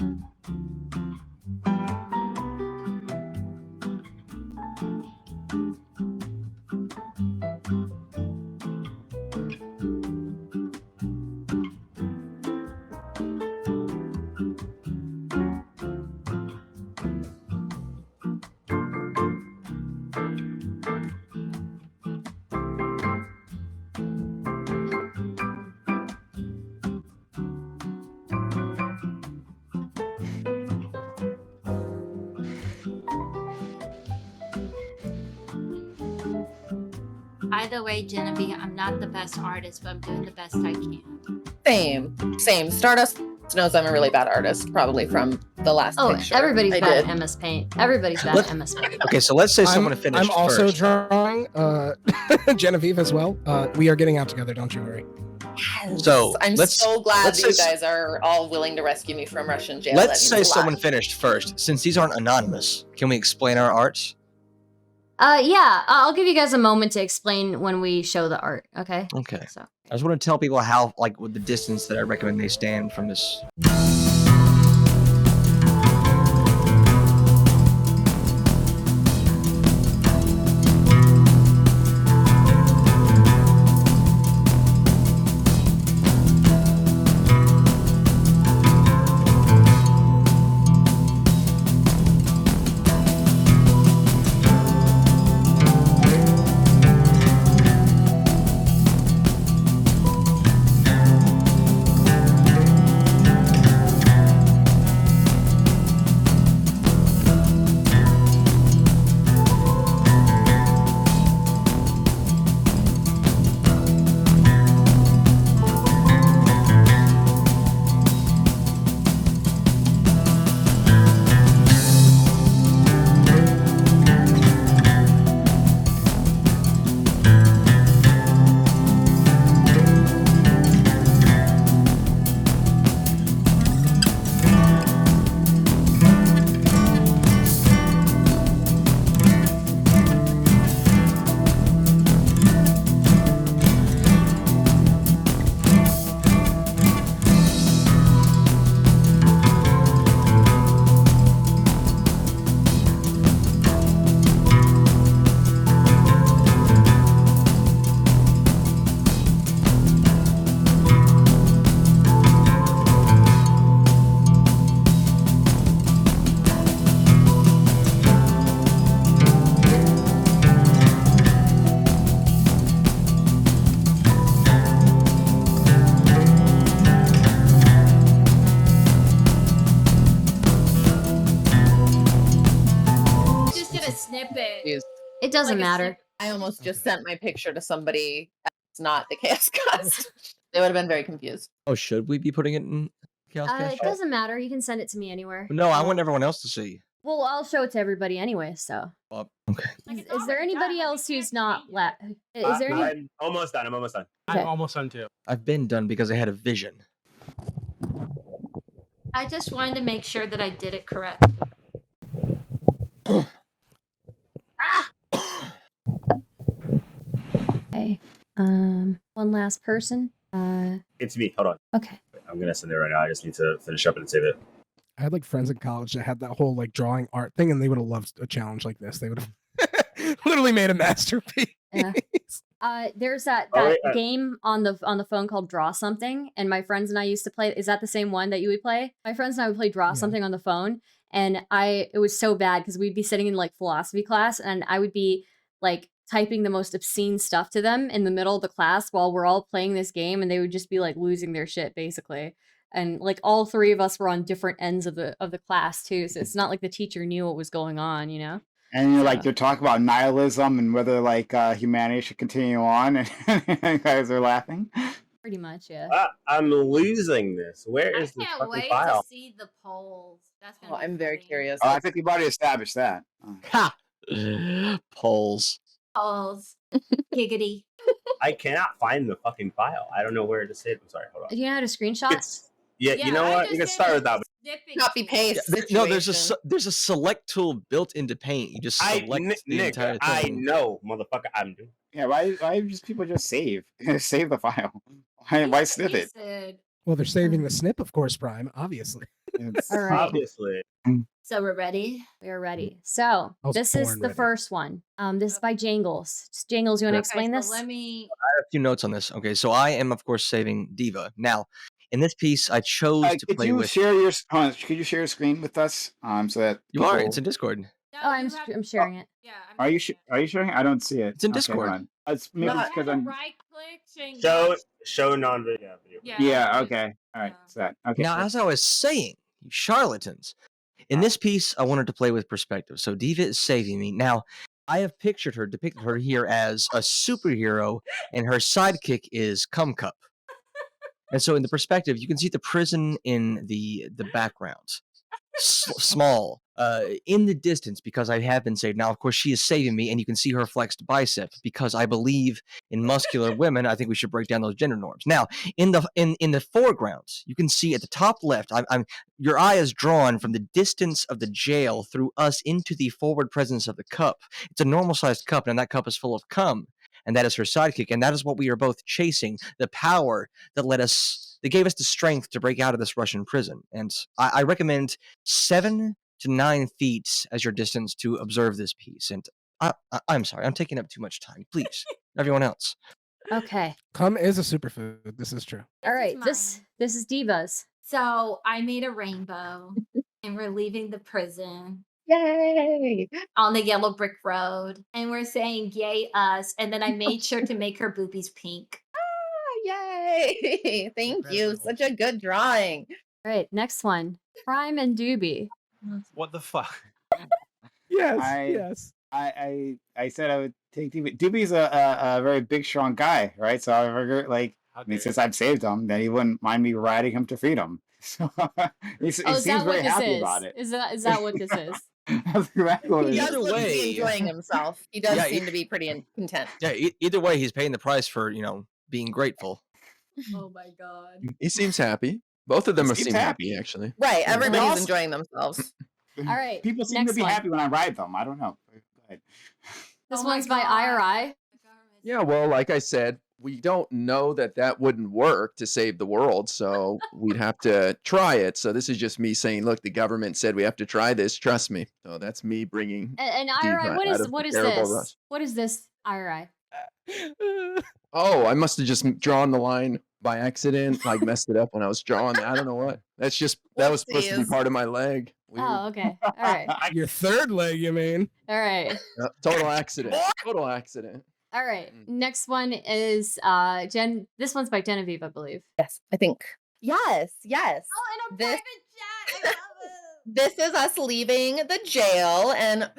S2: Either way, Genevieve, I'm not the best artist, but I'm doing the best I can.
S8: Same. Stardust knows I'm a really bad artist, probably from the last picture.
S1: Everybody's
S8: I
S1: bad
S8: did.
S1: at MS Paint. Everybody's bad at MS Paint.
S7: Okay, so let's say someone finished
S3: I'm also
S7: first.
S3: drawing Genevieve as well. We are getting out together, don't you worry.
S7: So
S8: I'm
S7: let's-
S8: so glad
S7: let's
S8: that you
S7: say-
S8: guys are all willing to rescue me from Russian jail.
S7: Let's
S8: That
S7: say
S8: means a lot.
S7: someone finished first. Since these aren't anonymous, can we explain our arts?
S1: Yeah, I'll give you guys a moment to explain when we show the art, okay?
S7: Okay.
S1: So.
S7: I just want to tell people how, like, with the distance that I recommend they stand from this.
S8: confused.
S1: It doesn't
S2: Like a
S1: matter.
S8: I almost just sent my picture to somebody that's not the Chaoscast. They would have been very confused.
S7: Oh, should we be putting it in Chaos Cast
S1: It
S7: chat?
S1: doesn't matter. You can send it to me anywhere.
S7: No, I want everyone else to see.
S1: Well, I'll show it to everybody anyway. So,
S7: Well, okay.
S1: is there anybody else who's not? Is there any?
S5: I'm almost done. I'm almost done.
S1: Okay.
S9: I'm almost done too.
S7: I've been done because I had a vision.
S2: I just wanted to make sure that I did it correct.
S1: Okay. One last person.
S5: It's me. Hold on.
S1: Okay.
S5: I'm gonna send it right now. I just need to finish up and save it.
S3: I had like friends in college that had that whole like drawing art thing, and they would have loved a challenge like this. They would have literally made a masterpiece.
S1: Yeah. There's that
S5: Oh, wait,
S1: game on the phone called Draw Something, and my friends and I used to play. Is that the same one that you would play? My friends and I would play Draw
S3: Yeah.
S1: Something on the phone, and it was so bad because we'd be sitting in like philosophy class, and I would be like typing the most obscene stuff to them in the middle of the class while we're all playing this game, and they would just be like losing their shit basically. And like all three of us were on different ends of the class too, so it's not like the teacher knew what was going on, you know.
S4: And you're like
S1: So-
S4: they're talking about nihilism and whether like humanity should continue on, and you guys are laughing.
S1: Pretty much, yeah.
S5: I'm losing this. Where
S2: I
S5: is this
S2: can't
S5: fucking
S2: wait
S5: file?
S2: to see the polls. That's gonna
S8: Oh,
S2: be
S8: I'm very
S2: funny.
S8: curious.
S4: Oh, I think we've already established that.
S7: Ha! Polls.
S2: Polls. Giggity.
S5: I cannot find the fucking file. I don't know where to save. I'm sorry. Hold on.
S1: Do you know how to screenshot?
S5: It's, you know
S2: I
S5: what?
S2: just
S5: You can
S2: did
S5: start
S2: a
S5: with that.
S2: snipping
S8: Copy
S2: tool.
S8: paste.
S7: No, there's
S8: situation.
S7: there's a select tool built into Paint. You just select the
S5: Nick,
S7: entire
S5: I
S7: thing.
S5: know, motherfucker. I'm doing.
S4: Yeah, why just people just save save the file? Why snip
S2: You
S4: it?
S2: said-
S3: Well, they're saving the snip, of course, Prime, obviously.
S4: It's-
S1: All right.
S5: Obviously.
S2: So we're ready.
S1: We are ready. So
S3: I was
S1: this is
S3: born
S1: the
S3: ready.
S1: first one. This is by Jangles. Jangles, you want to explain
S2: Okay,
S1: this?
S2: so let me.
S7: A few notes on this. Okay, so I am of course saving Diva. Now, in this piece, I chose to
S4: could
S7: play
S4: you
S7: with.
S4: share your could you share your screen with us? So that
S7: You are.
S4: people-
S7: It's in Discord.
S2: No,
S1: Oh, I'm
S2: you have-
S1: I'm sharing it.
S2: Yeah.
S4: Are you are you sharing? I don't see it.
S7: It's in
S4: Okay,
S7: Discord.
S4: hold on. It's maybe
S8: Not-
S4: it's because I'm.
S2: right click. Change.
S5: Show non-video.
S4: Yeah. Okay. All right. So that. Okay.
S7: Now, as I was saying, you charlatans, in this piece, I wanted to play with perspective. So Diva is saving me. Now, I have depicted her here as a superhero, and her sidekick is Cum Cup. And so in the perspective, you can see the prison in the background. Small. In the distance, because I have been saved. Now, of course, she is saving me, and you can see her flexed bicep because I believe in muscular women. I think we should break down those gender norms. Now, in the foreground, you can see at the top left, your eye is drawn from the distance of the jail through us into the forward presence of the cup. It's a normal sized cup, and that cup is full of cum, and that is her sidekick, and that is what we are both chasing. The power that gave us the strength to break out of this Russian prison. And I recommend 7 to 9 feet as your distance to observe this piece. And I'm sorry, I'm taking up too much time. Please, everyone else.
S1: Okay.
S3: Cum is a superfood. This is true.
S1: All right.
S2: mine.
S1: This is Divas.
S2: So I made a rainbow, and we're leaving the prison
S8: Yay!
S2: on the yellow brick road, and we're saying "Yay us!" And then I made sure to make her boobies pink.
S8: Yay! Thank you. Such a good drawing.
S1: All right. Next one. Prime and Doobie.
S9: What the fuck?
S3: Yes.
S4: I-
S3: yes.
S4: I said I would take Doobie. Doobie's a very big, strong guy, right? So I figured, like,
S9: How
S4: I mean,
S9: dare
S4: since I've saved him, then he wouldn't mind me riding him to freedom. So he
S1: Is
S4: seems
S1: that what
S4: very
S1: this
S4: happy
S1: is?
S4: about it.
S1: Is that what this is?
S4: That's exactly what it
S8: He
S4: is.
S8: does
S7: Either
S8: look to
S7: way-
S8: be enjoying himself. He does
S7: Yeah,
S8: seem to be pretty content.
S7: Yeah, either way, he's paying the price for, being grateful.
S2: Oh my god!
S6: He seems happy. Both of them
S4: He
S6: seem
S4: seems
S6: happy,
S4: happy.
S6: actually.
S8: Right.
S3: Yeah.
S8: Everybody's
S4: Also-
S8: enjoying themselves.
S1: All right.
S4: People seem
S1: next
S4: to be
S1: one.
S4: happy when I ride them. I don't know. Go ahead.
S1: This
S2: Oh my
S1: one's by
S2: God.
S1: IRI.
S6: Yeah, well, like I said, we don't know that wouldn't work to save the world, so we'd have to try it. So this is just me saying, look, the government said we have to try this. Trust me. So that's me bringing.
S1: And
S6: Diva
S1: IRI,
S6: out of
S1: what
S6: the
S1: is
S6: terrible
S1: this?
S6: rust.
S1: What is this, IRI?
S6: Oh, I must have just drawn the line by accident, like messed it up when I was drawing. I don't know what. That was supposed to be
S8: Whoopsies.
S6: part of my leg. Weird.
S1: Oh, okay. All right.
S3: Your third leg, you mean?
S1: All right.
S6: Total accident. Total accident.
S1: All right.
S6: Mm.
S1: Next one is this one's by Genevieve, I believe.
S8: Yes, I think. Yes, yes.
S2: Oh, and a
S8: This-
S2: private jet. I love it.
S8: This is us leaving the jail, and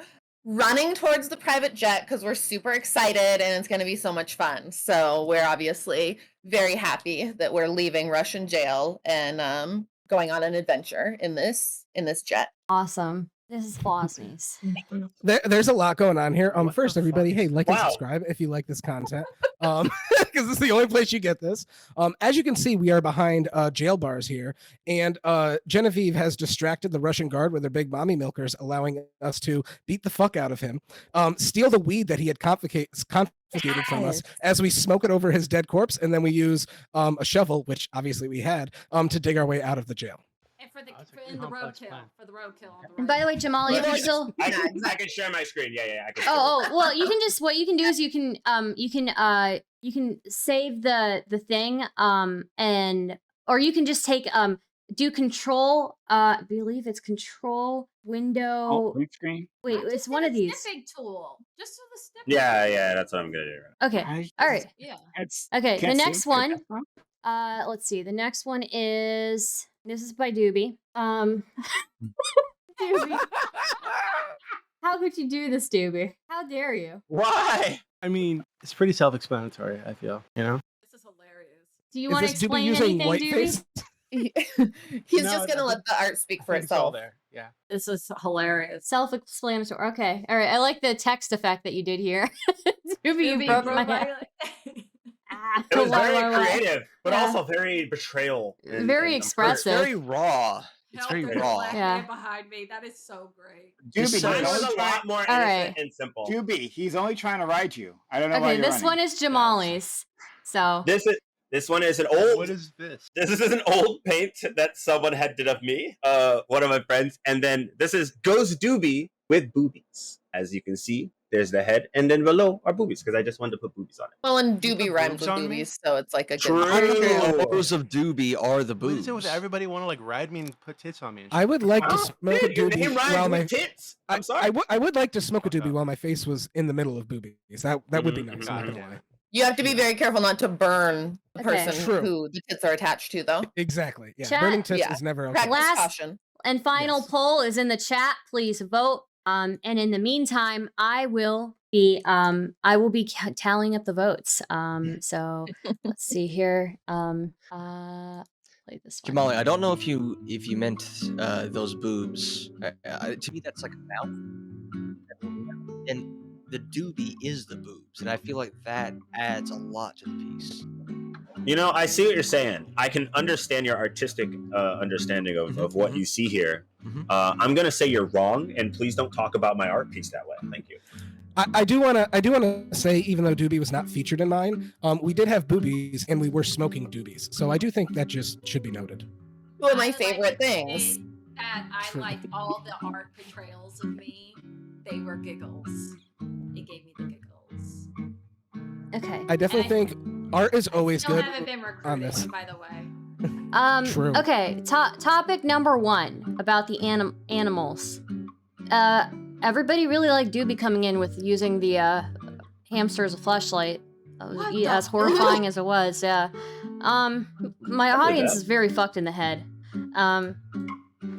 S8: running towards the private jet because we're super excited and it's going to be so much fun. So we're obviously very happy that we're leaving Russian jail and going on an adventure in this jet.
S1: Awesome. This is Flosnies.
S3: There's a lot going on here.
S9: What
S3: First,
S9: the
S3: everybody,
S9: fuck?
S3: hey, like and
S5: Wow.
S3: subscribe if you like this content, because it's the only place you get this. As you can see, we are behind jail bars here, and Genevieve has distracted the Russian guard with their big mommy milkers, allowing us to beat the fuck out of him, steal the weed that he had confiscated from us as we smoke it over his dead corpse, and then we use a shovel, which obviously we had, to dig our way out of the jail.
S2: And for the
S9: That's a
S2: in the
S9: complex
S2: roadkill,
S9: plan.
S2: for the roadkill. On the
S1: And by the way,
S2: road.
S1: Jamali, if you're still
S5: I can share my screen. Yeah, I can.
S1: oh, well, you can just what you can do is you can save the thing and or you can just take do control I believe it's control window.
S4: Oh, blue screen.
S1: Wait,
S2: Just
S1: it's
S2: do
S1: one
S2: the
S1: of these.
S2: Snipping tool. Just do the snipping.
S5: Yeah, that's what I'm gonna do.
S1: Okay. All right.
S2: Yeah.
S1: Okay, the
S4: Can't see
S1: next
S4: it.
S1: one. Let's see. The next one is this is by Doobie. Doobie. How could you do this, Doobie? How dare you?
S10: Why?
S9: I mean, it's pretty self-explanatory. I feel, you know.
S2: This is hilarious.
S1: Do you
S3: Is
S1: want to
S3: this Doobie
S1: explain
S3: using
S1: anything,
S3: whiteface?
S1: Doobie?
S8: He's
S9: No,
S8: just going to let the art speak for
S9: I think it's all
S8: itself.
S9: there. Yeah.
S2: This is hilarious.
S1: Self-explanatory. Okay. All right. I like the text effect that you did here. Doobie, you broke my head. Ah,
S5: It was
S1: why,
S5: very
S1: why, why?
S5: creative, but
S1: Yeah.
S5: also very betrayal.
S1: Very
S10: It's
S1: expressive.
S10: very raw. It's very
S2: There's a
S10: raw.
S2: black
S1: Yeah.
S2: man behind me. That is so great.
S10: Just
S4: Doobie,
S10: so-
S5: Mine
S4: he's
S5: was
S4: only
S5: a lot
S4: trying-
S5: more
S1: All
S5: innocent
S1: right.
S5: and simple.
S4: Doobie, he's only trying to ride you. I don't know why
S1: Okay,
S4: you're
S1: this one
S4: running.
S1: is Jamali's. So
S5: This one is an old.
S9: What is this?
S5: This is an old paint that someone had did of me, one of my friends, and then this is Goes Doobie with boobies. As you can see, there's the head, and then below are boobies because I just wanted to put boobies on it.
S8: Well, and
S9: You
S8: Doobie
S9: put
S8: rhymes
S9: boobs
S8: with
S9: on me?
S8: boobies, so it's like a
S5: True.
S8: good.
S10: The photos of Doobie are the
S9: What is
S10: boobs.
S9: it with everybody want to like ride me and put tits on me? And
S3: I would like to
S5: Oh,
S3: smoke a
S5: dude, your
S3: doobie
S5: name rhymes
S3: while
S5: with
S3: my
S5: tits. I'm sorry.
S3: I would like to smoke a doobie while my face was in the middle of boobies. That would be
S5: Mhm.
S3: nice.
S9: God
S3: I'm not gonna
S9: damn
S3: lie.
S9: it.
S8: You have to be very careful not to burn the
S1: Okay.
S8: person
S3: True.
S8: who the tits are attached to, though.
S3: Exactly. Yeah.
S1: Chat-
S3: Burning tits
S8: yeah.
S3: is never okay.
S8: Practice
S1: Last-
S8: caution.
S1: and final
S3: Yes.
S1: poll is in the chat. Please vote. And in the meantime, I will be tallying up the votes. So let's see here. Play this one.
S7: Jamali, I don't know if you meant those boobs. To me, that's like a mouth, and the doobie is the boobs, and I feel like that adds a lot to the piece.
S5: You know, I see what you're saying. I can understand your artistic understanding of what you see here.
S7: Mhm.
S5: I'm gonna say you're wrong, and please don't talk about my art piece that way. Thank you.
S3: I do want to say, even though doobie was not featured in mine, we did have boobies and we were smoking doobies. So I do think that just should be noted.
S8: One of
S2: I
S8: my
S2: would like
S8: favorite
S2: to say
S8: things.
S2: That I
S3: True.
S2: liked all the art portrayals of me. They were giggles. It gave me the giggles.
S1: Okay.
S3: I definitely think art is always
S2: Still
S3: good
S2: haven't been
S3: on this.
S2: recruited, by the way.
S3: True.
S1: Okay. Topic number 1 about the animals. Everybody really liked Doobie coming in with using the hamster as a fleshlight.
S2: What the
S1: As horrifying as it was, yeah. My audience
S5: that.
S1: is very fucked in the head.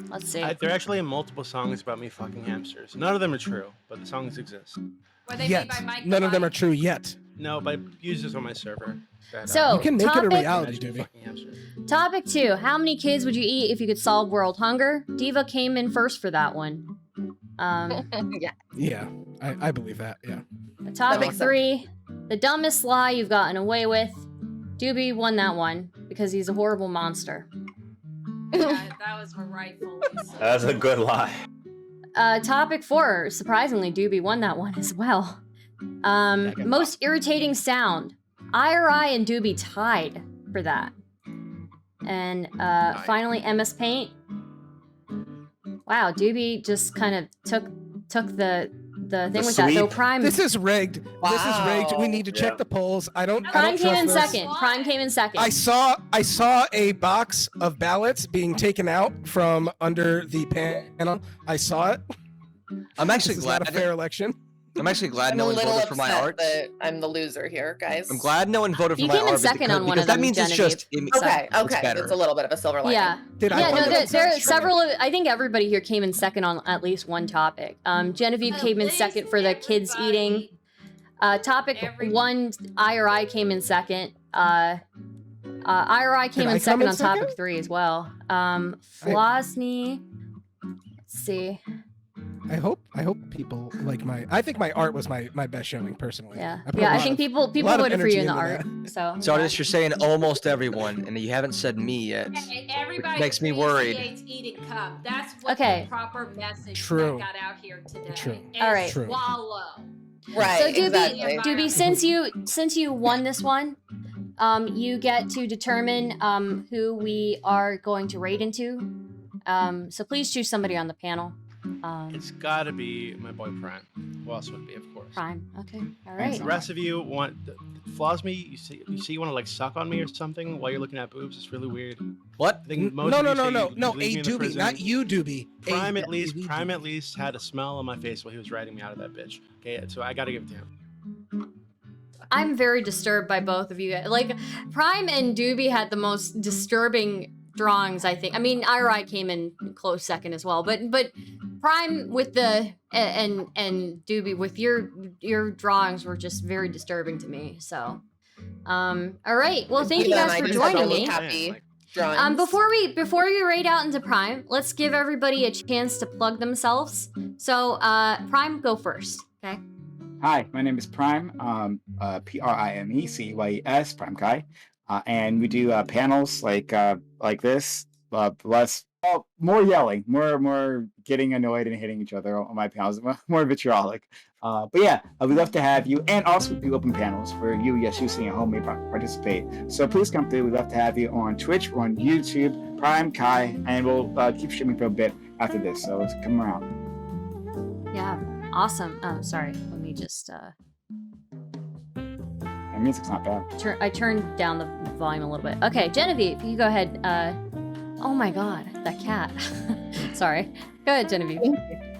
S1: Let's see.
S9: There are actually multiple songs about me fucking hamsters. None of them are true, but the songs exist.
S2: Were they
S3: Yet.
S2: made by Mike
S3: None of them are
S2: Mike?
S3: true yet.
S9: No, but I use this on my server. That,
S1: So-
S3: You can make it a
S1: topic-
S3: reality,
S9: imagine
S3: Doobie.
S9: fucking hamsters.
S1: Topic 2. How many kids would you eat if you could solve world hunger? Diva came in first for that one.
S8: Yeah.
S3: Yeah, I believe that. Yeah.
S1: Topic
S8: makes sense.
S1: 3. The dumbest lie you've gotten away with. Doobie won that one because he's a horrible monster.
S2: Yeah, that was rightfully so.
S5: That's a good lie.
S1: Topic 4. Surprisingly, Doobie won that one as well. Most irritating sound. I and Doobie tied for that. And finally, MS Paint. Wow, Doobie just kind of took the thing
S5: The
S1: with that. Though
S5: sweep.
S1: Prime
S3: This is rigged. This is rigged. We
S8: Wow.
S3: need to check
S5: Yeah.
S3: the polls. I don't
S1: Prime came
S3: trust
S1: in
S3: this.
S1: second. Prime came in second.
S3: I saw a box of ballots being taken out from under the panel. I saw it.
S7: I'm actually
S3: This is
S7: glad.
S3: not a fair election.
S7: I'm actually glad
S8: I'm
S7: no
S8: a
S7: one
S8: little
S7: voted for
S8: upset
S7: my art.
S8: that I'm the loser here, guys.
S7: I'm glad no one voted for
S1: You
S7: my
S1: came in
S7: art
S1: second on one
S7: because
S1: of
S7: that
S1: them,
S7: means it's just
S8: Okay,
S7: it's
S8: okay.
S7: better.
S8: It's a little bit of a silver lining.
S1: Yeah.
S3: Did I
S1: Yeah,
S3: win
S1: no,
S3: the
S1: there are
S3: votes?
S1: several. I think everybody here came in second on at least one topic. Genevieve came in second for the kids eating. Topic one, I came in second. IRI came
S3: Did I
S1: in
S3: come
S1: second
S3: in
S1: on
S3: second?
S1: topic 3 as well. Flosny. Let's see.
S3: I hope people like my. I think my art was my best showing personally.
S1: Yeah,
S3: put a
S1: yeah. I
S3: lot
S1: think
S3: of-
S1: people
S3: lot of
S1: voted for you in
S3: energy
S1: the
S3: into
S1: art.
S3: that.
S1: So.
S7: Sardis, you're saying almost everyone, and you haven't said me yet.
S2: Everybody
S7: makes me worried.
S2: appreciates eating cup. That's what
S1: Okay.
S2: the proper message
S3: True.
S2: that got out here today.
S3: True.
S2: And
S1: All right.
S3: True.
S2: swallow.
S8: Right,
S1: So Doobie,
S8: exactly.
S1: Doobie, since you won this one, you get to determine who we are going to raid into. So please choose somebody on the panel.
S9: It's got to be my boy Prime. Who else would it be, of course?
S1: Prime. Okay. All
S9: The
S1: right.
S9: rest of you want flaws me. You see you want to like suck on me or something while you're looking at boobs. It's really weird.
S7: What?
S9: I think most
S3: No,
S9: of
S3: no,
S9: you
S3: no,
S9: say
S3: no,
S9: you
S3: no.
S9: leave
S3: A
S9: me in the
S3: Doobie,
S9: prison.
S3: not you, Doobie.
S9: Prime
S3: A
S9: at least.
S3: Doobie.
S9: Prime at least had a smile on my face while he was riding me out of that bitch. Okay, so I gotta give it to him.
S1: I'm very disturbed by both of you guys. Like, Prime and Doobie had the most disturbing drawings, I think. I mean, IRI came in close second as well, but Prime with the and Doobie with your drawings were just very disturbing to me. So, all right. Well, thank you
S8: Then
S1: guys
S8: I
S1: for
S8: just have
S1: joining
S8: really
S1: me.
S8: Happy drawings.
S1: Before we raid out into Prime, let's give everybody a chance to plug themselves. So, Prime, go first. Okay.
S4: Hi, my name is Prime, PRIMECYES, Prime Kai, and we do panels like this, more yelling, more getting annoyed and hitting each other on my panels, more vitriolic. But yeah, we'd love to have you, and also do open panels where you sitting at home may participate. So please come through. We'd love to have you on Twitch or on YouTube, Prime Kai, and we'll keep streaming for a bit after this. So let's come around.
S1: Yeah. Awesome. Oh, sorry. Let me just
S4: My music's not bad.
S1: I turned down the volume a little bit. Okay, Genevieve, you go ahead. Oh my God, that cat. Sorry. Go ahead, Genevieve.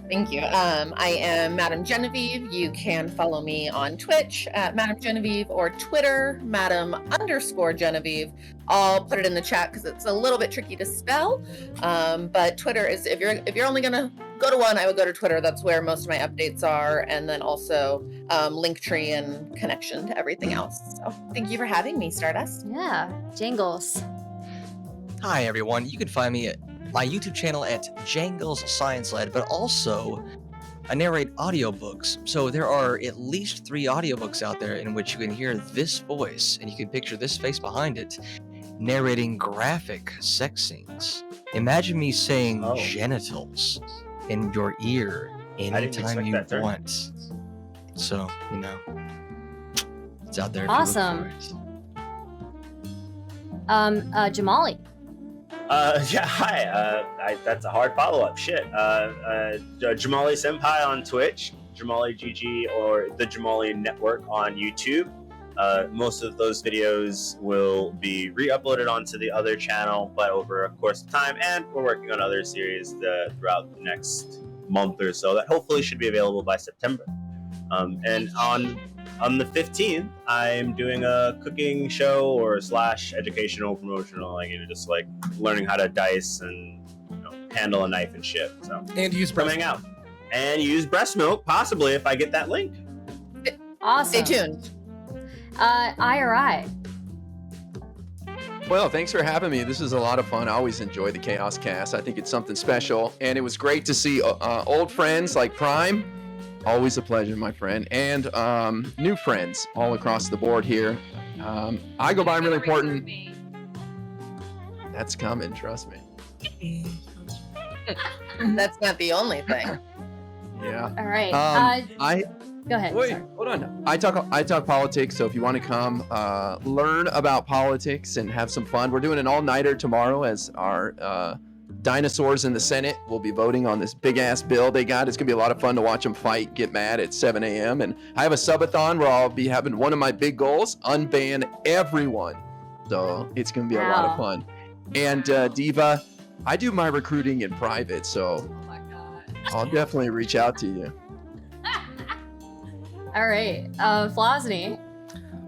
S8: Thank you. I am Madam Genevieve. You can follow me on Twitch at Madam Genevieve or Twitter, Madam_Genevieve. I'll put it in the chat because it's a little bit tricky to spell. But Twitter is, if you're only gonna go to one, I would go to Twitter. That's where most of my updates are, and then also Linktree and connection to everything else. So thank you for having me, Stardust.
S1: Yeah, Jingles.
S7: Hi everyone, you can find me at my YouTube channel at Jangles Science Led, but also I narrate audiobooks. So there are at least 3 audiobooks out there in which you can hear this voice and you can picture this face behind it narrating graphic sex scenes. Imagine me saying genitals in your ear anytime you want. So, you know, it's out there. If
S1: Awesome.
S7: You look for it.
S1: Jamali.
S5: Yeah, hi. That's a hard follow-up. Shit. Jamali Senpai on Twitch, Jamali GG, or the Jamali Network on YouTube. Most of those videos will be re-uploaded onto the other channel, but over a course of time, and we're working on other series throughout the next month or so that hopefully should be available by September. And on the 15th, I'm doing a cooking show or / educational promotional, like, just like learning how to dice and handle a knife and shit. So
S3: and use
S5: coming out and use breast milk, possibly if I get that link.
S1: Awesome.
S8: Stay tuned.
S1: IRI.
S6: Well, thanks for having me. This is a lot of fun. I always enjoy the Chaoscast. I think it's something special, and it was great to see old friends like Prime. Always a pleasure, my friend, and new friends all across the board here. I go by really important. That's coming, trust me.
S8: That's not the only thing.
S6: Yeah.
S1: All right. Go ahead.
S6: Wait,
S1: sorry.
S6: hold on. I talk politics, so if you want to come learn about politics and have some fun, we're doing an all-nighter tomorrow as our dinosaurs in the Senate will be voting on this big-ass bill they got. It's going to be a lot of fun to watch them fight, get mad at 7 a.m. And I have a subathon where I'll be having one of my big goals, unban everyone. So it's going to be a lot of fun. And Diva, I do my recruiting in private, so I'll definitely reach out to you.
S1: All right, Flosny.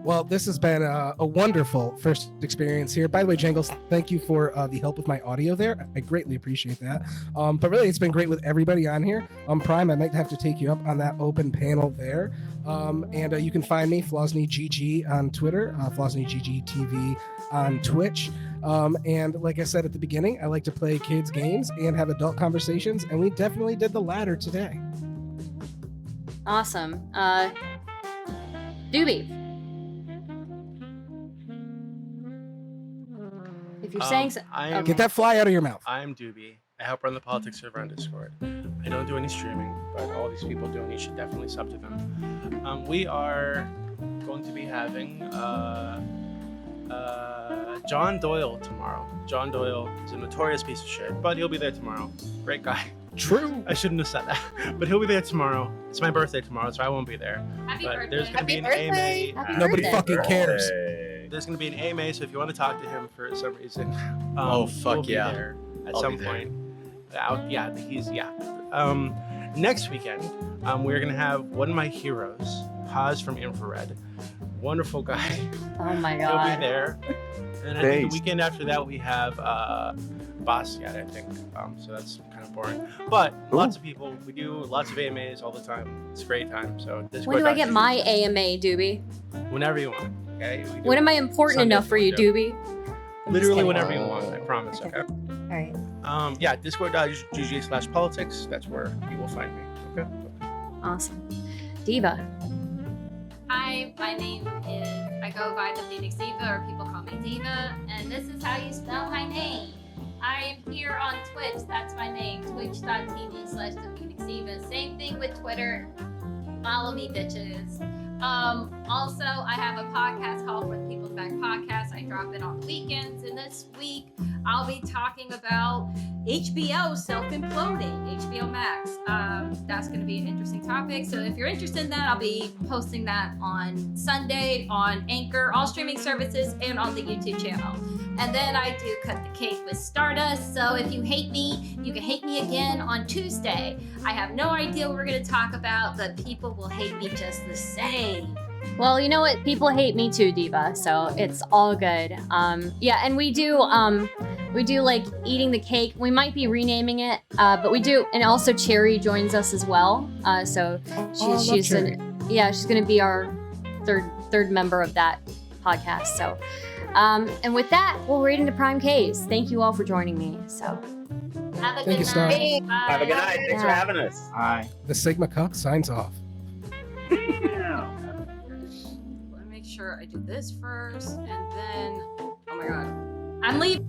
S3: Well, this has been a wonderful first experience here. By the way, Jangles, thank you for the help with my audio there. I greatly appreciate that. But really, it's been great with everybody on here. Prime, I might have to take you up on that open panel there. And you can find me, FlosnyGG, on Twitter, FlosnyGG TV on Twitch. And like I said at the beginning, I like to play kids' games and have adult conversations, and we definitely did the latter today.
S1: Awesome. Doobie. If you're saying so,
S9: I'm-
S3: Get that fly out of your mouth.
S9: I'm Doobie. I help run the politics server on Discord. I don't do any streaming, but all these people do, and you should definitely sub to them. We are going to be having John Doyle tomorrow. John Doyle is a notorious piece of shit, but he'll be there tomorrow. Great guy.
S3: True.
S9: I shouldn't have said that, but he'll be there tomorrow. It's my birthday tomorrow, so I won't be there.
S2: Happy
S9: But
S2: birthday.
S9: there's going to be an
S8: Happy birthday.
S9: AMA.
S1: Happy
S3: Nobody
S1: birthday.
S3: fucking cares.
S9: There's going to be an AMA, so if you want to talk to him for some reason,
S10: Oh, fuck
S9: he'll be
S10: yeah.
S9: there at
S10: I'll
S9: some
S10: be there.
S9: point. Next weekend, we're going to have one of my heroes, Haas from Infrared. Wonderful guy.
S1: oh my
S9: He'll be
S1: god.
S9: there. And I think the
S6: Based.
S9: weekend after that, we have Basquiat, I think. So that's kind of boring. But lots of people. We do lots of AMAs all the time. It's a great time. So
S1: When do I get my AMA, Doobie?
S9: Whenever you want. Okay. We do
S1: When
S9: it
S1: am I important
S9: Sunday
S1: enough for you,
S9: before
S1: Doobie?
S9: Literally
S1: kidding.
S9: whenever you want. I promise. Okay.
S1: All right.
S9: Yeah. Discord.gg/politics. That's where you will find me. Okay.
S1: Awesome. Diva.
S2: Hi, my name is, I go by the Phoenix Diva, or people call me Diva, and this is how you spell my name. I am here on Twitch, that's my name, twitch.tv/the Phoenix Diva. Same thing with Twitter. Follow me, bitches. Also, I have a podcast called For the People's Back Podcast. I drop it on weekends, and this week I'll be talking about HBO self-imploding, HBO Max. That's going to be an interesting topic. So if you're interested in that, I'll be posting that on Sunday on Anchor, all streaming services, and on the YouTube channel. And then I do Cut the Cake with Stardust. So if you hate me, you can hate me again on Tuesday. I have no idea what we're going to talk about, but people will hate me just the same.
S1: Well, you know what? People hate me too, Diva. So it's all good. Yeah, and we do like eating the cake. We might be renaming it, but we do. And also Cherry joins us as well. So she's gonna be our third member of that podcast. So, and with that, we'll read into Prime K's. Thank you all for joining me. So,
S2: Have a
S3: Thank
S2: good
S3: you, Star.
S2: night. Bye.
S5: Have a good night. Thanks for
S1: Yeah.
S5: having us.
S9: Hi.
S3: The Sigma Cuck signs off.
S2: Let me make sure I do this first, and then, oh my god, I'm leaving.